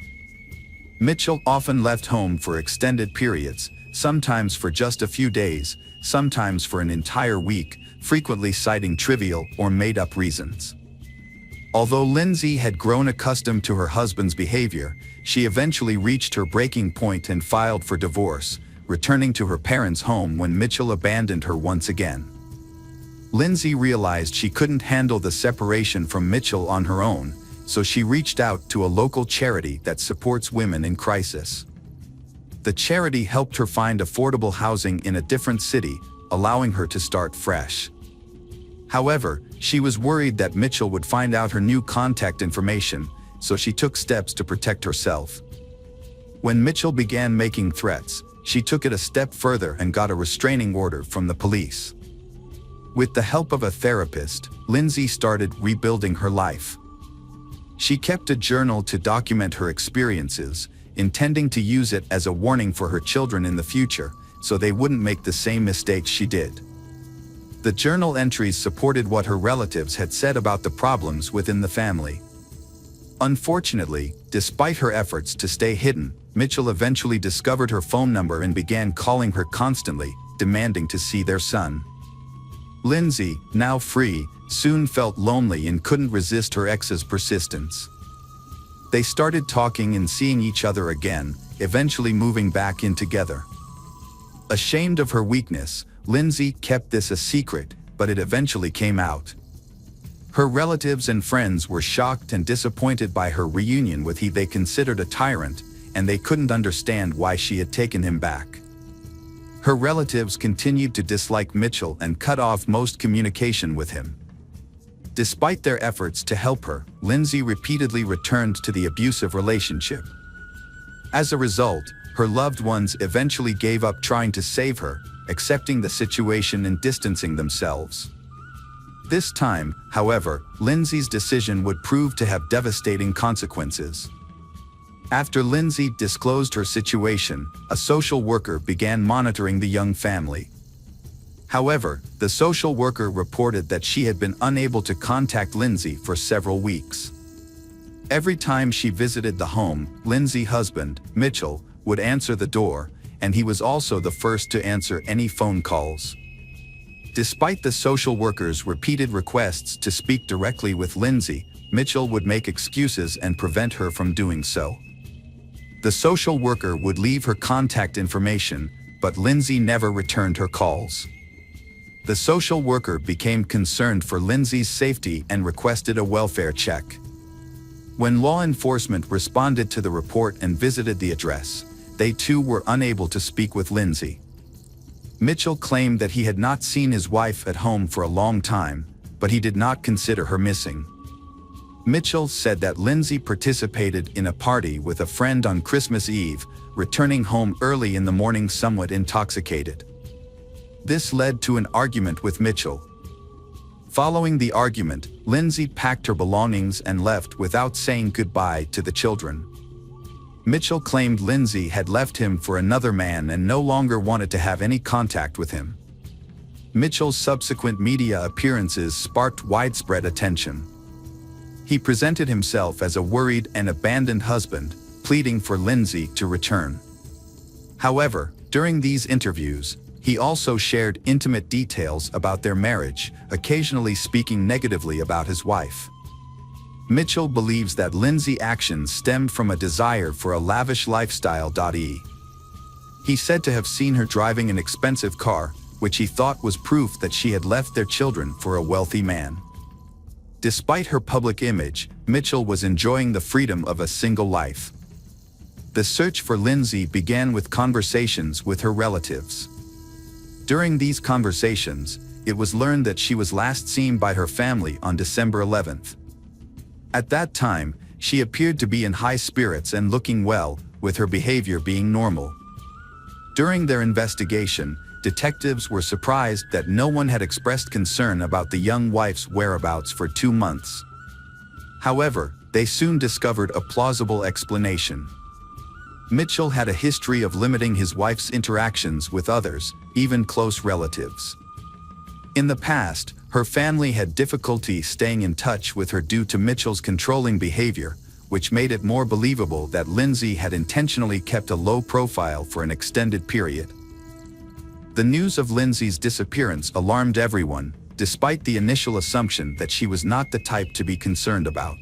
Mitchell often left home for extended periods, sometimes for just a few days, sometimes for an entire week, frequently citing trivial or made-up reasons. Although Lindsay had grown accustomed to her husband's behavior, she eventually reached her breaking point and filed for divorce, returning to her parents' home when Mitchell abandoned her once again. Lindsay realized she couldn't handle the separation from Mitchell on her own, so she reached out to a local charity that supports women in crisis. The charity helped her find affordable housing in a different city, allowing her to start fresh. However, she was worried that Mitchell would find out her new contact information, so she took steps to protect herself. When Mitchell began making threats, she took it a step further and got a restraining order from the police. With the help of a therapist, Lindsay started rebuilding her life. She kept a journal to document her experiences, intending to use it as a warning for her children in the future, so they wouldn't make the same mistakes she did. The journal entries supported what her relatives had said about the problems within the family. Unfortunately, despite her efforts to stay hidden, Mitchell eventually discovered her phone number and began calling her constantly, demanding to see their son. Lindsay, now free, soon felt lonely and couldn't resist her ex's persistence. They started talking and seeing each other again, eventually moving back in together. Ashamed of her weakness, Lindsay kept this a secret, but it eventually came out. Her relatives and friends were shocked and disappointed by her reunion with he they considered a tyrant, and they couldn't understand why she had taken him back. Her relatives continued to dislike Mitchell and cut off most communication with him. Despite their efforts to help her, Lindsay repeatedly returned to the abusive relationship. As a result, her loved ones eventually gave up trying to save her, accepting the situation and distancing themselves. This time, however, Lindsay's decision would prove to have devastating consequences. After Lindsay disclosed her situation, a social worker began monitoring the young family. However, the social worker reported that she had been unable to contact Lindsay for several weeks. Every time she visited the home, Lindsay's husband, Mitchell, would answer the door, and he was also the first to answer any phone calls. Despite the social worker's repeated requests to speak directly with Lindsay, Mitchell would make excuses and prevent her from doing so. The social worker would leave her contact information, but Lindsay never returned her calls. The social worker became concerned for Lindsay's safety and requested a welfare check. When law enforcement responded to the report and visited the address, they too were unable to speak with Lindsay. Mitchell claimed that he had not seen his wife at home for a long time, but he did not consider her missing. Mitchell said that Lindsay participated in a party with a friend on Christmas Eve, returning home early in the morning somewhat intoxicated. This led to an argument with Mitchell. Following the argument, Lindsay packed her belongings and left without saying goodbye to the children. Mitchell claimed Lindsay had left him for another man and no longer wanted to have any contact with him. Mitchell's subsequent media appearances sparked widespread attention. He presented himself as a worried and abandoned husband, pleading for Lindsay to return. However, during these interviews, he also shared intimate details about their marriage, occasionally speaking negatively about his wife. Mitchell believes that Lindsay's actions stemmed from a desire for a lavish lifestyle. He said to have seen her driving an expensive car, which he thought was proof that she had left their children for a wealthy man. Despite her public image, Mitchell was enjoying the freedom of a single life. The search for Lindsay began with conversations with her relatives. During these conversations, it was learned that she was last seen by her family on December 11th. At that time, she appeared to be in high spirits and looking well, with her behavior being normal. During their investigation, detectives were surprised that no one had expressed concern about the young wife's whereabouts for 2 months. However, they soon discovered a plausible explanation. Mitchell had a history of limiting his wife's interactions with others, even close relatives. In the past, her family had difficulty staying in touch with her due to Mitchell's controlling behavior, which made it more believable that Lindsay had intentionally kept a low profile for an extended period. The news of Lindsay's disappearance alarmed everyone, despite the initial assumption that she was not the type to be concerned about.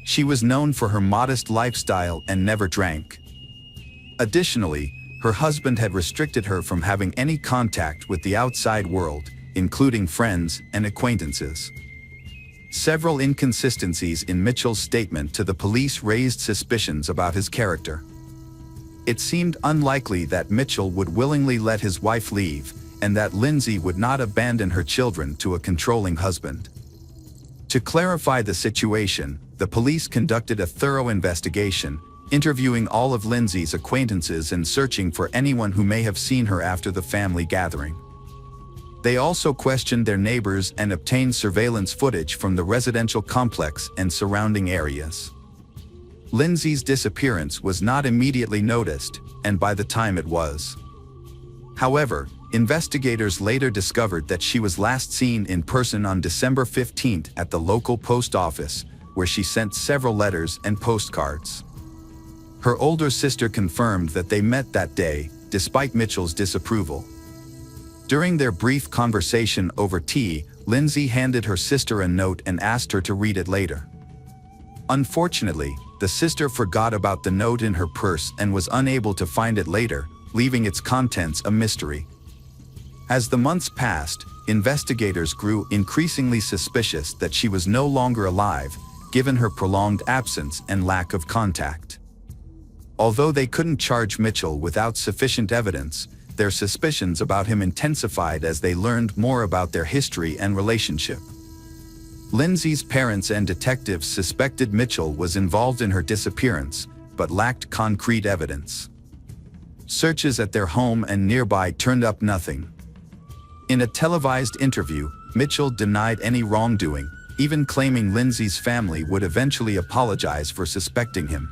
She was known for her modest lifestyle and never drank. Additionally, her husband had restricted her from having any contact with the outside world, including friends and acquaintances. Several inconsistencies in Mitchell's statement to the police raised suspicions about his character. It seemed unlikely that Mitchell would willingly let his wife leave, and that Lindsay would not abandon her children to a controlling husband. To clarify the situation, the police conducted a thorough investigation, interviewing all of Lindsay's acquaintances and searching for anyone who may have seen her after the family gathering. They also questioned their neighbors and obtained surveillance footage from the residential complex and surrounding areas. Lindsay's disappearance was not immediately noticed, and by the time it was. However, investigators later discovered that she was last seen in person on December 15th at the local post office, where she sent several letters and postcards. Her older sister confirmed that they met that day, despite Mitchell's disapproval. During their brief conversation over tea, Lindsay handed her sister a note and asked her to read it later. Unfortunately, the sister forgot about the note in her purse and was unable to find it later, leaving its contents a mystery. As the months passed, investigators grew increasingly suspicious that she was no longer alive, given her prolonged absence and lack of contact. Although they couldn't charge Mitchell without sufficient evidence, their suspicions about him intensified as they learned more about their history and relationship. Lindsay's parents and detectives suspected Mitchell was involved in her disappearance, but lacked concrete evidence. Searches at their home and nearby turned up nothing. In a televised interview, Mitchell denied any wrongdoing, even claiming Lindsay's family would eventually apologize for suspecting him.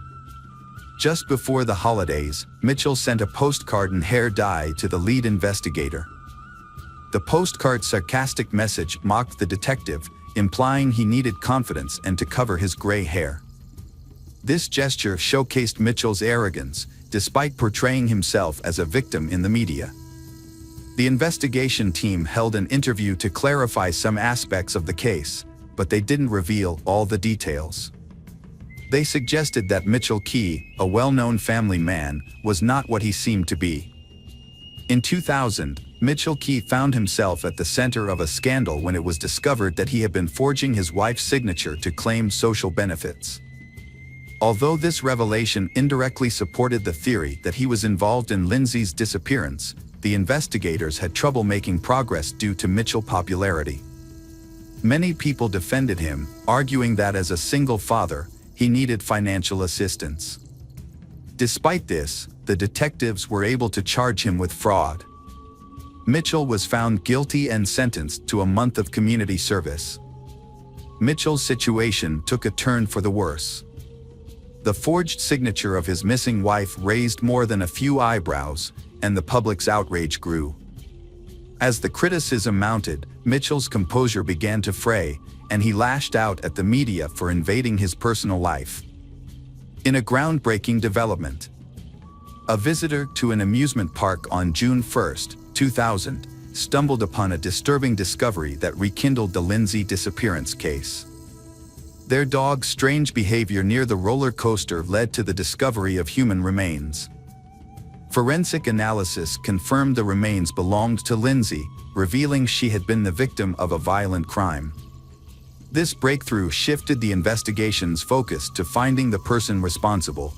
Just before the holidays, Mitchell sent a postcard in hair dye to the lead investigator. The postcard's sarcastic message mocked the detective, implying he needed confidence and to cover his gray hair. This gesture showcased Mitchell's arrogance, despite portraying himself as a victim in the media. The investigation team held an interview to clarify some aspects of the case, but they didn't reveal all the details. They suggested that Mitchell Key, a well-known family man, was not what he seemed to be. In 2000, Mitchell Key found himself at the center of a scandal when it was discovered that he had been forging his wife's signature to claim social benefits. Although this revelation indirectly supported the theory that he was involved in Lindsay's disappearance, the investigators had trouble making progress due to Mitchell's popularity. Many people defended him, arguing that as a single father, he needed financial assistance. Despite this, the detectives were able to charge him with fraud. Mitchell was found guilty and sentenced to a month of community service. Mitchell's situation took a turn for the worse. The forged signature of his missing wife raised more than a few eyebrows, and the public's outrage grew. As the criticism mounted, Mitchell's composure began to fray, and he lashed out at the media for invading his personal life. In a groundbreaking development, a visitor to an amusement park on June 1, 2000, stumbled upon a disturbing discovery that rekindled the Lindsay disappearance case. Their dog's strange behavior near the roller coaster led to the discovery of human remains. Forensic analysis confirmed the remains belonged to Lindsay, revealing she had been the victim of a violent crime. This breakthrough shifted the investigation's focus to finding the person responsible.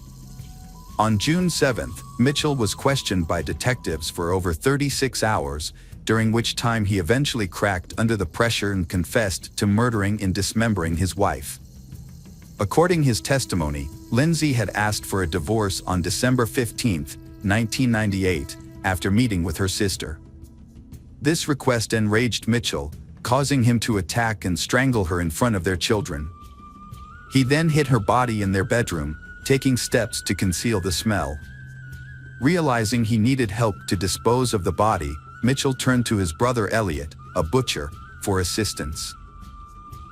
On June 7th, Mitchell was questioned by detectives for over 36 hours, during which time he eventually cracked under the pressure and confessed to murdering and dismembering his wife. According to his testimony, Lindsay had asked for a divorce on December 15, 1998, after meeting with her sister. This request enraged Mitchell, causing him to attack and strangle her in front of their children. He then hid her body in their bedroom, taking steps to conceal the smell. Realizing he needed help to dispose of the body, Mitchell turned to his brother Elliot, a butcher, for assistance.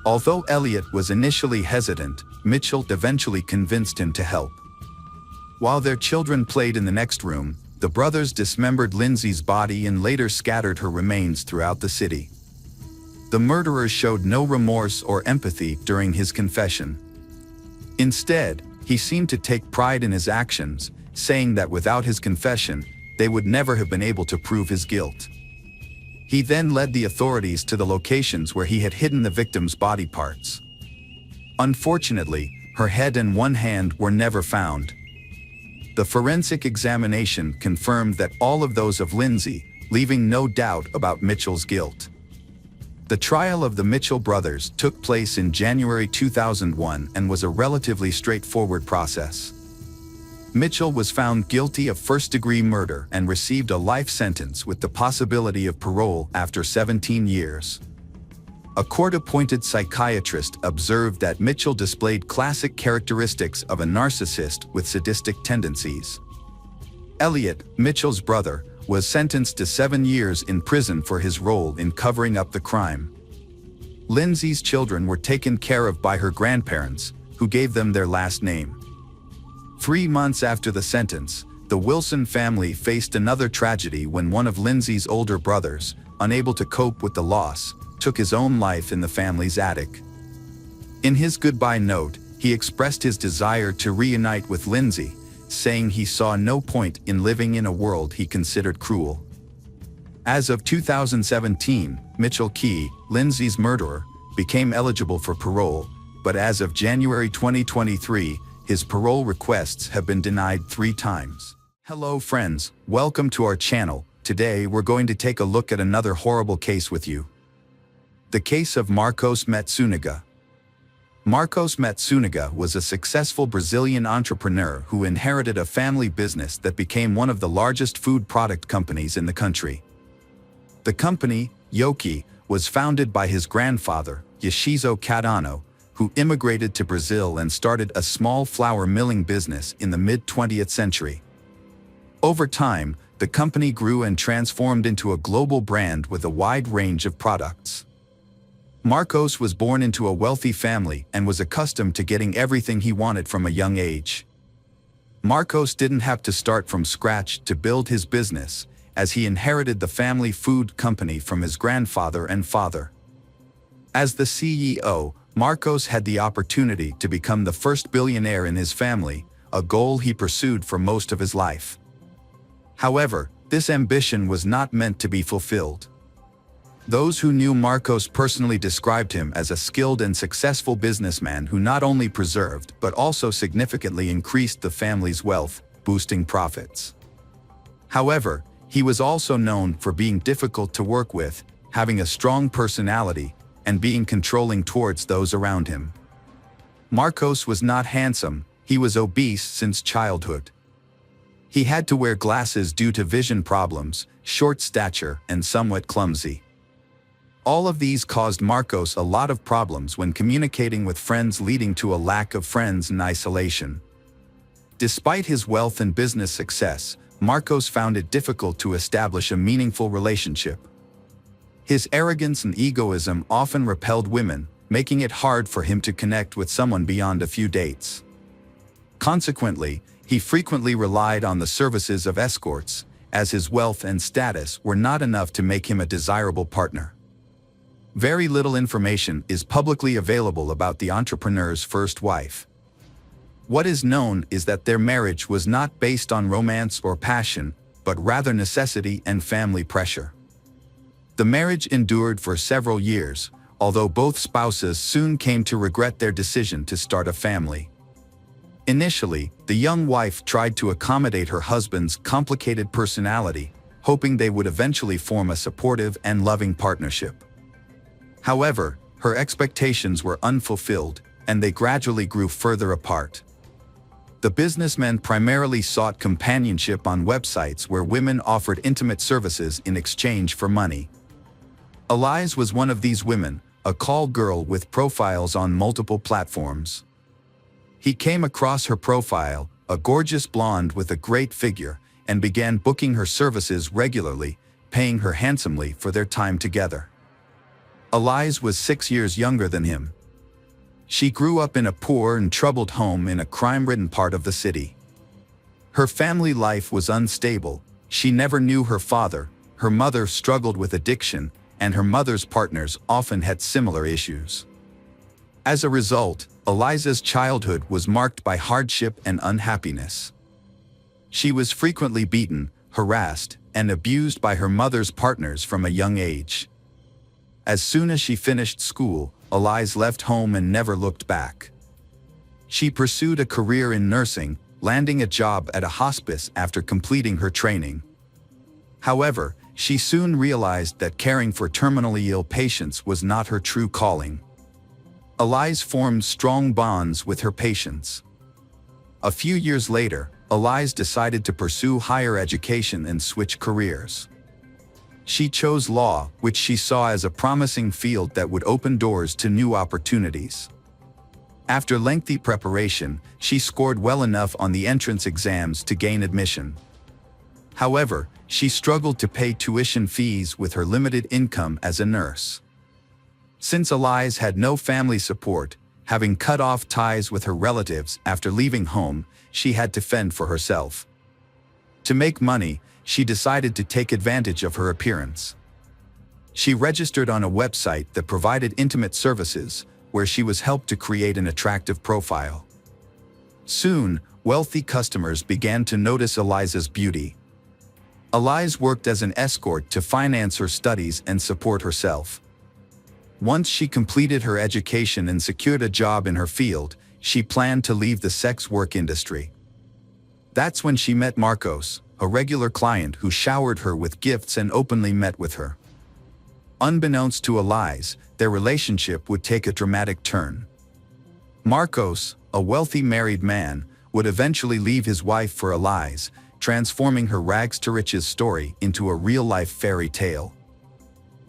Although Elliot was initially hesitant, Mitchell eventually convinced him to help. While their children played in the next room, the brothers dismembered Lindsay's body and later scattered her remains throughout the city. The murderer showed no remorse or empathy during his confession. Instead, he seemed to take pride in his actions, saying that without his confession, they would never have been able to prove his guilt. He then led the authorities to the locations where he had hidden the victim's body parts. Unfortunately, her head and one hand were never found. The forensic examination confirmed that all of those of Lindsay, leaving no doubt about Mitchell's guilt. The trial of the Mitchell brothers took place in January 2001 and was a relatively straightforward process. Mitchell was found guilty of first-degree murder and received a life sentence with the possibility of parole after 17 years. A court-appointed psychiatrist observed that Mitchell displayed classic characteristics of a narcissist with sadistic tendencies. Elliot, Mitchell's brother, was sentenced to 7 years in prison for his role in covering up the crime. Lindsay's children were taken care of by her grandparents, who gave them their last name. 3 months after the sentence, the Wilson family faced another tragedy when one of Lindsay's older brothers, unable to cope with the loss, took his own life in the family's attic. In his goodbye note, he expressed his desire to reunite with Lindsay, saying he saw no point in living in a world he considered cruel. As of 2017, Mitchell Key, Lindsay's murderer, became eligible for parole, but as of January 2023, his parole requests have been denied 3 times. Hello friends, welcome to our channel. Today we're going to take a look at another horrible case with you. The case of Marcos Matsunaga. Marcos Matsunaga was a successful Brazilian entrepreneur who inherited a family business that became one of the largest food product companies in the country. The company, Yoki, was founded by his grandfather, Yashizo Cadano, who immigrated to Brazil and started a small flour milling business in the mid-20th century. Over time, the company grew and transformed into a global brand with a wide range of products. Marcos was born into a wealthy family and was accustomed to getting everything he wanted from a young age. Marcos didn't have to start from scratch to build his business, as he inherited the family food company from his grandfather and father. As the CEO, Marcos had the opportunity to become the first billionaire in his family, a goal he pursued for most of his life. However, this ambition was not meant to be fulfilled. Those who knew Marcos personally described him as a skilled and successful businessman who not only preserved but also significantly increased the family's wealth, boosting profits. However, he was also known for being difficult to work with, having a strong personality, and being controlling towards those around him. Marcos was not handsome, he was obese since childhood. He had to wear glasses due to vision problems, short stature, and somewhat clumsy. All of these caused Marcos a lot of problems when communicating with friends, leading to a lack of friends and isolation. Despite his wealth and business success, Marcos found it difficult to establish a meaningful relationship. His arrogance and egoism often repelled women, making it hard for him to connect with someone beyond a few dates. Consequently, he frequently relied on the services of escorts, as his wealth and status were not enough to make him a desirable partner. Very little information is publicly available about the entrepreneur's first wife. What is known is that their marriage was not based on romance or passion, but rather necessity and family pressure. The marriage endured for several years, although both spouses soon came to regret their decision to start a family. Initially, the young wife tried to accommodate her husband's complicated personality, hoping they would eventually form a supportive and loving partnership. However, her expectations were unfulfilled, and they gradually grew further apart. The businessmen primarily sought companionship on websites where women offered intimate services in exchange for money. Eliza was one of these women, a call girl with profiles on multiple platforms. He came across her profile, a gorgeous blonde with a great figure, and began booking her services regularly, paying her handsomely for their time together. Eliza was 6 years younger than him. She grew up in a poor and troubled home in a crime-ridden part of the city. Her family life was unstable. She never knew her father, her mother struggled with addiction, and her mother's partners often had similar issues. As a result, Eliza's childhood was marked by hardship and unhappiness. She was frequently beaten, harassed, and abused by her mother's partners from a young age. As soon as she finished school, Eliza left home and never looked back. She pursued a career in nursing, landing a job at a hospice after completing her training. However, she soon realized that caring for terminally ill patients was not her true calling. Eliza formed strong bonds with her patients. A few years later, Eliza decided to pursue higher education and switch careers. She chose law, which she saw as a promising field that would open doors to new opportunities. After lengthy preparation, she scored well enough on the entrance exams to gain admission. However, she struggled to pay tuition fees with her limited income as a nurse. Since Eliza had no family support, having cut off ties with her relatives after leaving home, she had to fend for herself. To make money, she decided to take advantage of her appearance. She registered on a website that provided intimate services, where she was helped to create an attractive profile. Soon, wealthy customers began to notice Eliza's beauty. Eliza worked as an escort to finance her studies and support herself. Once she completed her education and secured a job in her field, she planned to leave the sex work industry. That's when she met Marcos, a regular client who showered her with gifts and openly met with her. Unbeknownst to Eliza, their relationship would take a dramatic turn. Marcos, a wealthy married man, would eventually leave his wife for Eliza, transforming her rags-to-riches story into a real-life fairy tale.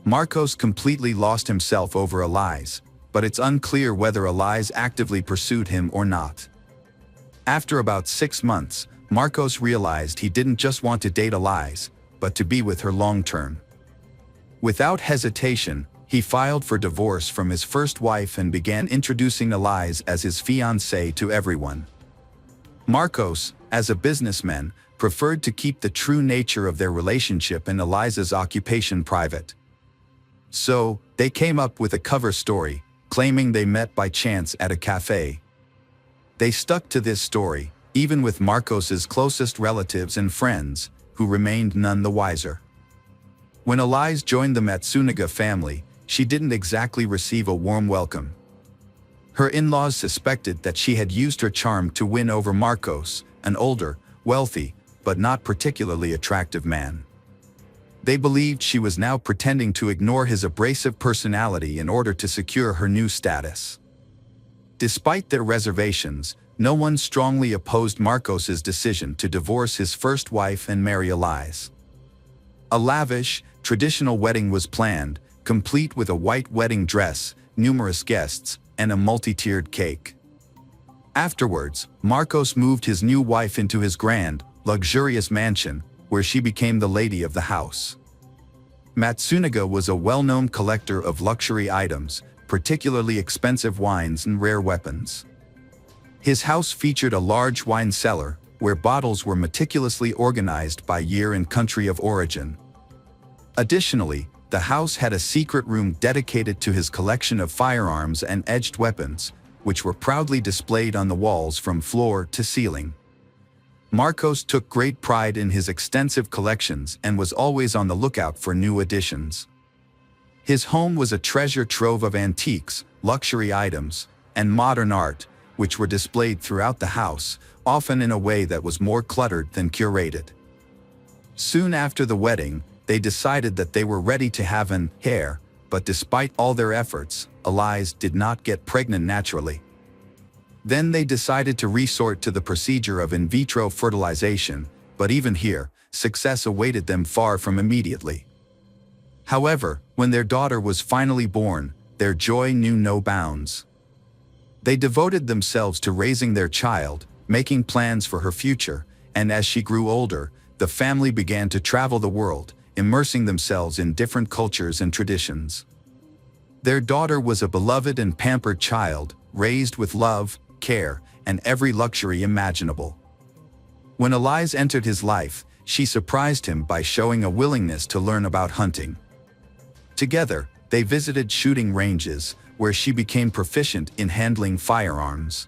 Marcos completely lost himself over Eliza, but it's unclear whether Eliza actively pursued him or not. After about 6 months, Marcos realized he didn't just want to date Eliza, but to be with her long-term. Without hesitation, he filed for divorce from his first wife and began introducing Eliza as his fiancée to everyone. Marcos, as a businessman, preferred to keep the true nature of their relationship and Eliza's occupation private. So, they came up with a cover story, claiming they met by chance at a cafe. They stuck to this story, even with Marcos's closest relatives and friends, who remained none the wiser. When Eliza joined the Matsunaga family, she didn't exactly receive a warm welcome. Her in-laws suspected that she had used her charm to win over Marcos, an older, wealthy, but not particularly attractive man. They believed she was now pretending to ignore his abrasive personality in order to secure her new status. Despite their reservations, no one strongly opposed Marcos's decision to divorce his first wife and marry Eliza. A lavish, traditional wedding was planned, complete with a white wedding dress, numerous guests, and a multi-tiered cake. Afterwards, Marcos moved his new wife into his grand, luxurious mansion, where she became the lady of the house. Matsunaga was a well-known collector of luxury items, particularly expensive wines and rare weapons. His house featured a large wine cellar, where bottles were meticulously organized by year and country of origin. Additionally, the house had a secret room dedicated to his collection of firearms and edged weapons, which were proudly displayed on the walls from floor to ceiling. Marcos took great pride in his extensive collections and was always on the lookout for new additions. His home was a treasure trove of antiques, luxury items, and modern art, which were displayed throughout the house, often in a way that was more cluttered than curated. Soon after the wedding, they decided that they were ready to have an heir, but despite all their efforts, Eliza did not get pregnant naturally. Then they decided to resort to the procedure of in vitro fertilization, but even here, success awaited them far from immediately. However, when their daughter was finally born, their joy knew no bounds. They devoted themselves to raising their child, making plans for her future, and as she grew older, the family began to travel the world, immersing themselves in different cultures and traditions. Their daughter was a beloved and pampered child, raised with love, care, and every luxury imaginable. When Eliza entered his life, she surprised him by showing a willingness to learn about hunting. Together, they visited shooting ranges, where she became proficient in handling firearms.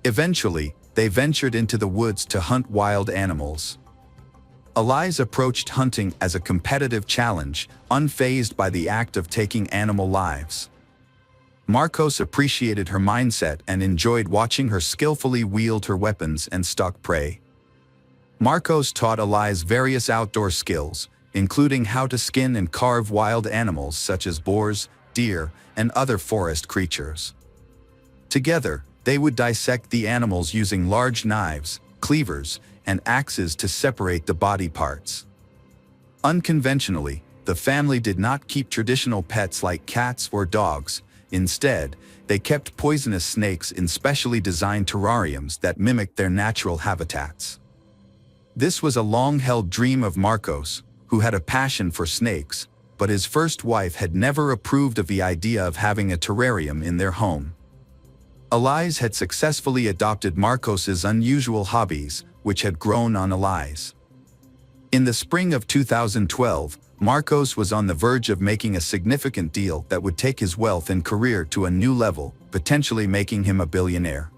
Eventually, they ventured into the woods to hunt wild animals. Eliza approached hunting as a competitive challenge, unfazed by the act of taking animal lives. Marcos appreciated her mindset and enjoyed watching her skillfully wield her weapons and stalk prey. Marcos taught Eliza various outdoor skills, including how to skin and carve wild animals such as boars, deer, and other forest creatures. Together, they would dissect the animals using large knives, cleavers, and axes to separate the body parts. Unconventionally, the family did not keep traditional pets like cats or dogs. Instead, they kept poisonous snakes in specially designed terrariums that mimicked their natural habitats. This was a long-held dream of Marcos, who had a passion for snakes, but his first wife had never approved of the idea of having a terrarium in their home. Eliza had successfully adopted Marcos's unusual hobbies, which had grown on Eliza. In the spring of 2012, Marcos was on the verge of making a significant deal that would take his wealth and career to a new level, potentially making him a billionaire.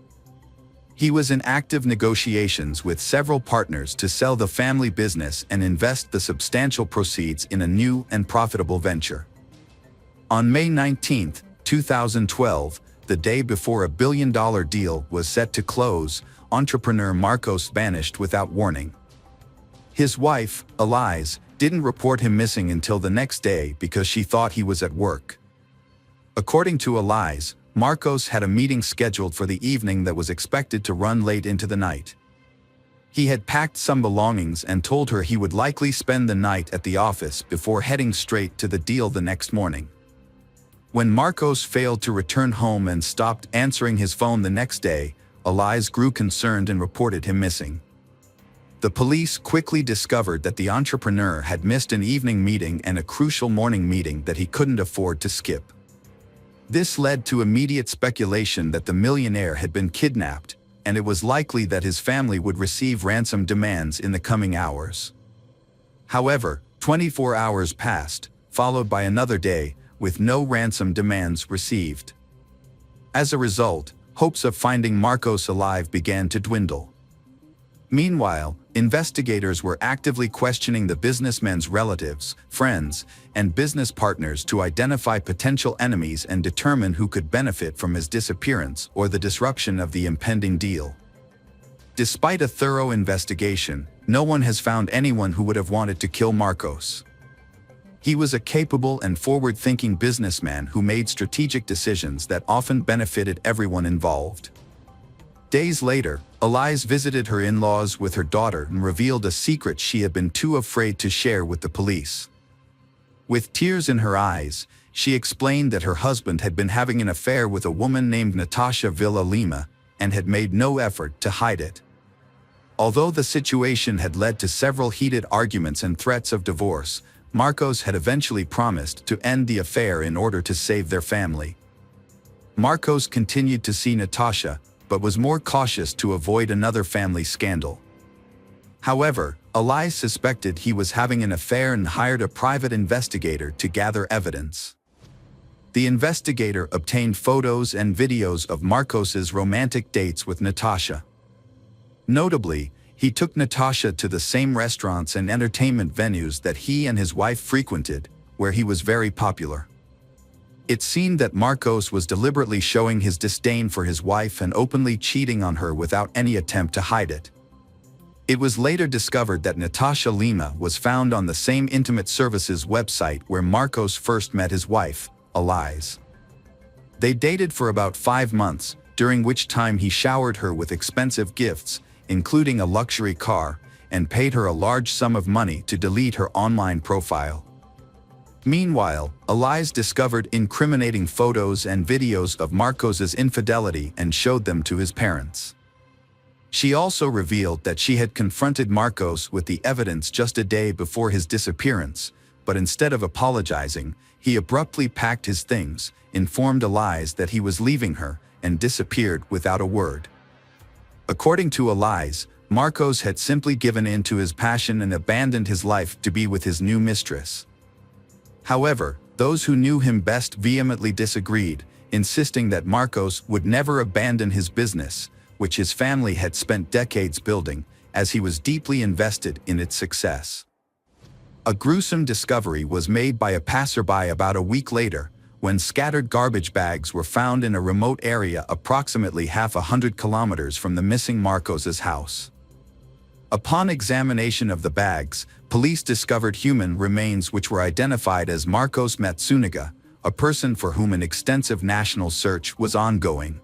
He was in active negotiations with several partners to sell the family business and invest the substantial proceeds in a new and profitable venture. On May 19, 2012, the day before a billion-dollar deal was set to close, entrepreneur Marcos vanished without warning. His wife, Eliza, didn't report him missing until the next day because she thought he was at work. According to Eliza, Marcos had a meeting scheduled for the evening that was expected to run late into the night. He had packed some belongings and told her he would likely spend the night at the office before heading straight to the deal the next morning. When Marcos failed to return home and stopped answering his phone the next day, Eliza grew concerned and reported him missing. The police quickly discovered that the entrepreneur had missed an evening meeting and a crucial morning meeting that he couldn't afford to skip. This led to immediate speculation that the millionaire had been kidnapped, and it was likely that his family would receive ransom demands in the coming hours. However, 24 hours passed, followed by another day, with no ransom demands received. As a result, hopes of finding Marcos alive began to dwindle. Meanwhile, investigators were actively questioning the businessman's relatives, friends, and business partners to identify potential enemies and determine who could benefit from his disappearance or the disruption of the impending deal. Despite a thorough investigation, no one has found anyone who would have wanted to kill Marcos. He was a capable and forward-thinking businessman who made strategic decisions that often benefited everyone involved. Days later, Eliza visited her in-laws with her daughter and revealed a secret she had been too afraid to share with the police. With tears in her eyes, she explained that her husband had been having an affair with a woman named Natasha Villalima and had made no effort to hide it. Although the situation had led to several heated arguments and threats of divorce, Marcos had eventually promised to end the affair in order to save their family. Marcos continued to see Natasha, but was more cautious to avoid another family scandal. However, Eliza suspected he was having an affair and hired a private investigator to gather evidence. The investigator obtained photos and videos of Marcos's romantic dates with Natasha. Notably, he took Natasha to the same restaurants and entertainment venues that he and his wife frequented, where he was very popular. It seemed that Marcos was deliberately showing his disdain for his wife and openly cheating on her without any attempt to hide it. It was later discovered that Natasha Lima was found on the same intimate services website where Marcos first met his wife, Eliz. They dated for about 5 months, during which time he showered her with expensive gifts, including a luxury car, and paid her a large sum of money to delete her online profile. Meanwhile, Eliz discovered incriminating photos and videos of Marcos's infidelity and showed them to his parents. She also revealed that she had confronted Marcos with the evidence just a day before his disappearance, but instead of apologizing, he abruptly packed his things, informed Eliz that he was leaving her, and disappeared without a word. According to Eliz, Marcos had simply given in to his passion and abandoned his life to be with his new mistress. However, those who knew him best vehemently disagreed, insisting that Marcos would never abandon his business, which his family had spent decades building, as he was deeply invested in its success. A gruesome discovery was made by a passerby about a week later, when scattered garbage bags were found in a remote area approximately 100 kilometers from the missing Marcos's house. Upon examination of the bags, police discovered human remains which were identified as Marcos Matsuniga, a person for whom an extensive national search was ongoing.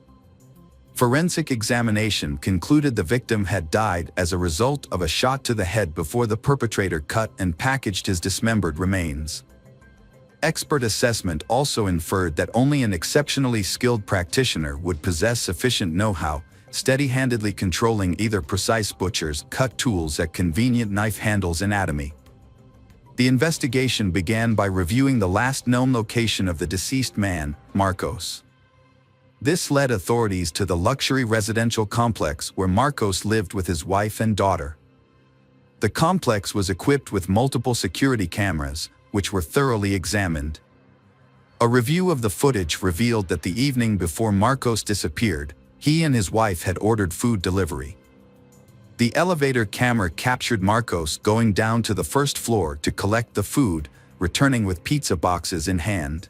Forensic examination concluded the victim had died as a result of a shot to the head before the perpetrator cut and packaged his dismembered remains. Expert assessment also inferred that only an exceptionally skilled practitioner would possess sufficient know-how, steady-handedly controlling either precise butcher's cut tools at convenient knife handles anatomy. The investigation began by reviewing the last known location of the deceased man, Marcos. This led authorities to the luxury residential complex where Marcos lived with his wife and daughter. The complex was equipped with multiple security cameras, which were thoroughly examined. A review of the footage revealed that the evening before Marcos disappeared, he and his wife had ordered food delivery. The elevator camera captured Marcos going down to the first floor to collect the food, returning with pizza boxes in hand.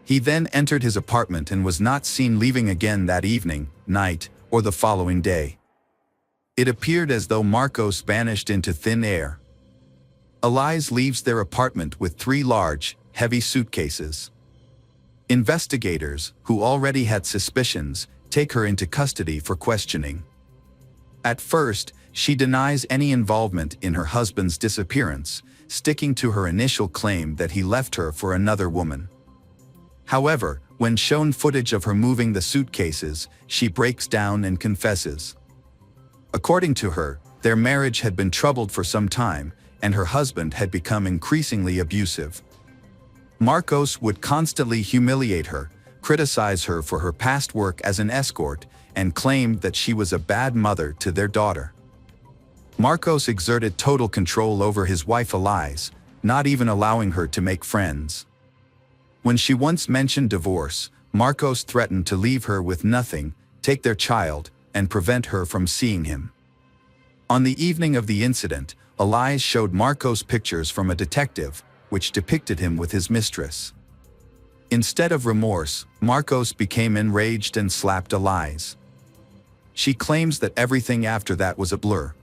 He then entered his apartment and was not seen leaving again that evening, night, or the following day. It appeared as though Marcos vanished into thin air. Eliz leaves their apartment with 3 large, heavy suitcases. Investigators, who already had suspicions, take her into custody for questioning. At first, she denies any involvement in her husband's disappearance, sticking to her initial claim that he left her for another woman. However, when shown footage of her moving the suitcases, she breaks down and confesses. According to her, their marriage had been troubled for some time, and her husband had become increasingly abusive. Marcos would constantly humiliate her, criticize her for her past work as an escort, and claimed that she was a bad mother to their daughter. Marcos exerted total control over his wife Eliz, not even allowing her to make friends. When she once mentioned divorce, Marcos threatened to leave her with nothing, take their child, and prevent her from seeing him. On the evening of the incident, Eliz showed Marcos pictures from a detective, which depicted him with his mistress. Instead of remorse, Marcos became enraged and slapped Eliz. She claims that everything after that was a blur.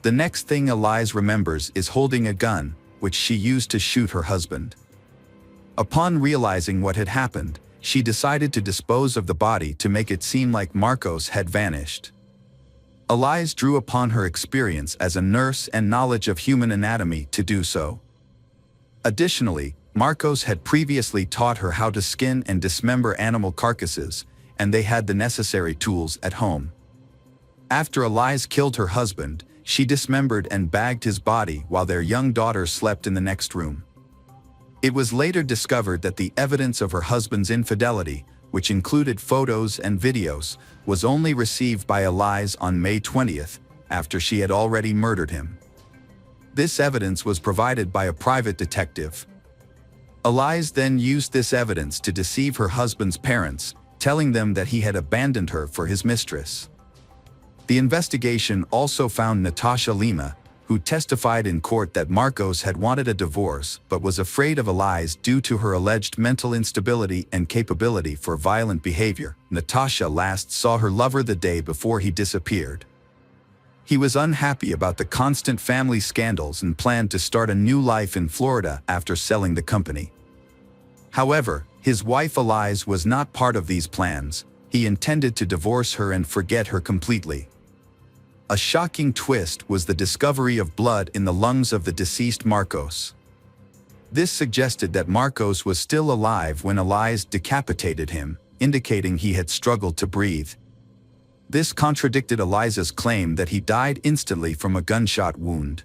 The next thing Eliz remembers is holding a gun, which she used to shoot her husband. Upon realizing what had happened, she decided to dispose of the body to make it seem like Marcos had vanished. Eliz drew upon her experience as a nurse and knowledge of human anatomy to do so. Additionally, Marcos had previously taught her how to skin and dismember animal carcasses, and they had the necessary tools at home. After Eliz killed her husband, she dismembered and bagged his body while their young daughter slept in the next room. It was later discovered that the evidence of her husband's infidelity, which included photos and videos, was only received by Eliz on May 20th, after she had already murdered him. This evidence was provided by a private detective. Eliz then used this evidence to deceive her husband's parents, telling them that he had abandoned her for his mistress. The investigation also found Natasha Lima, who testified in court that Marcos had wanted a divorce but was afraid of Elias due to her alleged mental instability and capability for violent behavior. Natasha last saw her lover the day before he disappeared. He was unhappy about the constant family scandals and planned to start a new life in Florida after selling the company. However, his wife Elias was not part of these plans. He intended to divorce her and forget her completely. A shocking twist was the discovery of blood in the lungs of the deceased Marcos. This suggested that Marcos was still alive when Elias decapitated him, indicating he had struggled to breathe. This contradicted Elias's claim that he died instantly from a gunshot wound.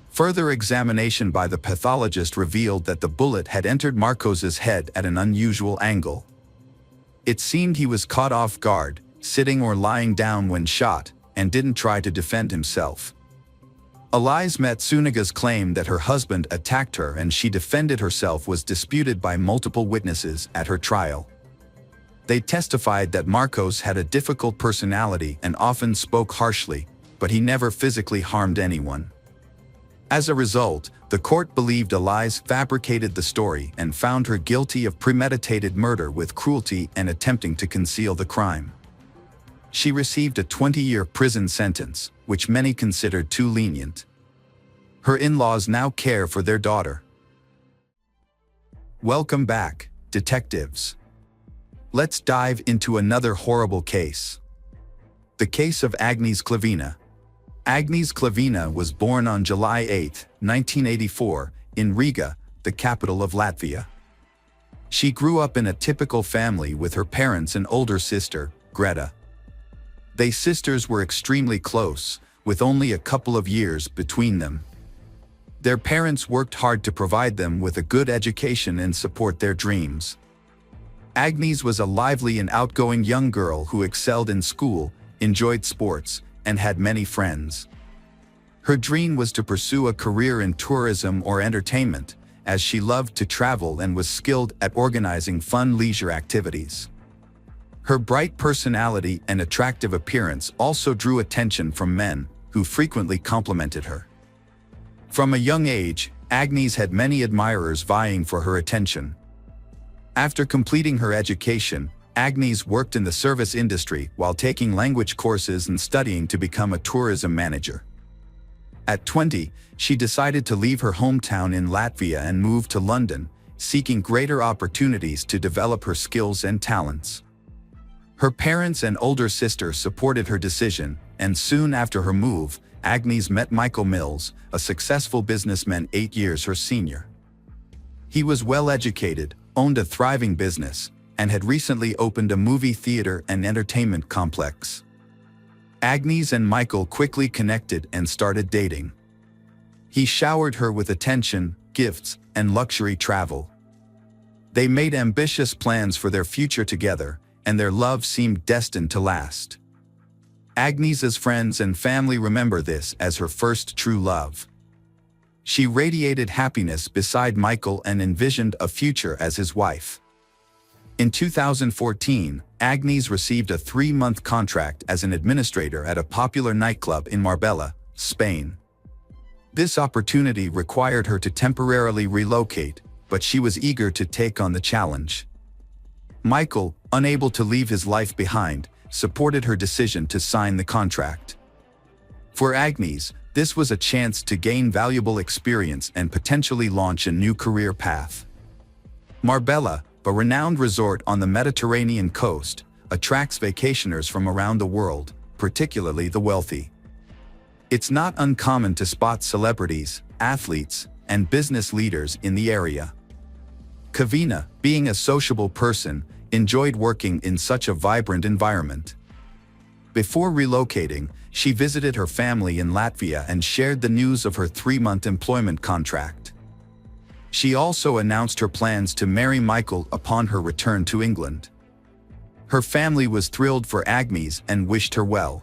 Further examination by the pathologist revealed that the bullet had entered Marcos's head at an unusual angle. It seemed he was caught off guard, sitting or lying down when shot, and didn't try to defend himself. Elias Matsunaga's claim that her husband attacked her and she defended herself was disputed by multiple witnesses at her trial. They testified that Marcos had a difficult personality and often spoke harshly, but he never physically harmed anyone. As a result, the court believed Elias fabricated the story and found her guilty of premeditated murder with cruelty and attempting to conceal the crime. She received a 20-year prison sentence, which many considered too lenient. Her in-laws now care for their daughter. Welcome back, detectives. Let's dive into another horrible case. The case of Agnes Klavina. Agnes Klavina was born on July 8, 1984, in Riga, the capital of Latvia. She grew up in a typical family with her parents and older sister, Greta. They sisters were extremely close, with only a couple of years between them. Their parents worked hard to provide them with a good education and support their dreams. Agnes was a lively and outgoing young girl who excelled in school, enjoyed sports, and had many friends. Her dream was to pursue a career in tourism or entertainment, as she loved to travel and was skilled at organizing fun leisure activities. Her bright personality and attractive appearance also drew attention from men, who frequently complimented her. From a young age, Agnes had many admirers vying for her attention. After completing her education, Agnes worked in the service industry while taking language courses and studying to become a tourism manager. At 20, she decided to leave her hometown in Latvia and move to London, seeking greater opportunities to develop her skills and talents. Her parents and older sister supported her decision, and soon after her move, Agnes met Michael Mills, a successful businessman 8 years her senior. He was well-educated, owned a thriving business, and had recently opened a movie theater and entertainment complex. Agnes and Michael quickly connected and started dating. He showered her with attention, gifts, and luxury travel. They made ambitious plans for their future together, and their love seemed destined to last. Agnes's friends and family remember this as her first true love. She radiated happiness beside Michael and envisioned a future as his wife. In 2014, Agnes received a 3-month contract as an administrator at a popular nightclub in Marbella, Spain. This opportunity required her to temporarily relocate, but she was eager to take on the challenge. Michael, unable to leave his life behind, supported her decision to sign the contract. For Agnes, this was a chance to gain valuable experience and potentially launch a new career path. Marbella, a renowned resort on the Mediterranean coast, attracts vacationers from around the world, particularly the wealthy. It's not uncommon to spot celebrities, athletes, and business leaders in the area. Klavina, being a sociable person, enjoyed working in such a vibrant environment. Before relocating, she visited her family in Latvia and shared the news of her 3-month employment contract. She also announced her plans to marry Michael upon her return to England. Her family was thrilled for Agnes and wished her well.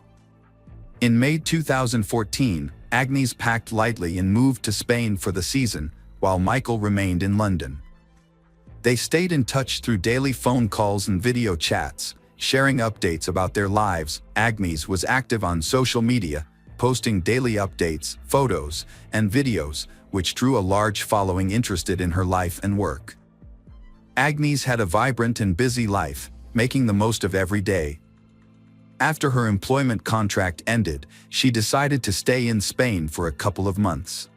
In May 2014, Agnes packed lightly and moved to Spain for the season, while Michael remained in London. They stayed in touch through daily phone calls and video chats, sharing updates about their lives. Agnes was active on social media, posting daily updates, photos, and videos, which drew a large following interested in her life and work. Agnes had a vibrant and busy life, making the most of every day. After her employment contract ended, she decided to stay in Spain for a couple of months.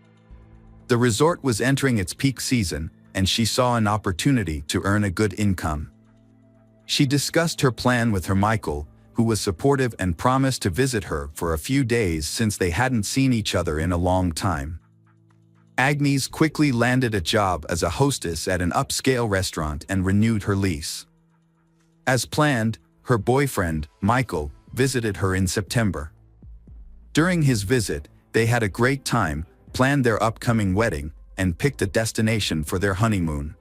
The resort was entering its peak season, and she saw an opportunity to earn a good income. She discussed her plan with her Michael, who was supportive and promised to visit her for a few days since they hadn't seen each other in a long time. Agnes quickly landed a job as a hostess at an upscale restaurant and renewed her lease. As planned, her boyfriend, Michael, visited her in September. During his visit, they had a great time, planned their upcoming wedding, and picked a destination for their honeymoon.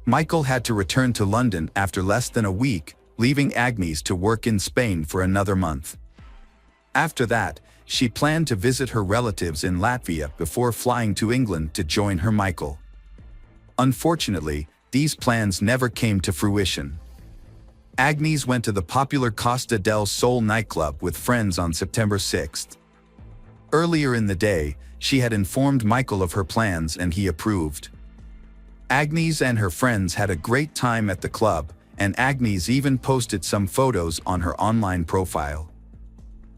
Michael had to return to London after less than a week, leaving Agnes to work in Spain for another month. After that, she planned to visit her relatives in Latvia before flying to England to join her Michael. Unfortunately, these plans never came to fruition. Agnes went to the popular Costa del Sol nightclub with friends on September 6th. Earlier in the day, she had informed Michael of her plans and he approved. Agnes and her friends had a great time at the club, and Agnes even posted some photos on her online profile.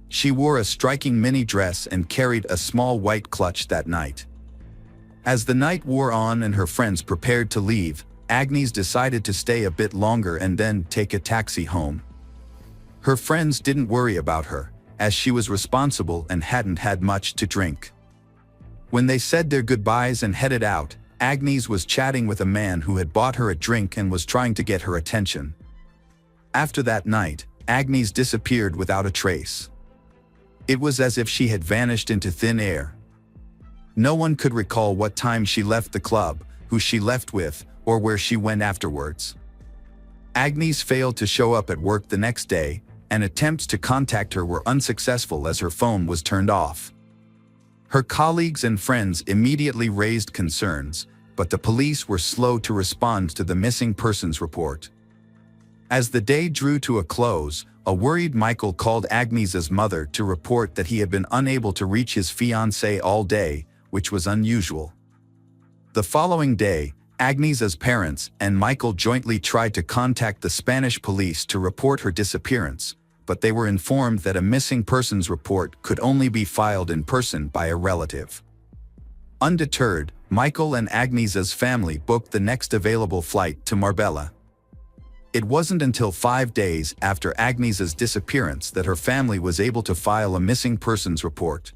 She wore a striking mini dress and carried a small white clutch that night. As the night wore on and her friends prepared to leave, Agnes decided to stay a bit longer and then take a taxi home. Her friends didn't worry about her, as she was responsible and hadn't had much to drink. When they said their goodbyes and headed out, Agnes was chatting with a man who had bought her a drink and was trying to get her attention. After that night, Agnes disappeared without a trace. It was as if she had vanished into thin air. No one could recall what time she left the club, who she left with, or where she went afterwards. Agnes failed to show up at work the next day, and attempts to contact her were unsuccessful as her phone was turned off. Her colleagues and friends immediately raised concerns, but the police were slow to respond to the missing persons report. As the day drew to a close, a worried Michael called Agnes's mother to report that he had been unable to reach his fiancée all day, which was unusual. The following day, Agnes's parents and Michael jointly tried to contact the Spanish police to report her disappearance, but they were informed that a missing persons report could only be filed in person by a relative. Undeterred, Michael and Agnes's family booked the next available flight to Marbella. It wasn't until 5 days after Agnes's disappearance that her family was able to file a missing persons report.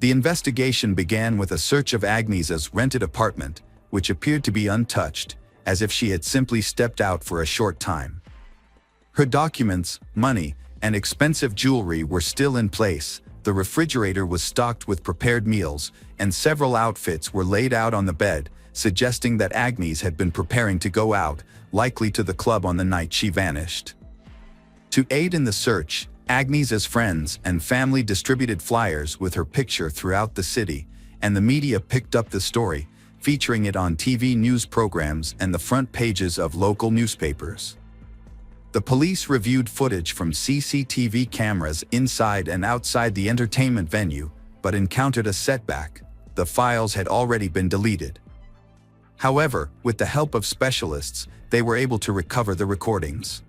The investigation began with a search of Agnes's rented apartment, which appeared to be untouched, as if she had simply stepped out for a short time. Her documents, money, and expensive jewelry were still in place, the refrigerator was stocked with prepared meals, and several outfits were laid out on the bed, suggesting that Agnes had been preparing to go out, likely to the club on the night she vanished. To aid in the search, Agnes's friends and family distributed flyers with her picture throughout the city, and the media picked up the story, featuring it on TV news programs and the front pages of local newspapers. The police reviewed footage from CCTV cameras inside and outside the entertainment venue, but encountered a setback. The files had already been deleted. However, with the help of specialists, they were able to recover the recordings.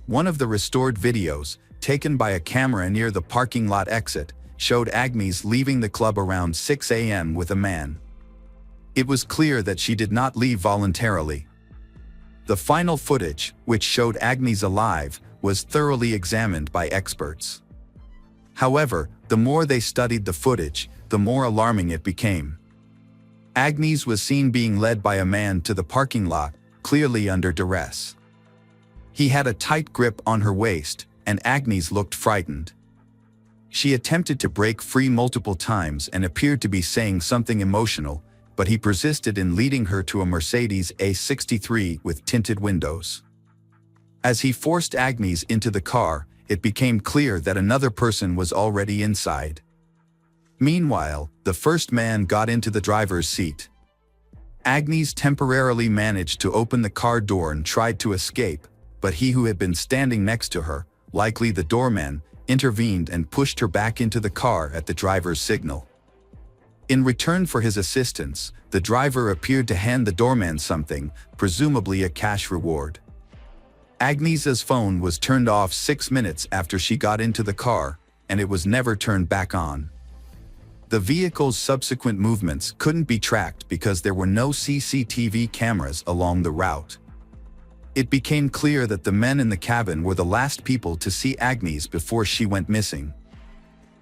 One of the restored videos, taken by a camera near the parking lot exit, showed Agnes leaving the club around 6 a.m. with a man. It was clear that she did not leave voluntarily. The final footage, which showed Agnes alive, was thoroughly examined by experts. However, the more they studied the footage, the more alarming it became. Agnes was seen being led by a man to the parking lot, clearly under duress. He had a tight grip on her waist, and Agnes looked frightened. She attempted to break free multiple times and appeared to be saying something emotional, but he persisted in leading her to a Mercedes A63 with tinted windows. As he forced Agnes into the car, it became clear that another person was already inside. Meanwhile, the first man got into the driver's seat. Agnes temporarily managed to open the car door and tried to escape, but he who had been standing next to her, likely the doorman, intervened and pushed her back into the car at the driver's signal. In return for his assistance, the driver appeared to hand the doorman something, presumably a cash reward. Agnieszka's phone was turned off 6 minutes after she got into the car, and it was never turned back on. The vehicle's subsequent movements couldn't be tracked because there were no CCTV cameras along the route. It became clear that the men in the cabin were the last people to see Agnieszka before she went missing.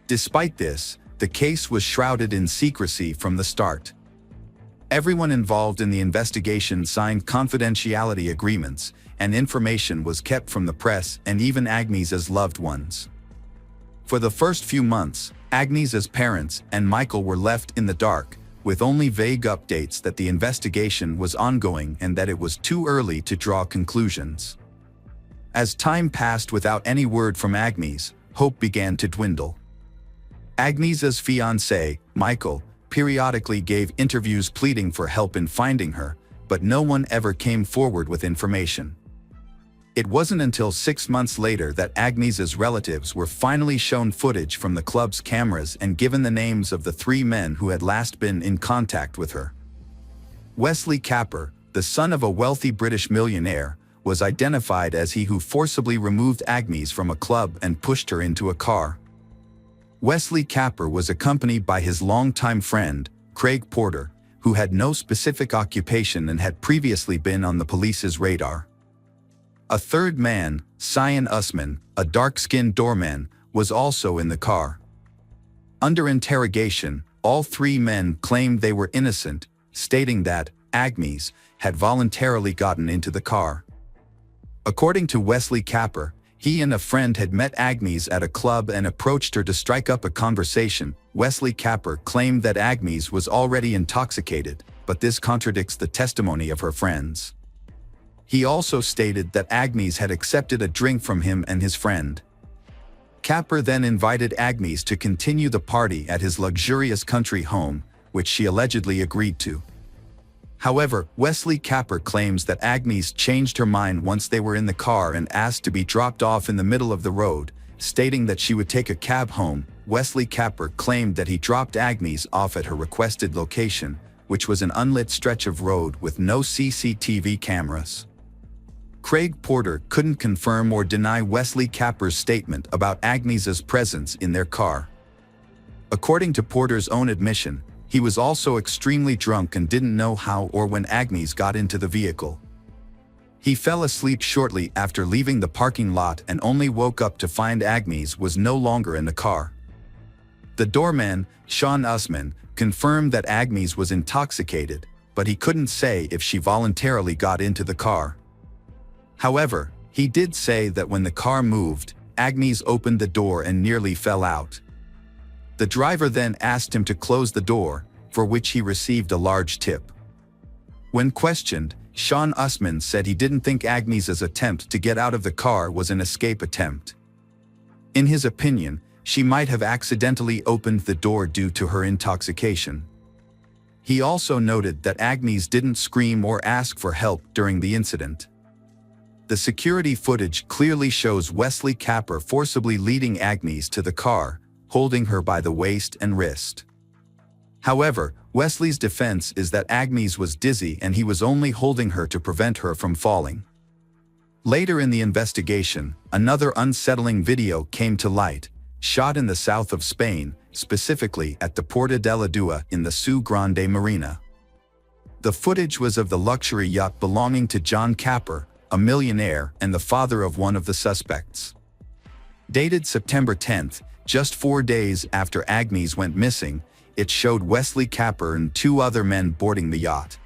Despite this, the case was shrouded in secrecy from the start. Everyone involved in the investigation signed confidentiality agreements, and information was kept from the press and even Agnieszka's loved ones. For the first few months, Agnieszka's parents and Michael were left in the dark, with only vague updates that the investigation was ongoing and that it was too early to draw conclusions. As time passed without any word from Agnieszka, hope began to dwindle. Agnieszka's fiancé, Michael, periodically gave interviews pleading for help in finding her, but no one ever came forward with information. It wasn't until 6 months later that Agnieszka's relatives were finally shown footage from the club's cameras and given the names of the 3 men who had last been in contact with her. Wesley Capper, the son of a wealthy British millionaire, was identified as he who forcibly removed Agnieszka from a club and pushed her into a car. Wesley Capper was accompanied by his longtime friend, Craig Porter, who had no specific occupation and had previously been on the police's radar. A third man, Cyan Usman, a dark-skinned doorman, was also in the car. Under interrogation, all 3 men claimed they were innocent, stating that Agnieszka had voluntarily gotten into the car. According to Wesley Capper, he and a friend had met Agnieszka at a club and approached her to strike up a conversation. Wesley Capper claimed that Agnieszka was already intoxicated, but this contradicts the testimony of her friends. He also stated that Agnieszka had accepted a drink from him and his friend. Capper then invited Agnieszka to continue the party at his luxurious country home, which she allegedly agreed to. However, Wesley Capper claims that Agnieszka changed her mind once they were in the car and asked to be dropped off in the middle of the road, stating that she would take a cab home. Wesley Capper claimed that he dropped Agnieszka off at her requested location, which was an unlit stretch of road with no CCTV cameras. Craig Porter couldn't confirm or deny Wesley Capper's statement about Agnieszka's presence in their car. According to Porter's own admission, he was also extremely drunk and didn't know how or when Agnieszka got into the vehicle. He fell asleep shortly after leaving the parking lot and only woke up to find Agnieszka was no longer in the car. The doorman, Cyan Usman, confirmed that Agnieszka was intoxicated, but he couldn't say if she voluntarily got into the car. However, he did say that when the car moved, Agnieszka opened the door and nearly fell out. The driver then asked him to close the door, for which he received a large tip. When questioned, Cyan Usman said he didn't think Agnieszka's attempt to get out of the car was an escape attempt. In his opinion, she might have accidentally opened the door due to her intoxication. He also noted that Agnieszka didn't scream or ask for help during the incident. The security footage clearly shows Wesley Capper forcibly leading Agnieszka to the car, holding her by the waist and wrist. However, Wesley's defense is that Agnieszka was dizzy and he was only holding her to prevent her from falling. Later in the investigation, another unsettling video came to light, shot in the south of Spain, specifically at the Puerta de la Dua in the Seu Grande Marina. The footage was of the luxury yacht belonging to John Capper, a millionaire and the father of one of the suspects. Dated September 10th, just 4 days after Agnieszka went missing, it showed Wesley Capper and 2 other men boarding the yacht.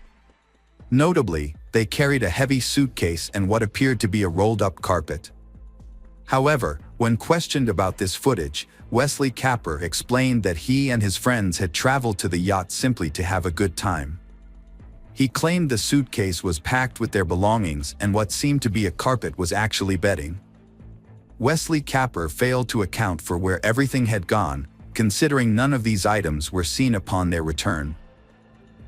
Notably, they carried a heavy suitcase and what appeared to be a rolled-up carpet. However, when questioned about this footage, Wesley Capper explained that he and his friends had traveled to the yacht simply to have a good time. He claimed the suitcase was packed with their belongings and what seemed to be a carpet was actually bedding. Wesley Capper failed to account for where everything had gone, considering none of these items were seen upon their return.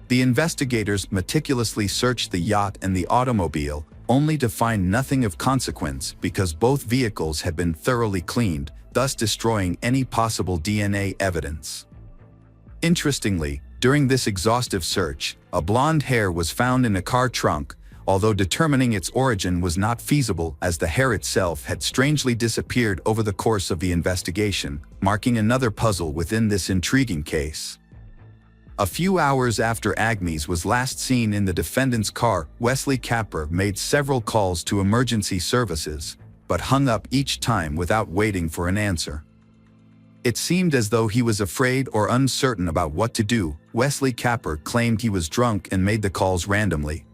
The investigators meticulously searched the yacht and the automobile, only to find nothing of consequence because both vehicles had been thoroughly cleaned, thus destroying any possible DNA evidence. Interestingly, during this exhaustive search, a blonde hair was found in a car trunk, although determining its origin was not feasible as the hair itself had strangely disappeared over the course of the investigation, marking another puzzle within this intriguing case. A few hours after Agnes was last seen in the defendant's car, Wesley Capper made several calls to emergency services, but hung up each time without waiting for an answer. It seemed as though he was afraid or uncertain about what to do. Wesley Capper claimed he was drunk and made the calls randomly.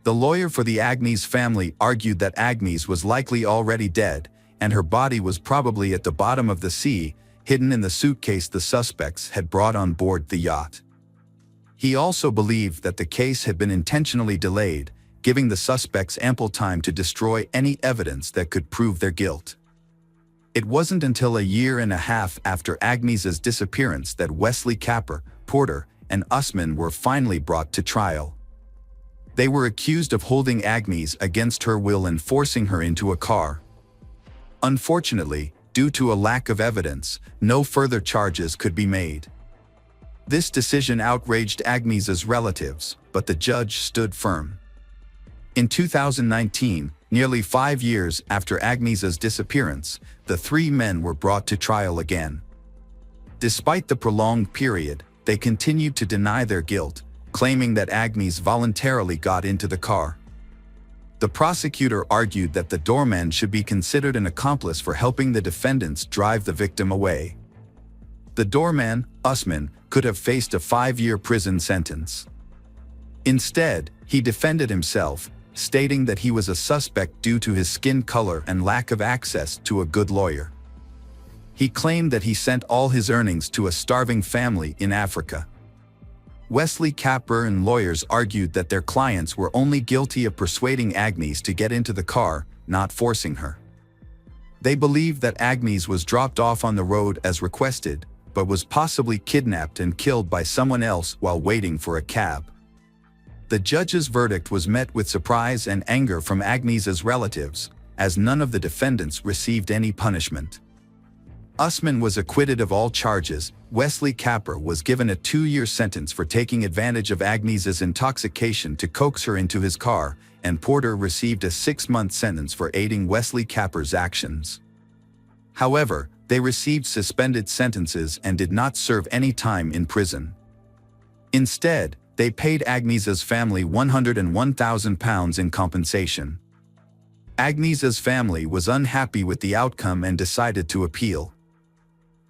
The lawyer for the Agnes family argued that Agnes was likely already dead, and her body was probably at the bottom of the sea, hidden in the suitcase the suspects had brought on board the yacht. He also believed that the case had been intentionally delayed, giving the suspects ample time to destroy any evidence that could prove their guilt. It wasn't until a year and a half after Agnes's disappearance that Wesley Capper, Porter, and Usman were finally brought to trial. They were accused of holding Agnes against her will and forcing her into a car. Unfortunately, due to a lack of evidence, no further charges could be made. This decision outraged Agnes's relatives, but the judge stood firm. In 2019, nearly 5 years after Agnes's disappearance, the three men were brought to trial again. Despite the prolonged period, they continued to deny their guilt, claiming that Agnes voluntarily got into the car. The prosecutor argued that the doorman should be considered an accomplice for helping the defendants drive the victim away. The doorman, Usman, could have faced a 5-year prison sentence. Instead, he defended himself, stating that he was a suspect due to his skin color and lack of access to a good lawyer. He claimed that he sent all his earnings to a starving family in Africa. Wesley Capper and lawyers argued that their clients were only guilty of persuading Agnes to get into the car, not forcing her. They believed that Agnes was dropped off on the road as requested, but was possibly kidnapped and killed by someone else while waiting for a cab. The judge's verdict was met with surprise and anger from Agnes's relatives, as none of the defendants received any punishment. Usman was acquitted of all charges. Wesley Capper was given a 2-year sentence for taking advantage of Agnes's intoxication to coax her into his car, and Porter received a 6-month sentence for aiding Wesley Capper's actions. However, they received suspended sentences and did not serve any time in prison. Instead, they paid Agnes's family £101,000 in compensation. Agnes's family was unhappy with the outcome and decided to appeal.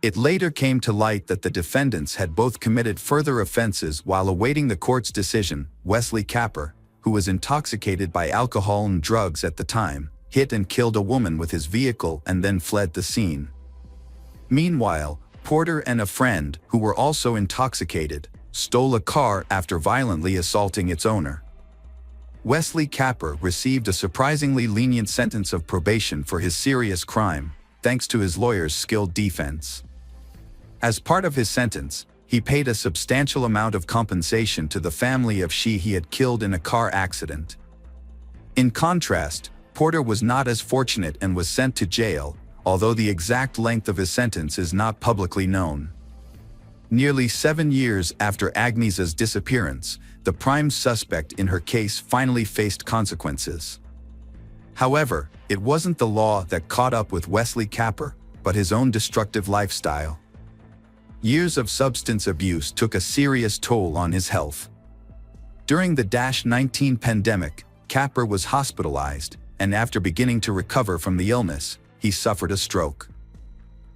It later came to light that the defendants had both committed further offenses while awaiting the court's decision. Wesley Capper, who was intoxicated by alcohol and drugs at the time, hit and killed a woman with his vehicle and then fled the scene. Meanwhile, Porter and a friend, who were also intoxicated, stole a car after violently assaulting its owner. Wesley Capper received a surprisingly lenient sentence of probation for his serious crime, thanks to his lawyer's skilled defense. As part of his sentence, he paid a substantial amount of compensation to the family of she he had killed in a car accident. In contrast, Porter was not as fortunate and was sent to jail, although the exact length of his sentence is not publicly known. Nearly 7 years after Agnes's disappearance, the prime suspect in her case finally faced consequences. However, it wasn't the law that caught up with Wesley Capper, but his own destructive lifestyle. Years of substance abuse took a serious toll on his health. During the -19 pandemic, Capper was hospitalized, and after beginning to recover from the illness, he suffered a stroke.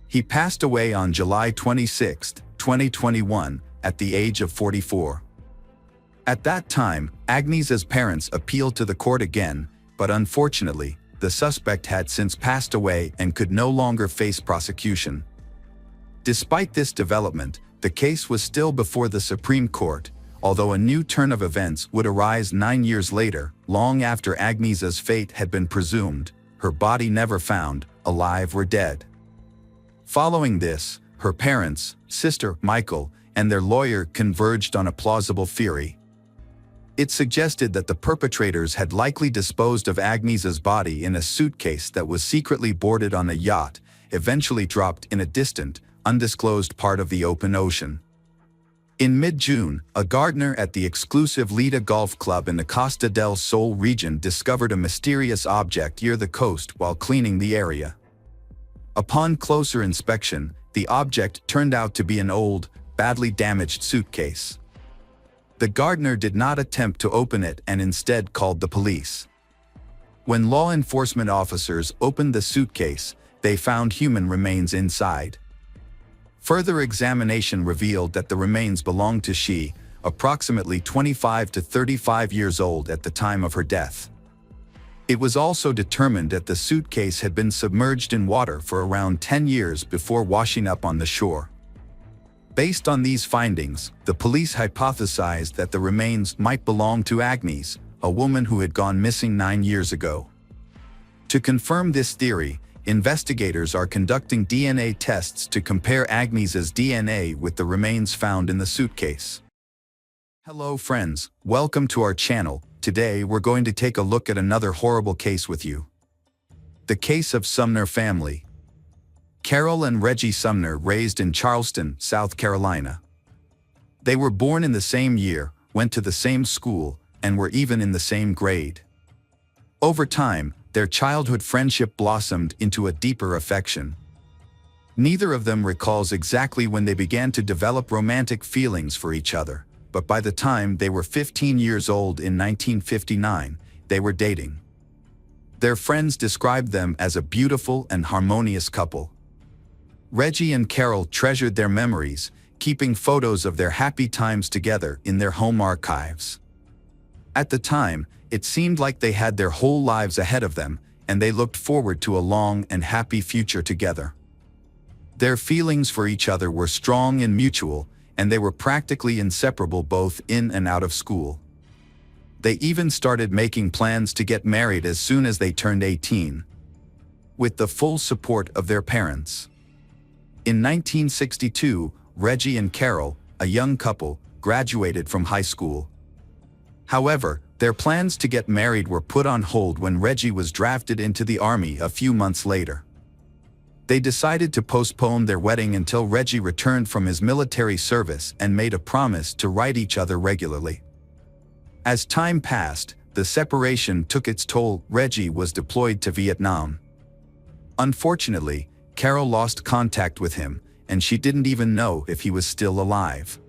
He passed away on July 26, 2021, at the age of 44. At that time, Agnes's parents appealed to the court again, but unfortunately, the suspect had since passed away and could no longer face prosecution. Despite this development, the case was still before the Supreme Court, although a new turn of events would arise 9 years later, long after Agnes's fate had been presumed, her body never found, alive or dead. Following this, her parents, sister, Michael, and their lawyer converged on a plausible theory. It suggested that the perpetrators had likely disposed of Agnes's body in a suitcase that was secretly boarded on a yacht, eventually dropped in a distant, undisclosed part of the open ocean. In mid-June, a gardener at the exclusive Lida Golf Club in the Costa del Sol region discovered a mysterious object near the coast while cleaning the area. Upon closer inspection, the object turned out to be an old, badly damaged suitcase. The gardener did not attempt to open it and instead called the police. When law enforcement officers opened the suitcase, they found human remains inside. Further examination revealed that the remains belonged to she, approximately 25 to 35 years old at the time of her death. It was also determined that the suitcase had been submerged in water for around 10 years before washing up on the shore. Based on these findings, the police hypothesized that the remains might belong to Agnes, a woman who had gone missing 9 years ago. To confirm this theory, investigators are conducting DNA tests to compare Agnes's DNA with the remains found in the suitcase. Hello friends, welcome to our channel. Today we're going to take a look at another horrible case with you. The case of Sumner family. Carol and Reggie Sumner raised in Charleston, South Carolina. They were born in the same year, went to the same school, and were even in the same grade. Over time, their childhood friendship blossomed into a deeper affection. Neither of them recalls exactly when they began to develop romantic feelings for each other, but by the time they were 15 years old in 1959, they were dating. Their friends described them as a beautiful and harmonious couple. Reggie and Carol treasured their memories, keeping photos of their happy times together in their home archives. At the time, it seemed like they had their whole lives ahead of them, and they looked forward to a long and happy future together. Their feelings for each other were strong and mutual, and they were practically inseparable both in and out of school. They even started making plans to get married as soon as they turned 18, with the full support of their parents. In 1962, Reggie and Carol, a young couple, graduated from high school. However, their plans to get married were put on hold when Reggie was drafted into the Army a few months later. They decided to postpone their wedding until Reggie returned from his military service and made a promise to write each other regularly. As time passed, the separation took its toll. Reggie was deployed to Vietnam. Unfortunately, Carol lost contact with him, and she didn't even know if he was still alive.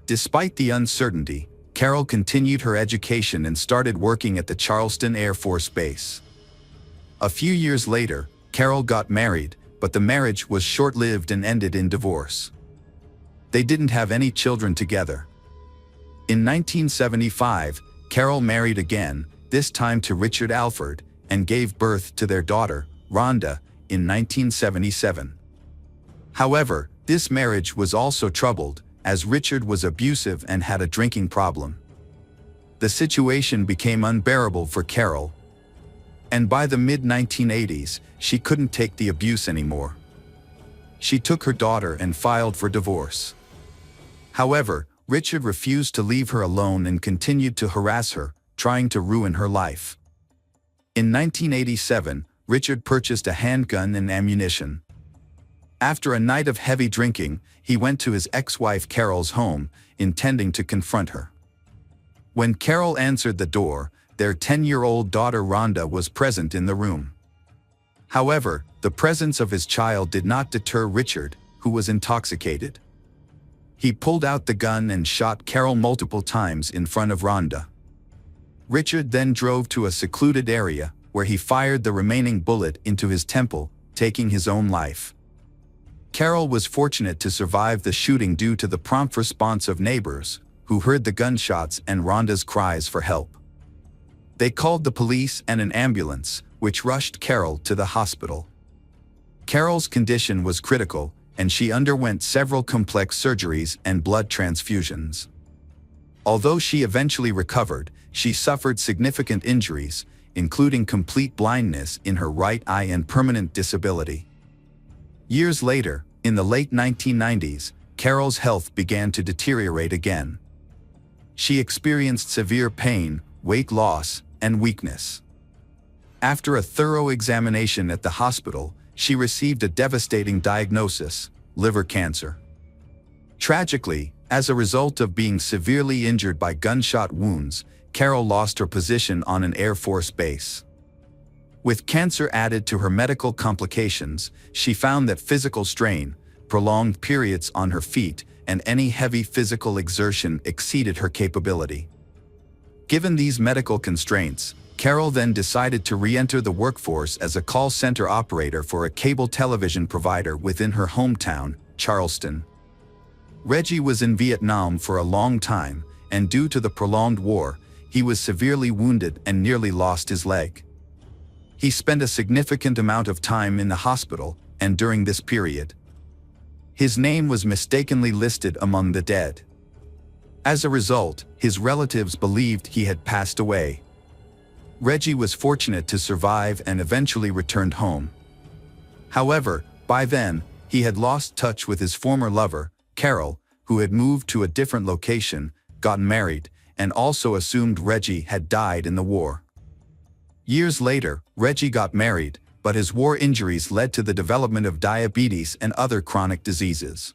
Despite the uncertainty, Carol continued her education and started working at the Charleston Air Force Base. A few years later, Carol got married, but the marriage was short-lived and ended in divorce. They didn't have any children together. In 1975, Carol married again, this time to Richard Alford, and gave birth to their daughter, Rhonda, in 1977. However, this marriage was also troubled, as Richard was abusive and had a drinking problem. The situation became unbearable for Carol, and by the mid-1980s, she couldn't take the abuse anymore. She took her daughter and filed for divorce. However, Richard refused to leave her alone and continued to harass her, trying to ruin her life. In 1987, Richard purchased a handgun and ammunition. After a night of heavy drinking, he went to his ex-wife Carol's home, intending to confront her. When Carol answered the door, their 10-year-old daughter Rhonda was present in the room. However, the presence of his child did not deter Richard, who was intoxicated. He pulled out the gun and shot Carol multiple times in front of Rhonda. Richard then drove to a secluded area, where he fired the remaining bullet into his temple, taking his own life. Carol was fortunate to survive the shooting due to the prompt response of neighbors, who heard the gunshots and Rhonda's cries for help. They called the police and an ambulance, which rushed Carol to the hospital. Carol's condition was critical, and she underwent several complex surgeries and blood transfusions. Although she eventually recovered, she suffered significant injuries, including complete blindness in her right eye and permanent disability. Years later, in the late 1990s, Carol's health began to deteriorate again. She experienced severe pain, weight loss, and weakness. After a thorough examination at the hospital, she received a devastating diagnosis: liver cancer. Tragically, as a result of being severely injured by gunshot wounds, Carol lost her position on an Air Force base. With cancer added to her medical complications, she found that physical strain, prolonged periods on her feet, and any heavy physical exertion exceeded her capability. Given these medical constraints, Carol then decided to re-enter the workforce as a call center operator for a cable television provider within her hometown, Charleston. Reggie was in Vietnam for a long time, and due to the prolonged war, he was severely wounded and nearly lost his leg. He spent a significant amount of time in the hospital, and during this period, his name was mistakenly listed among the dead. As a result, his relatives believed he had passed away. Reggie was fortunate to survive and eventually returned home. However, by then, he had lost touch with his former lover, Carol, who had moved to a different location, gotten married, and also assumed Reggie had died in the war. Years later, Reggie got married, but his war injuries led to the development of diabetes and other chronic diseases.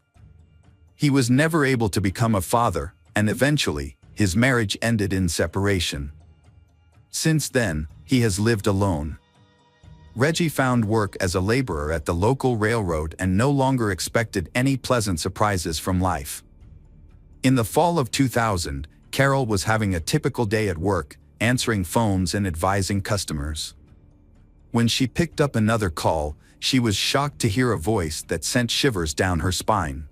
He was never able to become a father, and eventually, his marriage ended in separation. Since then, he has lived alone. Reggie found work as a laborer at the local railroad and no longer expected any pleasant surprises from life. In the fall of 2000, Carol was having a typical day at work, answering phones and advising customers. When she picked up another call, she was shocked to hear a voice that sent shivers down her spine.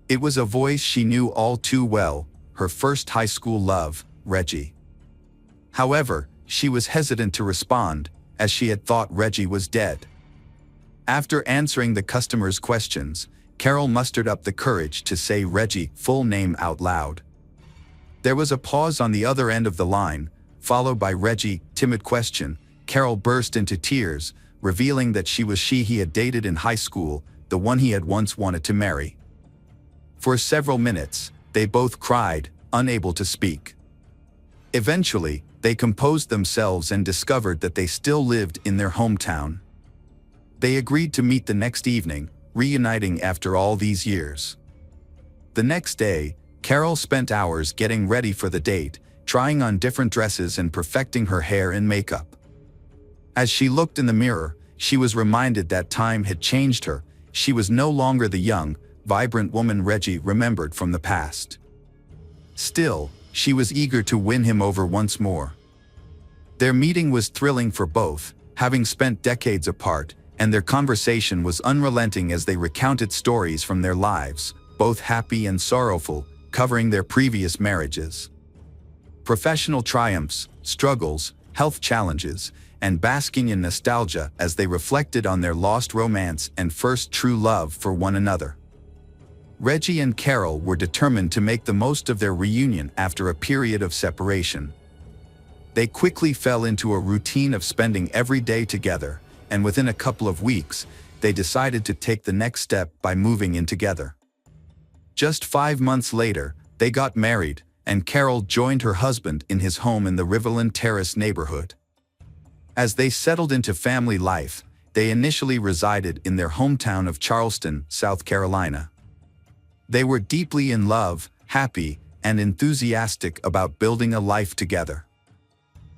It was a voice she knew all too well, her first high school love, Reggie. However, she was hesitant to respond, as she had thought Reggie was dead. After answering the customer's questions, Carol mustered up the courage to say Reggie's full name out loud. There was a pause on the other end of the line, followed by Reggie's timid question. Carol burst into tears, revealing that she was she he had dated in high school, the one he had once wanted to marry. For several minutes, they both cried, unable to speak. Eventually, they composed themselves and discovered that they still lived in their hometown. They agreed to meet the next evening, reuniting after all these years. The next day, Carol spent hours getting ready for the date, trying on different dresses and perfecting her hair and makeup. As she looked in the mirror, she was reminded that time had changed her. She was no longer the young, vibrant woman Reggie remembered from the past. Still, she was eager to win him over once more. Their meeting was thrilling for both, having spent decades apart, and their conversation was unrelenting as they recounted stories from their lives, both happy and sorrowful, covering their previous marriages. Professional triumphs, struggles, health challenges, and basking in nostalgia as they reflected on their lost romance and first true love for one another. Reggie and Carol were determined to make the most of their reunion after a period of separation. They quickly fell into a routine of spending every day together, and within a couple of weeks, they decided to take the next step by moving in together. Just 5 months later, they got married, and Carol joined her husband in his home in the Riverland Terrace neighborhood. As they settled into family life, they initially resided in their hometown of Charleston, South Carolina. They were deeply in love, happy, and enthusiastic about building a life together.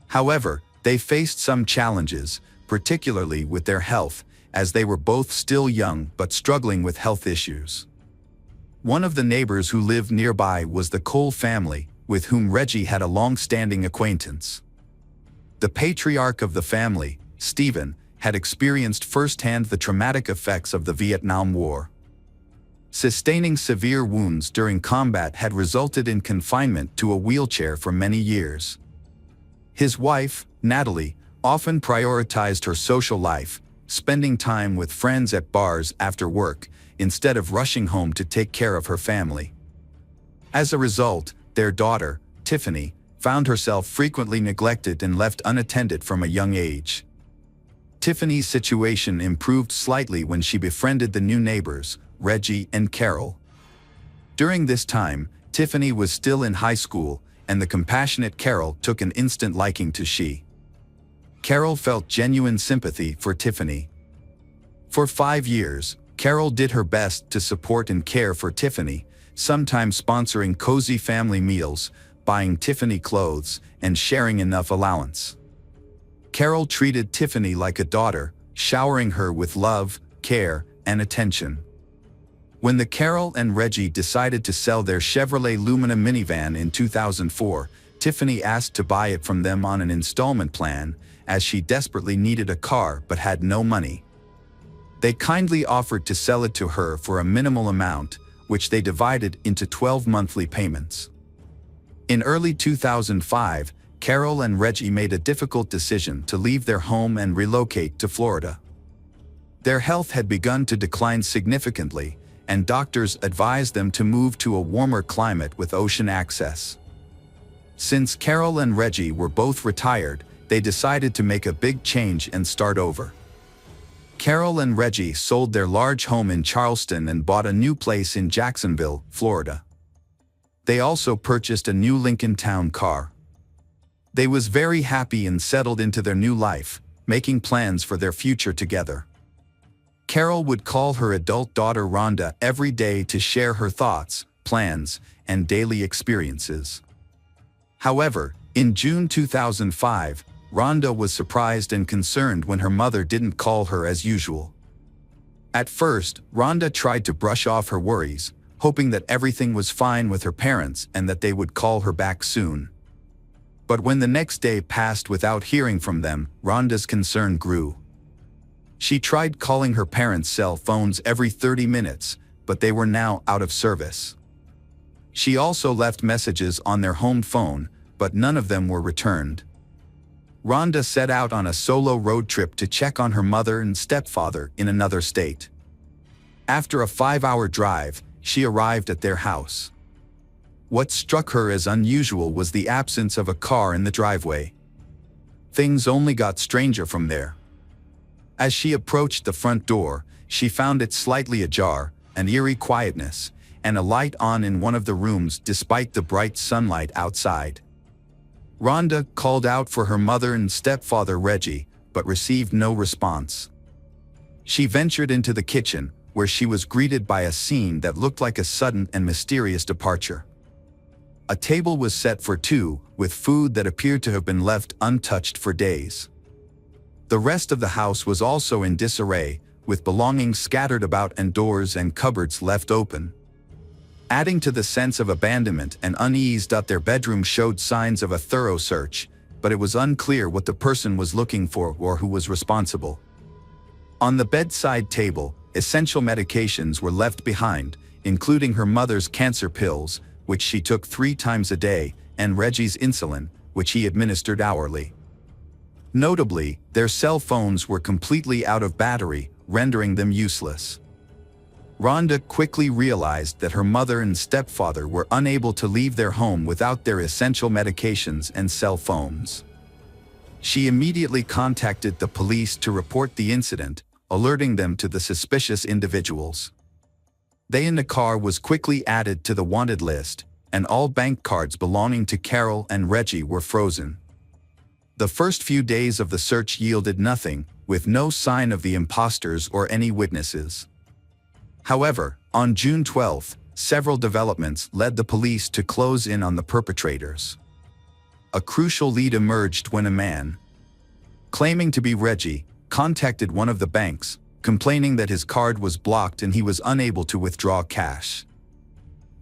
However, they faced some challenges, particularly with their health, as they were both still young but struggling with health issues. One of the neighbors who lived nearby was the Cole family, with whom Reggie had a long-standing acquaintance. The patriarch of the family, Stephen, had experienced firsthand the traumatic effects of the Vietnam War. Sustaining severe wounds during combat had resulted in confinement to a wheelchair for many years. His wife, Natalie, often prioritized her social life, spending time with friends at bars after work, instead of rushing home to take care of her family. As a result, their daughter, Tiffany, found herself frequently neglected and left unattended from a young age. Tiffany's situation improved slightly when she befriended the new neighbors, Reggie and Carol. During this time, Tiffany was still in high school, and the compassionate Carol took an instant liking to she. Carol felt genuine sympathy for Tiffany. For 5 years, Carol did her best to support and care for Tiffany, sometimes sponsoring cozy family meals, buying Tiffany clothes, and sharing enough allowance. Carol treated Tiffany like a daughter, showering her with love, care, and attention. When the Carol and Reggie decided to sell their Chevrolet Lumina minivan in 2004, Tiffany asked to buy it from them on an installment plan, as she desperately needed a car but had no money. They kindly offered to sell it to her for a minimal amount, which they divided into 12 monthly payments. In early 2005, Carol and Reggie made a difficult decision to leave their home and relocate to Florida. Their health had begun to decline significantly, and doctors advised them to move to a warmer climate with ocean access. Since Carol and Reggie were both retired, they decided to make a big change and start over. Carol and Reggie sold their large home in Charleston and bought a new place in Jacksonville, Florida. They also purchased a new Lincoln Town car. They was very happy and settled into their new life, making plans for their future together. Carol would call her adult daughter Rhonda every day to share her thoughts, plans, and daily experiences. However, in June 2005, Rhonda was surprised and concerned when her mother didn't call her as usual. At first, Rhonda tried to brush off her worries, hoping that everything was fine with her parents and that they would call her back soon. But when the next day passed without hearing from them, Rhonda's concern grew. She tried calling her parents' cell phones every 30 minutes, but they were now out of service. She also left messages on their home phone, but none of them were returned. Rhonda set out on a solo road trip to check on her mother and stepfather in another state. After a 5-hour drive, she arrived at their house. What struck her as unusual was the absence of a car in the driveway. Things only got stranger from there. As she approached the front door, she found it slightly ajar, an eerie quietness, and a light on in one of the rooms despite the bright sunlight outside. Rhonda called out for her mother and stepfather Reggie, but received no response. She ventured into the kitchen, where she was greeted by a scene that looked like a sudden and mysterious departure. A table was set for two, with food that appeared to have been left untouched for days. The rest of the house was also in disarray, with belongings scattered about and doors and cupboards left open. Adding to the sense of abandonment and unease, their bedroom showed signs of a thorough search, but it was unclear what the person was looking for or who was responsible. On the bedside table, essential medications were left behind, including her mother's cancer pills, which she took 3 times a day, and Reggie's insulin, which he administered hourly. Notably, their cell phones were completely out of battery, rendering them useless. Rhonda quickly realized that her mother and stepfather were unable to leave their home without their essential medications and cell phones. She immediately contacted the police to report the incident, alerting them to the suspicious individuals. They in the car was quickly added to the wanted list, and all bank cards belonging to Carol and Reggie were frozen. The first few days of the search yielded nothing, with no sign of the imposters or any witnesses. However, on June 12, several developments led the police to close in on the perpetrators. A crucial lead emerged when a man, claiming to be Reggie, contacted one of the banks, complaining that his card was blocked and he was unable to withdraw cash.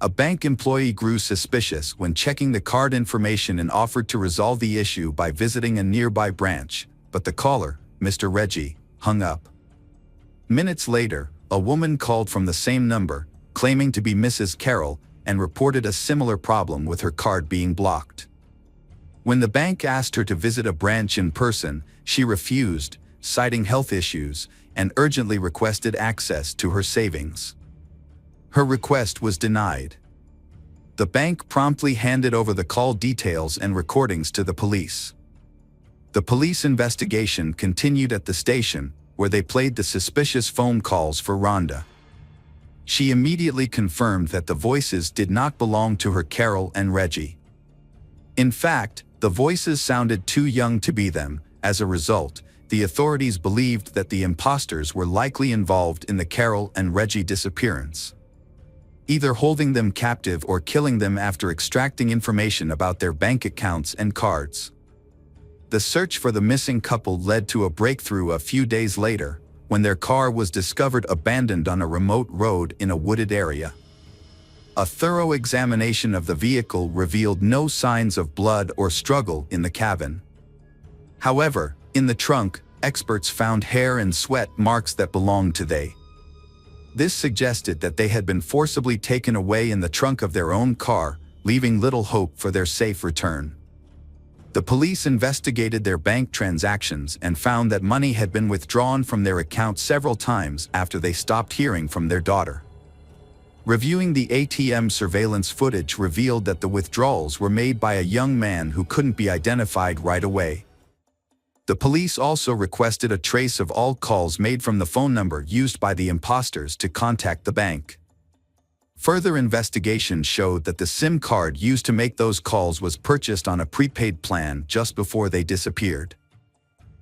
A bank employee grew suspicious when checking the card information and offered to resolve the issue by visiting a nearby branch, but the caller, Mr. Reggie, hung up. Minutes later, a woman called from the same number, claiming to be Mrs. Carroll, and reported a similar problem with her card being blocked. When the bank asked her to visit a branch in person, she refused, citing health issues, and urgently requested access to her savings. Her request was denied. The bank promptly handed over the call details and recordings to the police. The police investigation continued at the station, where they played the suspicious phone calls for Rhonda. She immediately confirmed that the voices did not belong to her Carol and Reggie. In fact, the voices sounded too young to be them. As a result, the authorities believed that the imposters were likely involved in the Carol and Reggie disappearance, either holding them captive or killing them after extracting information about their bank accounts and cards. The search for the missing couple led to a breakthrough a few days later, when their car was discovered abandoned on a remote road in a wooded area. A thorough examination of the vehicle revealed no signs of blood or struggle in the cabin. However, in the trunk, experts found hair and sweat marks that belonged to they. This suggested that they had been forcibly taken away in the trunk of their own car, leaving little hope for their safe return. The police investigated their bank transactions and found that money had been withdrawn from their account several times after they stopped hearing from their daughter. Reviewing the ATM surveillance footage revealed that the withdrawals were made by a young man who couldn't be identified right away. The police also requested a trace of all calls made from the phone number used by the imposters to contact the bank. Further investigation showed that the SIM card used to make those calls was purchased on a prepaid plan just before they disappeared.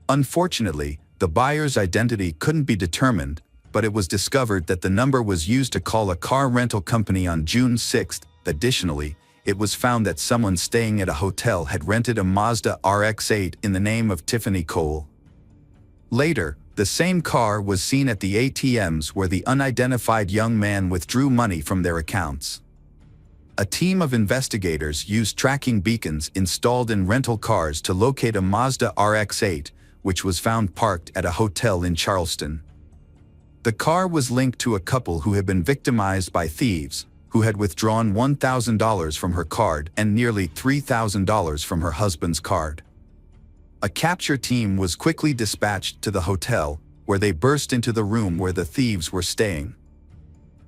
Unfortunately, the buyer's identity couldn't be determined, but it was discovered that the number was used to call a car rental company on June 6. Additionally, it was found that someone staying at a hotel had rented a Mazda RX-8 in the name of Tiffany Cole. Later, the same car was seen at the ATMs where the unidentified young man withdrew money from their accounts. A team of investigators used tracking beacons installed in rental cars to locate a Mazda RX-8, which was found parked at a hotel in Charleston. The car was linked to a couple who had been victimized by thieves, who had withdrawn $1,000 from her card and nearly $3,000 from her husband's card. A capture team was quickly dispatched to the hotel, where they burst into the room where the thieves were staying.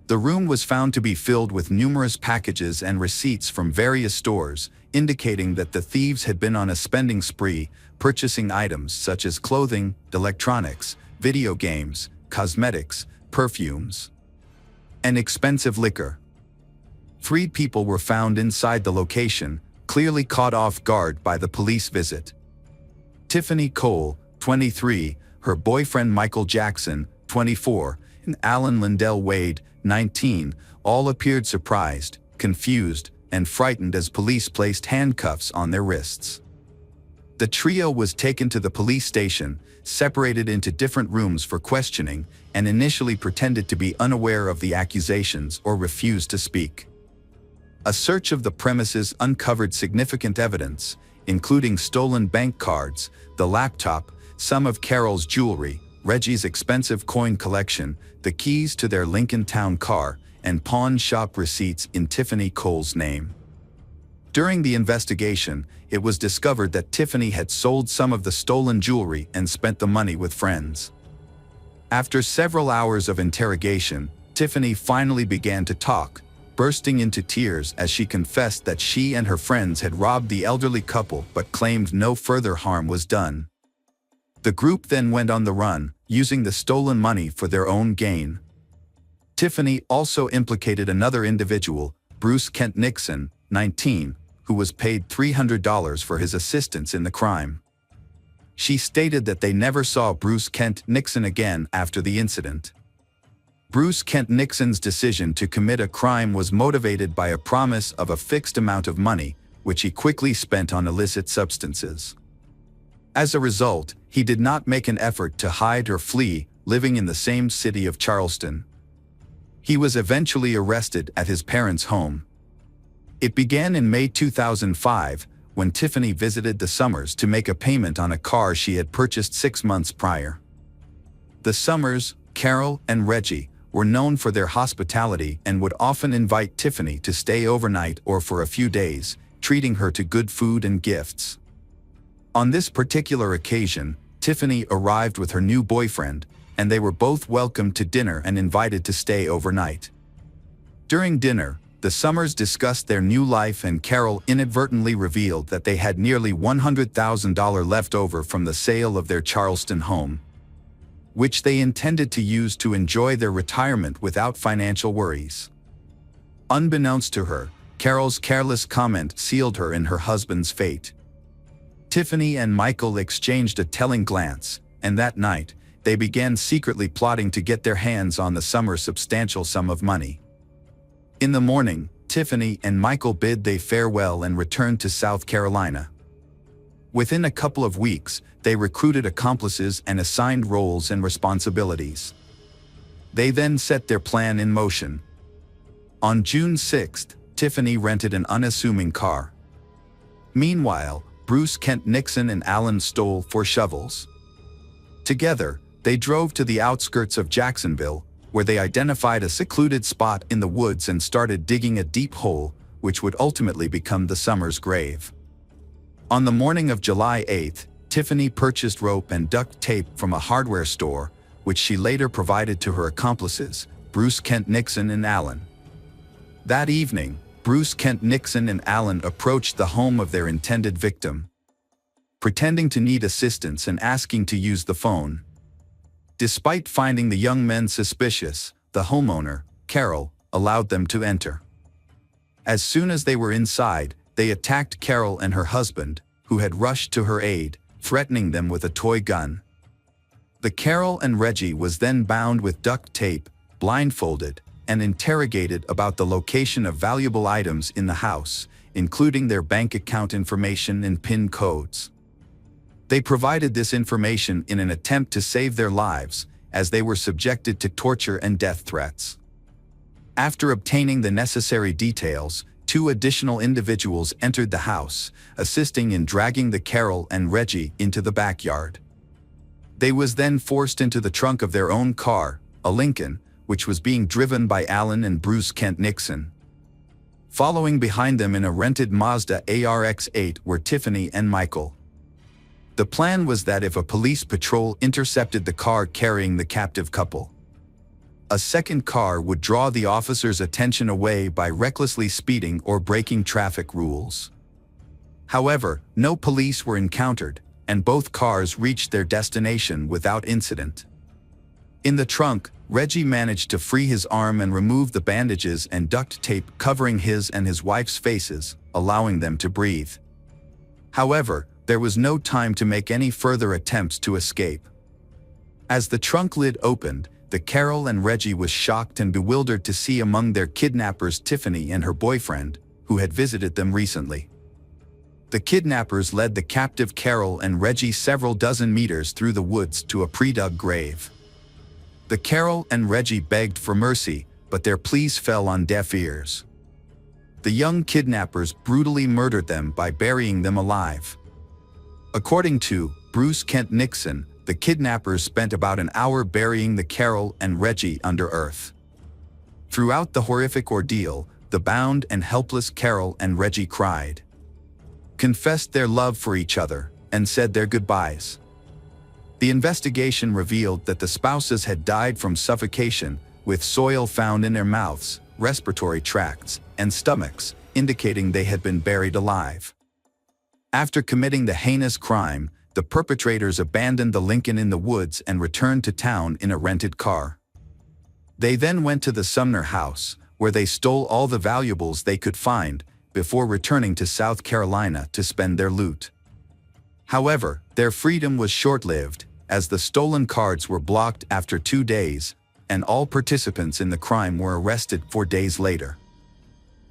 The room was found to be filled with numerous packages and receipts from various stores, indicating that the thieves had been on a spending spree, purchasing items such as clothing, electronics, video games, cosmetics, perfumes, and expensive liquor. 3 people were found inside the location, clearly caught off guard by the police visit. Tiffany Cole, 23, her boyfriend Michael Jackson, 24, and Alan Lindell Wade, 19, all appeared surprised, confused, and frightened as police placed handcuffs on their wrists. The trio was taken to the police station, separated into different rooms for questioning, and initially pretended to be unaware of the accusations or refused to speak. A search of the premises uncovered significant evidence, including stolen bank cards, the laptop, some of Carol's jewelry, Reggie's expensive coin collection, the keys to their Lincoln Town car, and pawn shop receipts in Tiffany Cole's name. During the investigation, it was discovered that Tiffany had sold some of the stolen jewelry and spent the money with friends. After several hours of interrogation, Tiffany finally began to talk, bursting into tears as she confessed that she and her friends had robbed the elderly couple but claimed no further harm was done. The group then went on the run, using the stolen money for their own gain. Tiffany also implicated another individual, Bruce Kent Nixon, 19, who was paid $300 for his assistance in the crime. She stated that they never saw Bruce Kent Nixon again after the incident. Bruce Kent Nixon's decision to commit a crime was motivated by a promise of a fixed amount of money, which he quickly spent on illicit substances. As a result, he did not make an effort to hide or flee, living in the same city of Charleston. He was eventually arrested at his parents' home. It began in May 2005, when Tiffany visited the Summers to make a payment on a car she had purchased 6 months prior. The Summers, Carol, and Reggie were known for their hospitality and would often invite Tiffany to stay overnight or for a few days, treating her to good food and gifts. On this particular occasion, Tiffany arrived with her new boyfriend, and they were both welcomed to dinner and invited to stay overnight. During dinner, the Summers discussed their new life, and Carol inadvertently revealed that they had nearly $100,000 left over from the sale of their Charleston home, which they intended to use to enjoy their retirement without financial worries. Unbeknownst to her, Carol's careless comment sealed her in her husband's fate. Tiffany and Michael exchanged a telling glance, and that night, they began secretly plotting to get their hands on the Summer's substantial sum of money. In the morning, Tiffany and Michael bid they farewell and returned to South Carolina. Within a couple of weeks, they recruited accomplices and assigned roles and responsibilities. They then set their plan in motion. On June 6th, Tiffany rented an unassuming car. Meanwhile, Bruce Kent Nixon and Alan stole 4 shovels. Together, they drove to the outskirts of Jacksonville, where they identified a secluded spot in the woods and started digging a deep hole, which would ultimately become the Summers' grave. On the morning of July 8th, Tiffany purchased rope and duct tape from a hardware store, which she later provided to her accomplices, Bruce Kent Nixon and Alan. That evening, Bruce Kent Nixon and Alan approached the home of their intended victim, pretending to need assistance and asking to use the phone. Despite finding the young men suspicious, the homeowner, Carol, allowed them to enter. As soon as they were inside, they attacked Carol and her husband, who had rushed to her aid, threatening them with a toy gun. The Carol and Reggie was then bound with duct tape, blindfolded, and interrogated about the location of valuable items in the house, including their bank account information and PIN codes. They provided this information in an attempt to save their lives, as they were subjected to torture and death threats. After obtaining the necessary details, 2 additional individuals entered the house, assisting in dragging the Carol and Reggie into the backyard. They was then forced into the trunk of their own car, a Lincoln, which was being driven by Alan and Bruce Kent Nixon. Following behind them in a rented Mazda ARX-8 were Tiffany and Michael. The plan was that if a police patrol intercepted the car carrying the captive couple, a second car would draw the officers' attention away by recklessly speeding or breaking traffic rules. However, no police were encountered, and both cars reached their destination without incident. In the trunk, Reggie managed to free his arm and remove the bandages and duct tape covering his and his wife's faces, allowing them to breathe. However, there was no time to make any further attempts to escape. As the trunk lid opened, the Carol and Reggie was shocked and bewildered to see among their kidnappers Tiffany and her boyfriend, who had visited them recently. The kidnappers led the captive Carol and Reggie several dozen meters through the woods to a pre-dug grave. The Carol and Reggie begged for mercy, but their pleas fell on deaf ears. The young kidnappers brutally murdered them by burying them alive. According to Bruce Kent Nixon, the kidnappers spent about an hour burying the Carol and Reggie under earth. Throughout the horrific ordeal, the bound and helpless Carol and Reggie cried, confessed their love for each other, and said their goodbyes. The investigation revealed that the spouses had died from suffocation, with soil found in their mouths, respiratory tracts, and stomachs, indicating they had been buried alive. After committing the heinous crime, the perpetrators abandoned the Lincoln in the woods and returned to town in a rented car. They then went to the Sumner house, where they stole all the valuables they could find, before returning to South Carolina to spend their loot. However, their freedom was short-lived, as the stolen cards were blocked after 2 days, and all participants in the crime were arrested 4 days later.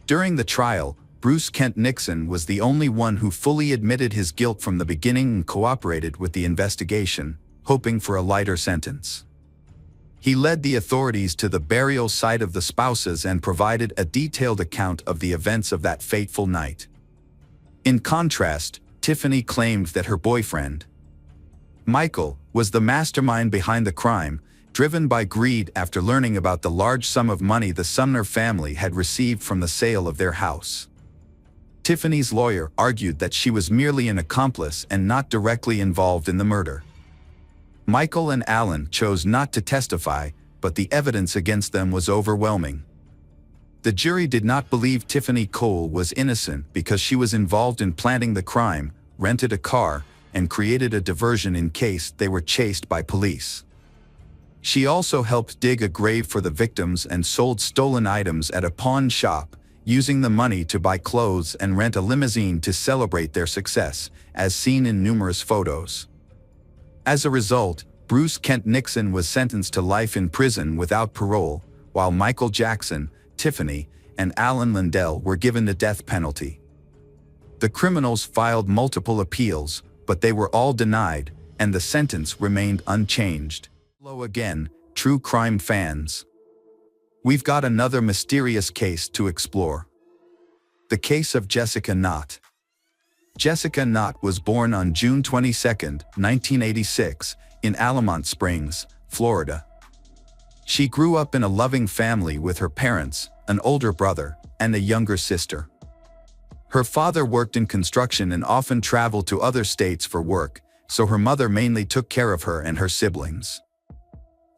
During the trial, Bruce Kent Nixon was the only one who fully admitted his guilt from the beginning and cooperated with the investigation, hoping for a lighter sentence. He led the authorities to the burial site of the spouses and provided a detailed account of the events of that fateful night. In contrast, Tiffany claimed that her boyfriend, Michael, was the mastermind behind the crime, driven by greed after learning about the large sum of money the Sumner family had received from the sale of their house. Tiffany's lawyer argued that she was merely an accomplice and not directly involved in the murder. Michael and Alan chose not to testify, but the evidence against them was overwhelming. The jury did not believe Tiffany Cole was innocent because she was involved in planning the crime, rented a car, and created a diversion in case they were chased by police. She also helped dig a grave for the victims and sold stolen items at a pawn shop, using the money to buy clothes and rent a limousine to celebrate their success, as seen in numerous photos. As a result, Bruce Kent Nixon was sentenced to life in prison without parole, while Michael Jackson, Tiffany, and Alan Lindell were given the death penalty. The criminals filed multiple appeals, but they were all denied, and the sentence remained unchanged. Hello again, true crime fans. We've got another mysterious case to explore. The case of Jessica Knott. Jessica Knott was born on June 22, 1986, in Allamont Springs, Florida. She grew up in a loving family with her parents, an older brother, and a younger sister. Her father worked in construction and often traveled to other states for work, so her mother mainly took care of her and her siblings.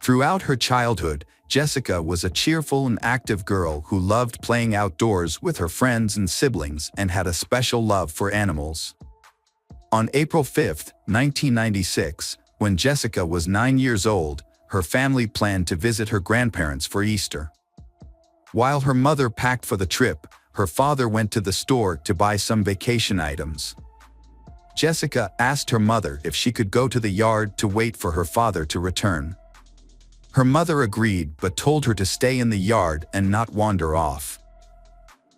Throughout her childhood, Jessica was a cheerful and active girl who loved playing outdoors with her friends and siblings and had a special love for animals. On April 5, 1996, when Jessica was 9 years old, her family planned to visit her grandparents for Easter. While her mother packed for the trip, her father went to the store to buy some vacation items. Jessica asked her mother if she could go to the yard to wait for her father to return. Her mother agreed but told her to stay in the yard and not wander off.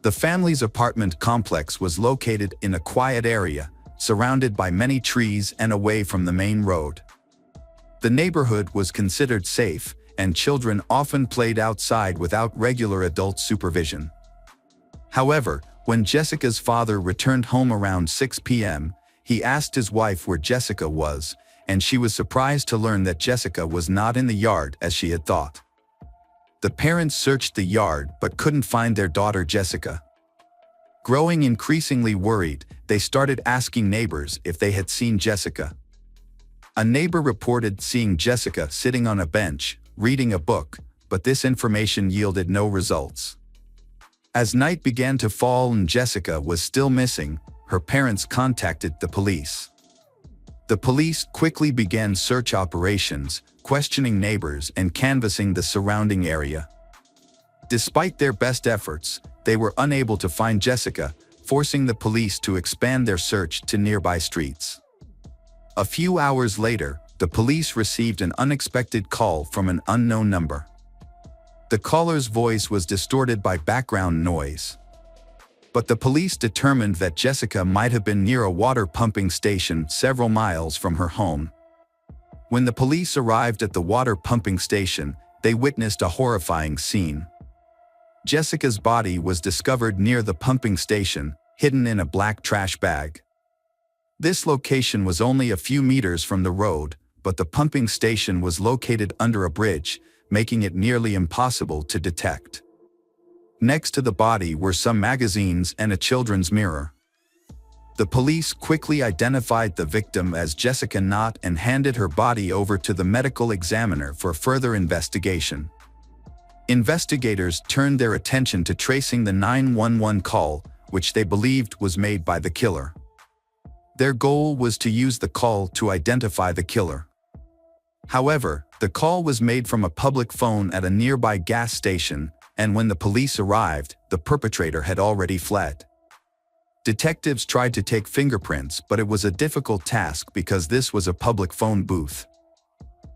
The family's apartment complex was located in a quiet area, surrounded by many trees and away from the main road. The neighborhood was considered safe, and children often played outside without regular adult supervision. However, when Jessica's father returned home around 6 p.m., he asked his wife where Jessica was, and she was surprised to learn that Jessica was not in the yard as she had thought. The parents searched the yard but couldn't find their daughter Jessica. Growing increasingly worried, they started asking neighbors if they had seen Jessica. A neighbor reported seeing Jessica sitting on a bench, reading a book, but this information yielded no results. As night began to fall and Jessica was still missing, her parents contacted the police. The police quickly began search operations, questioning neighbors and canvassing the surrounding area. Despite their best efforts, they were unable to find Jessica, forcing the police to expand their search to nearby streets. A few hours later, the police received an unexpected call from an unknown number. The caller's voice was distorted by background noise. But the police determined that Jessica might have been near a water pumping station several miles from her home. When the police arrived at the water pumping station, they witnessed a horrifying scene. Jessica's body was discovered near the pumping station, hidden in a black trash bag. This location was only a few meters from the road, but the pumping station was located under a bridge, making it nearly impossible to detect. Next to the body were some magazines and a children's mirror. The police quickly identified the victim as Jessica Knott and handed her body over to the medical examiner for further investigation. Investigators turned their attention to tracing the 911 call, which they believed was made by the killer. Their goal was to use the call to identify the killer. However, the call was made from a public phone at a nearby gas station, and when the police arrived, the perpetrator had already fled. Detectives tried to take fingerprints, but it was a difficult task because this was a public phone booth,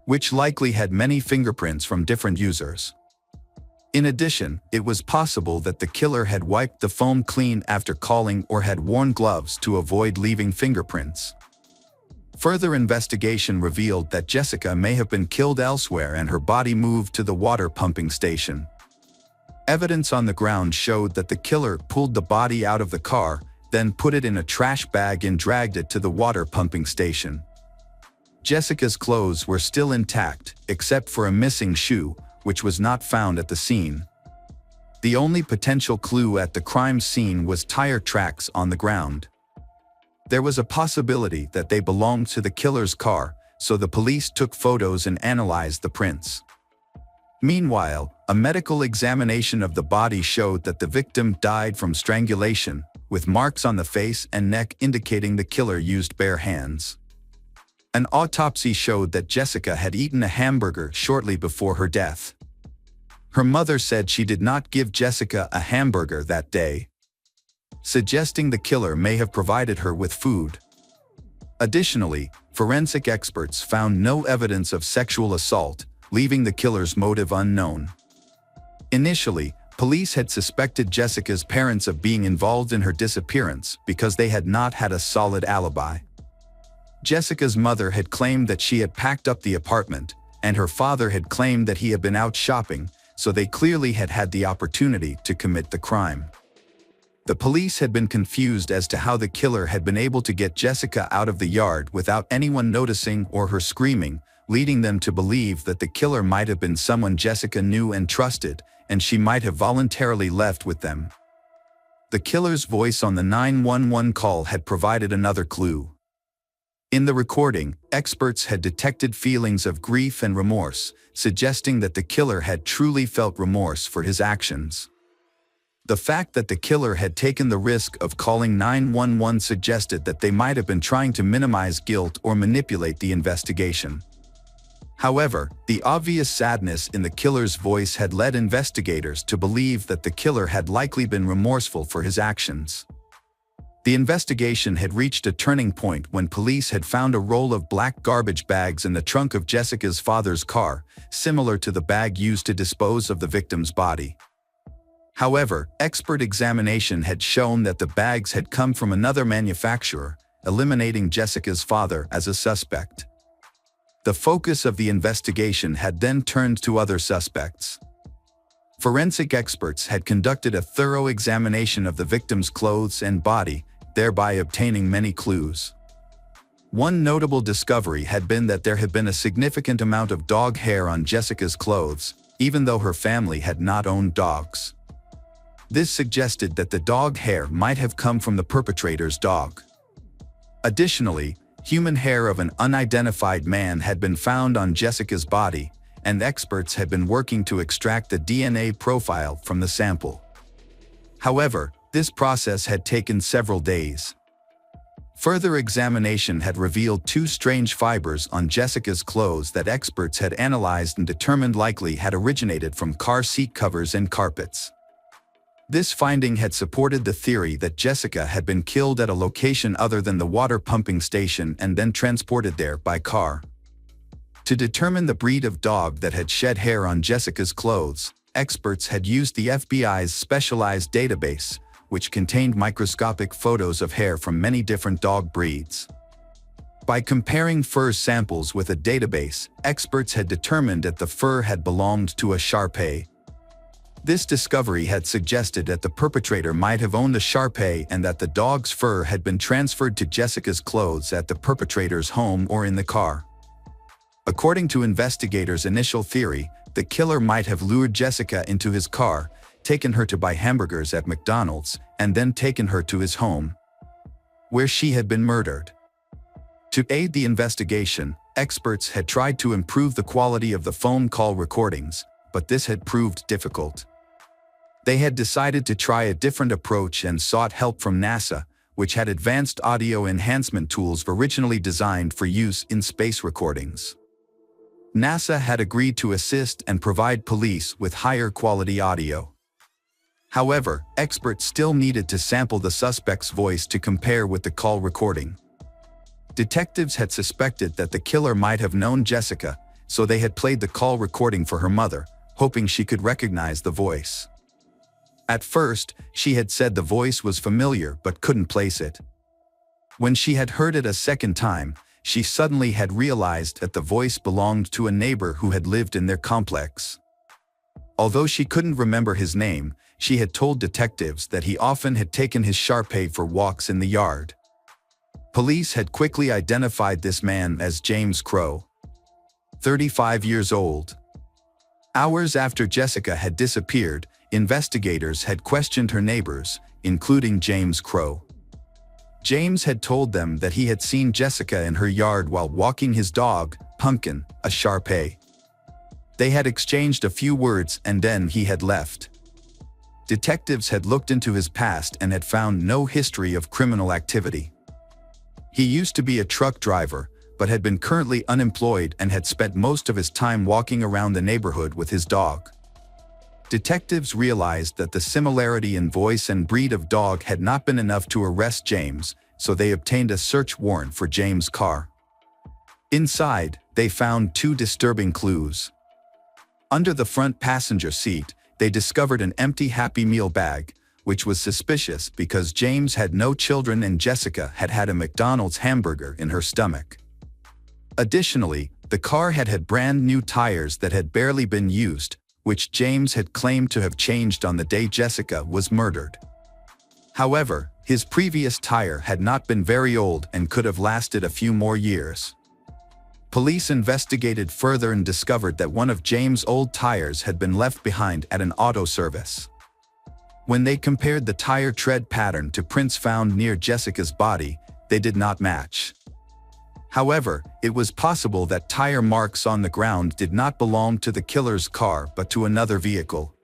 which likely had many fingerprints from different users. In addition, it was possible that the killer had wiped the phone clean after calling or had worn gloves to avoid leaving fingerprints. Further investigation revealed that Jessica may have been killed elsewhere and her body moved to the water pumping station. Evidence on the ground showed that the killer pulled the body out of the car, then put it in a trash bag and dragged it to the water pumping station. Jessica's clothes were still intact, except for a missing shoe, which was not found at the scene. The only potential clue at the crime scene was tire tracks on the ground. There was a possibility that they belonged to the killer's car, so the police took photos and analyzed the prints. Meanwhile, a medical examination of the body showed that the victim died from strangulation, with marks on the face and neck indicating the killer used bare hands. An autopsy showed that Jessica had eaten a hamburger shortly before her death. Her mother said she did not give Jessica a hamburger that day, suggesting the killer may have provided her with food. Additionally, forensic experts found no evidence of sexual assault, leaving the killer's motive unknown. Initially, police had suspected Jessica's parents of being involved in her disappearance because they had not had a solid alibi. Jessica's mother had claimed that she had packed up the apartment, and her father had claimed that he had been out shopping, so they clearly had had the opportunity to commit the crime. The police had been confused as to how the killer had been able to get Jessica out of the yard without anyone noticing or her screaming, leading them to believe that the killer might have been someone Jessica knew and trusted, and she might have voluntarily left with them. The killer's voice on the 911 call had provided another clue. In the recording, experts had detected feelings of grief and remorse, suggesting that the killer had truly felt remorse for his actions. The fact that the killer had taken the risk of calling 911 suggested that they might have been trying to minimize guilt or manipulate the investigation. However, the obvious sadness in the killer's voice had led investigators to believe that the killer had likely been remorseful for his actions. The investigation had reached a turning point when police had found a roll of black garbage bags in the trunk of Jessica's father's car, similar to the bag used to dispose of the victim's body. However, expert examination had shown that the bags had come from another manufacturer, eliminating Jessica's father as a suspect. The focus of the investigation had then turned to other suspects. Forensic experts had conducted a thorough examination of the victim's clothes and body, thereby obtaining many clues. One notable discovery had been that there had been a significant amount of dog hair on Jessica's clothes, even though her family had not owned dogs. This suggested that the dog hair might have come from the perpetrator's dog. Additionally, human hair of an unidentified man had been found on Jessica's body, and experts had been working to extract the DNA profile from the sample. However, this process had taken several days. Further examination had revealed two strange fibers on Jessica's clothes that experts had analyzed and determined likely had originated from car seat covers and carpets. This finding had supported the theory that Jessica had been killed at a location other than the water pumping station and then transported there by car. To determine the breed of dog that had shed hair on Jessica's clothes, experts had used the FBI's specialized database, which contained microscopic photos of hair from many different dog breeds. By comparing fur samples with a database, experts had determined that the fur had belonged to a Shar-Pei. This discovery had suggested that the perpetrator might have owned a Shar-Pei and that the dog's fur had been transferred to Jessica's clothes at the perpetrator's home or in the car. According to investigators' initial theory, the killer might have lured Jessica into his car, taken her to buy hamburgers at McDonald's, and then taken her to his home, where she had been murdered. To aid the investigation, experts had tried to improve the quality of the phone call recordings, but this had proved difficult. They had decided to try a different approach and sought help from NASA, which had advanced audio enhancement tools originally designed for use in space recordings. NASA had agreed to assist and provide police with higher quality audio. However, experts still needed to sample the suspect's voice to compare with the call recording. Detectives had suspected that the killer might have known Jessica, so they had played the call recording for her mother, hoping she could recognize the voice. At first, she had said the voice was familiar but couldn't place it. When she had heard it a second time, she suddenly had realized that the voice belonged to a neighbor who had lived in their complex. Although she couldn't remember his name, she had told detectives that he often had taken his Shar-Pei for walks in the yard. Police had quickly identified this man as James Crow, 35 years old. Hours after Jessica had disappeared, investigators had questioned her neighbors, including James Crow. James had told them that he had seen Jessica in her yard while walking his dog, Pumpkin, a Shar-Pei. They had exchanged a few words and then he had left. Detectives had looked into his past and had found no history of criminal activity. He used to be a truck driver, but had been currently unemployed and had spent most of his time walking around the neighborhood with his dog. Detectives realized that the similarity in voice and breed of dog had not been enough to arrest James, so they obtained a search warrant for James' car. Inside, they found two disturbing clues. Under the front passenger seat, they discovered an empty Happy Meal bag, which was suspicious because James had no children and Jessica had had a McDonald's hamburger in her stomach. Additionally, the car had brand new tires that had barely been used, which James had claimed to have changed on the day Jessica was murdered. However, his previous tire had not been very old and could have lasted a few more years. Police investigated further and discovered that one of James' old tires had been left behind at an auto service. When they compared the tire tread pattern to prints found near Jessica's body, they did not match. However, it was possible that tire marks on the ground did not belong to the killer's car but to another vehicle.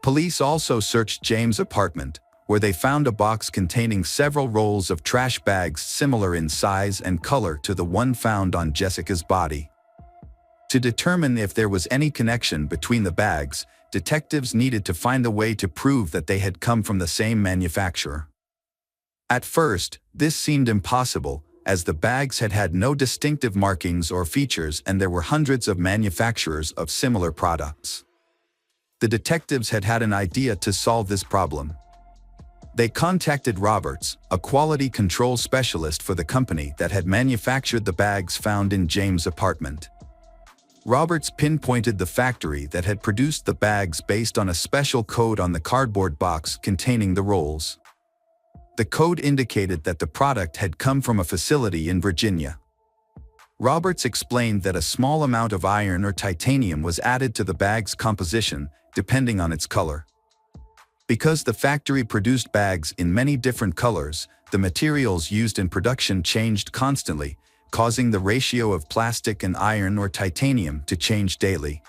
Police also searched James' apartment, where they found a box containing several rolls of trash bags similar in size and color to the one found on Jessica's body. To determine if there was any connection between the bags, detectives needed to find a way to prove that they had come from the same manufacturer. At first, this seemed impossible, as the bags had no distinctive markings or features and there were hundreds of manufacturers of similar products. The detectives had an idea to solve this problem. They contacted Roberts, a quality control specialist for the company that had manufactured the bags found in James' apartment. Roberts pinpointed the factory that had produced the bags based on a special code on the cardboard box containing the rolls. The code indicated that the product had come from a facility in Virginia. Roberts explained that a small amount of iron or titanium was added to the bag's composition, depending on its color. Because the factory produced bags in many different colors, the materials used in production changed constantly, causing the ratio of plastic and iron or titanium to change daily.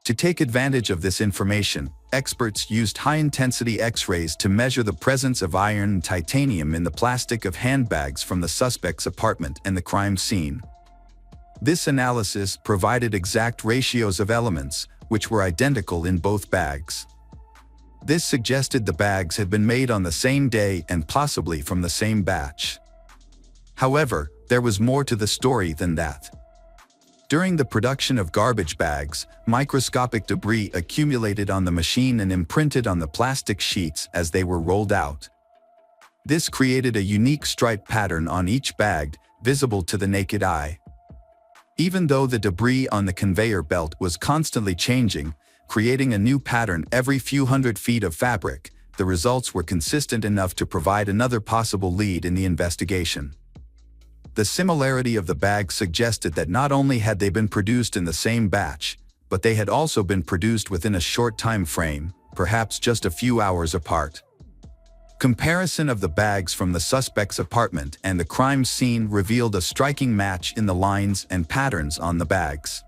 To take advantage of this information, experts used high-intensity X-rays to measure the presence of iron and titanium in the plastic of handbags from the suspect's apartment and the crime scene. This analysis provided exact ratios of elements, which were identical in both bags. This suggested the bags had been made on the same day and possibly from the same batch. However, there was more to the story than that. During the production of garbage bags, microscopic debris accumulated on the machine and imprinted on the plastic sheets as they were rolled out. This created a unique stripe pattern on each bag, visible to the naked eye. Even though the debris on the conveyor belt was constantly changing, creating a new pattern every few hundred feet of fabric, the results were consistent enough to provide another possible lead in the investigation. The similarity of the bags suggested that not only had they been produced in the same batch, but they had also been produced within a short time frame, perhaps just a few hours apart. Comparison of the bags from the suspect's apartment and the crime scene revealed a striking match in the lines and patterns on the bags.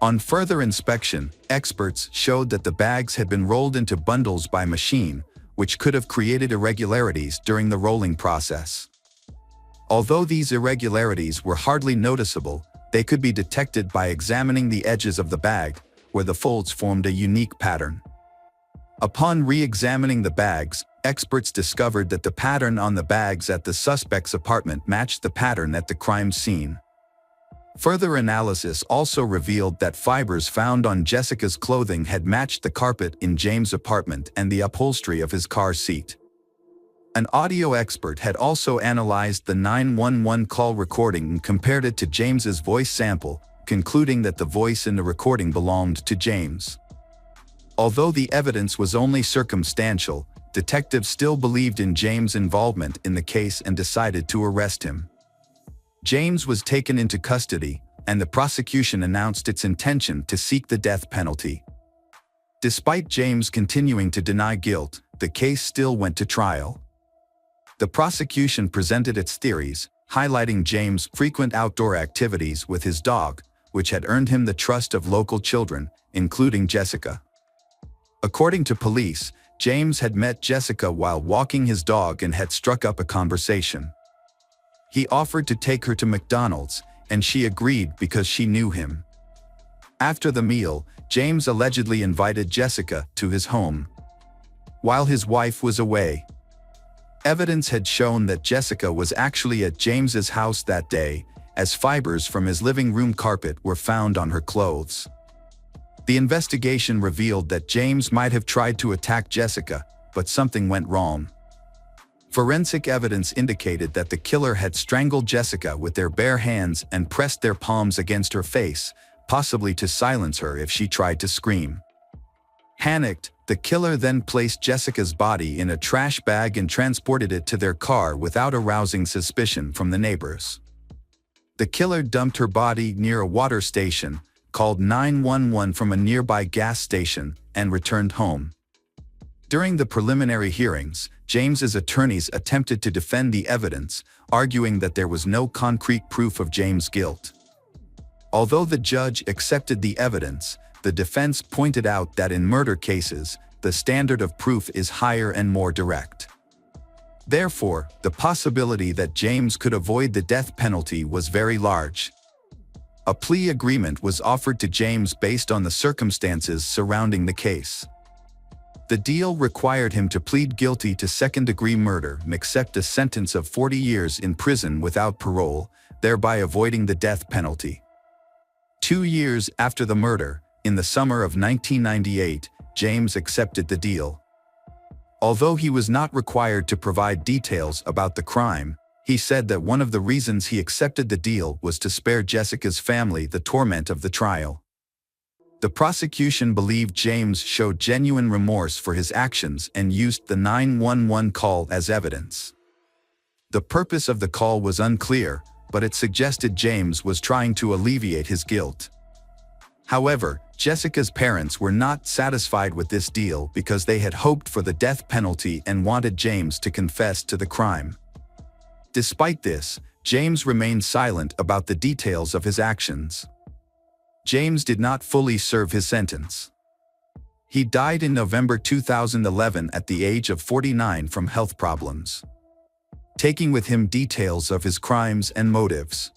On further inspection, experts showed that the bags had been rolled into bundles by machine, which could have created irregularities during the rolling process. Although these irregularities were hardly noticeable, they could be detected by examining the edges of the bag, where the folds formed a unique pattern. Upon re-examining the bags, experts discovered that the pattern on the bags at the suspect's apartment matched the pattern at the crime scene. Further analysis also revealed that fibers found on Jessica's clothing had matched the carpet in James' apartment and the upholstery of his car seat. An audio expert had also analyzed the 911 call recording and compared it to James's voice sample, concluding that the voice in the recording belonged to James. Although the evidence was only circumstantial, detectives still believed in James' involvement in the case and decided to arrest him. James was taken into custody, and the prosecution announced its intention to seek the death penalty. Despite James continuing to deny guilt, the case still went to trial. The prosecution presented its theories, highlighting James' frequent outdoor activities with his dog, which had earned him the trust of local children, including Jessica. According to police, James had met Jessica while walking his dog and had struck up a conversation. He offered to take her to McDonald's, and she agreed because she knew him. After the meal, James allegedly invited Jessica to his home. While his wife was away, Evidence had shown that Jessica was actually at James's house that day, as fibers from his living room carpet were found on her clothes. The investigation revealed that James might have tried to attack Jessica, but something went wrong. Forensic evidence indicated that the killer had strangled Jessica with their bare hands and pressed their palms against her face, possibly to silence her if she tried to scream. Panicked, the killer then placed Jessica's body in a trash bag and transported it to their car without arousing suspicion from the neighbors. The killer dumped her body near a water station, called 911 from a nearby gas station, and returned home. During the preliminary hearings, James's attorneys attempted to defend the evidence, arguing that there was no concrete proof of James' guilt. Although the judge accepted the evidence, the defense pointed out that in murder cases, the standard of proof is higher and more direct. Therefore, the possibility that James could avoid the death penalty was very large. A plea agreement was offered to James based on the circumstances surrounding the case. The deal required him to plead guilty to second-degree murder and accept a sentence of 40 years in prison without parole, thereby avoiding the death penalty. 2 years after the murder, in the summer of 1998, James accepted the deal. Although he was not required to provide details about the crime, he said that one of the reasons he accepted the deal was to spare Jessica's family the torment of the trial. The prosecution believed James showed genuine remorse for his actions and used the 911 call as evidence. The purpose of the call was unclear, but it suggested James was trying to alleviate his guilt. However, Jessica's parents were not satisfied with this deal because they had hoped for the death penalty and wanted James to confess to the crime. Despite this, James remained silent about the details of his actions. James did not fully serve his sentence. He died in November 2011 at the age of 49 from health problems, taking with him details of his crimes and motives.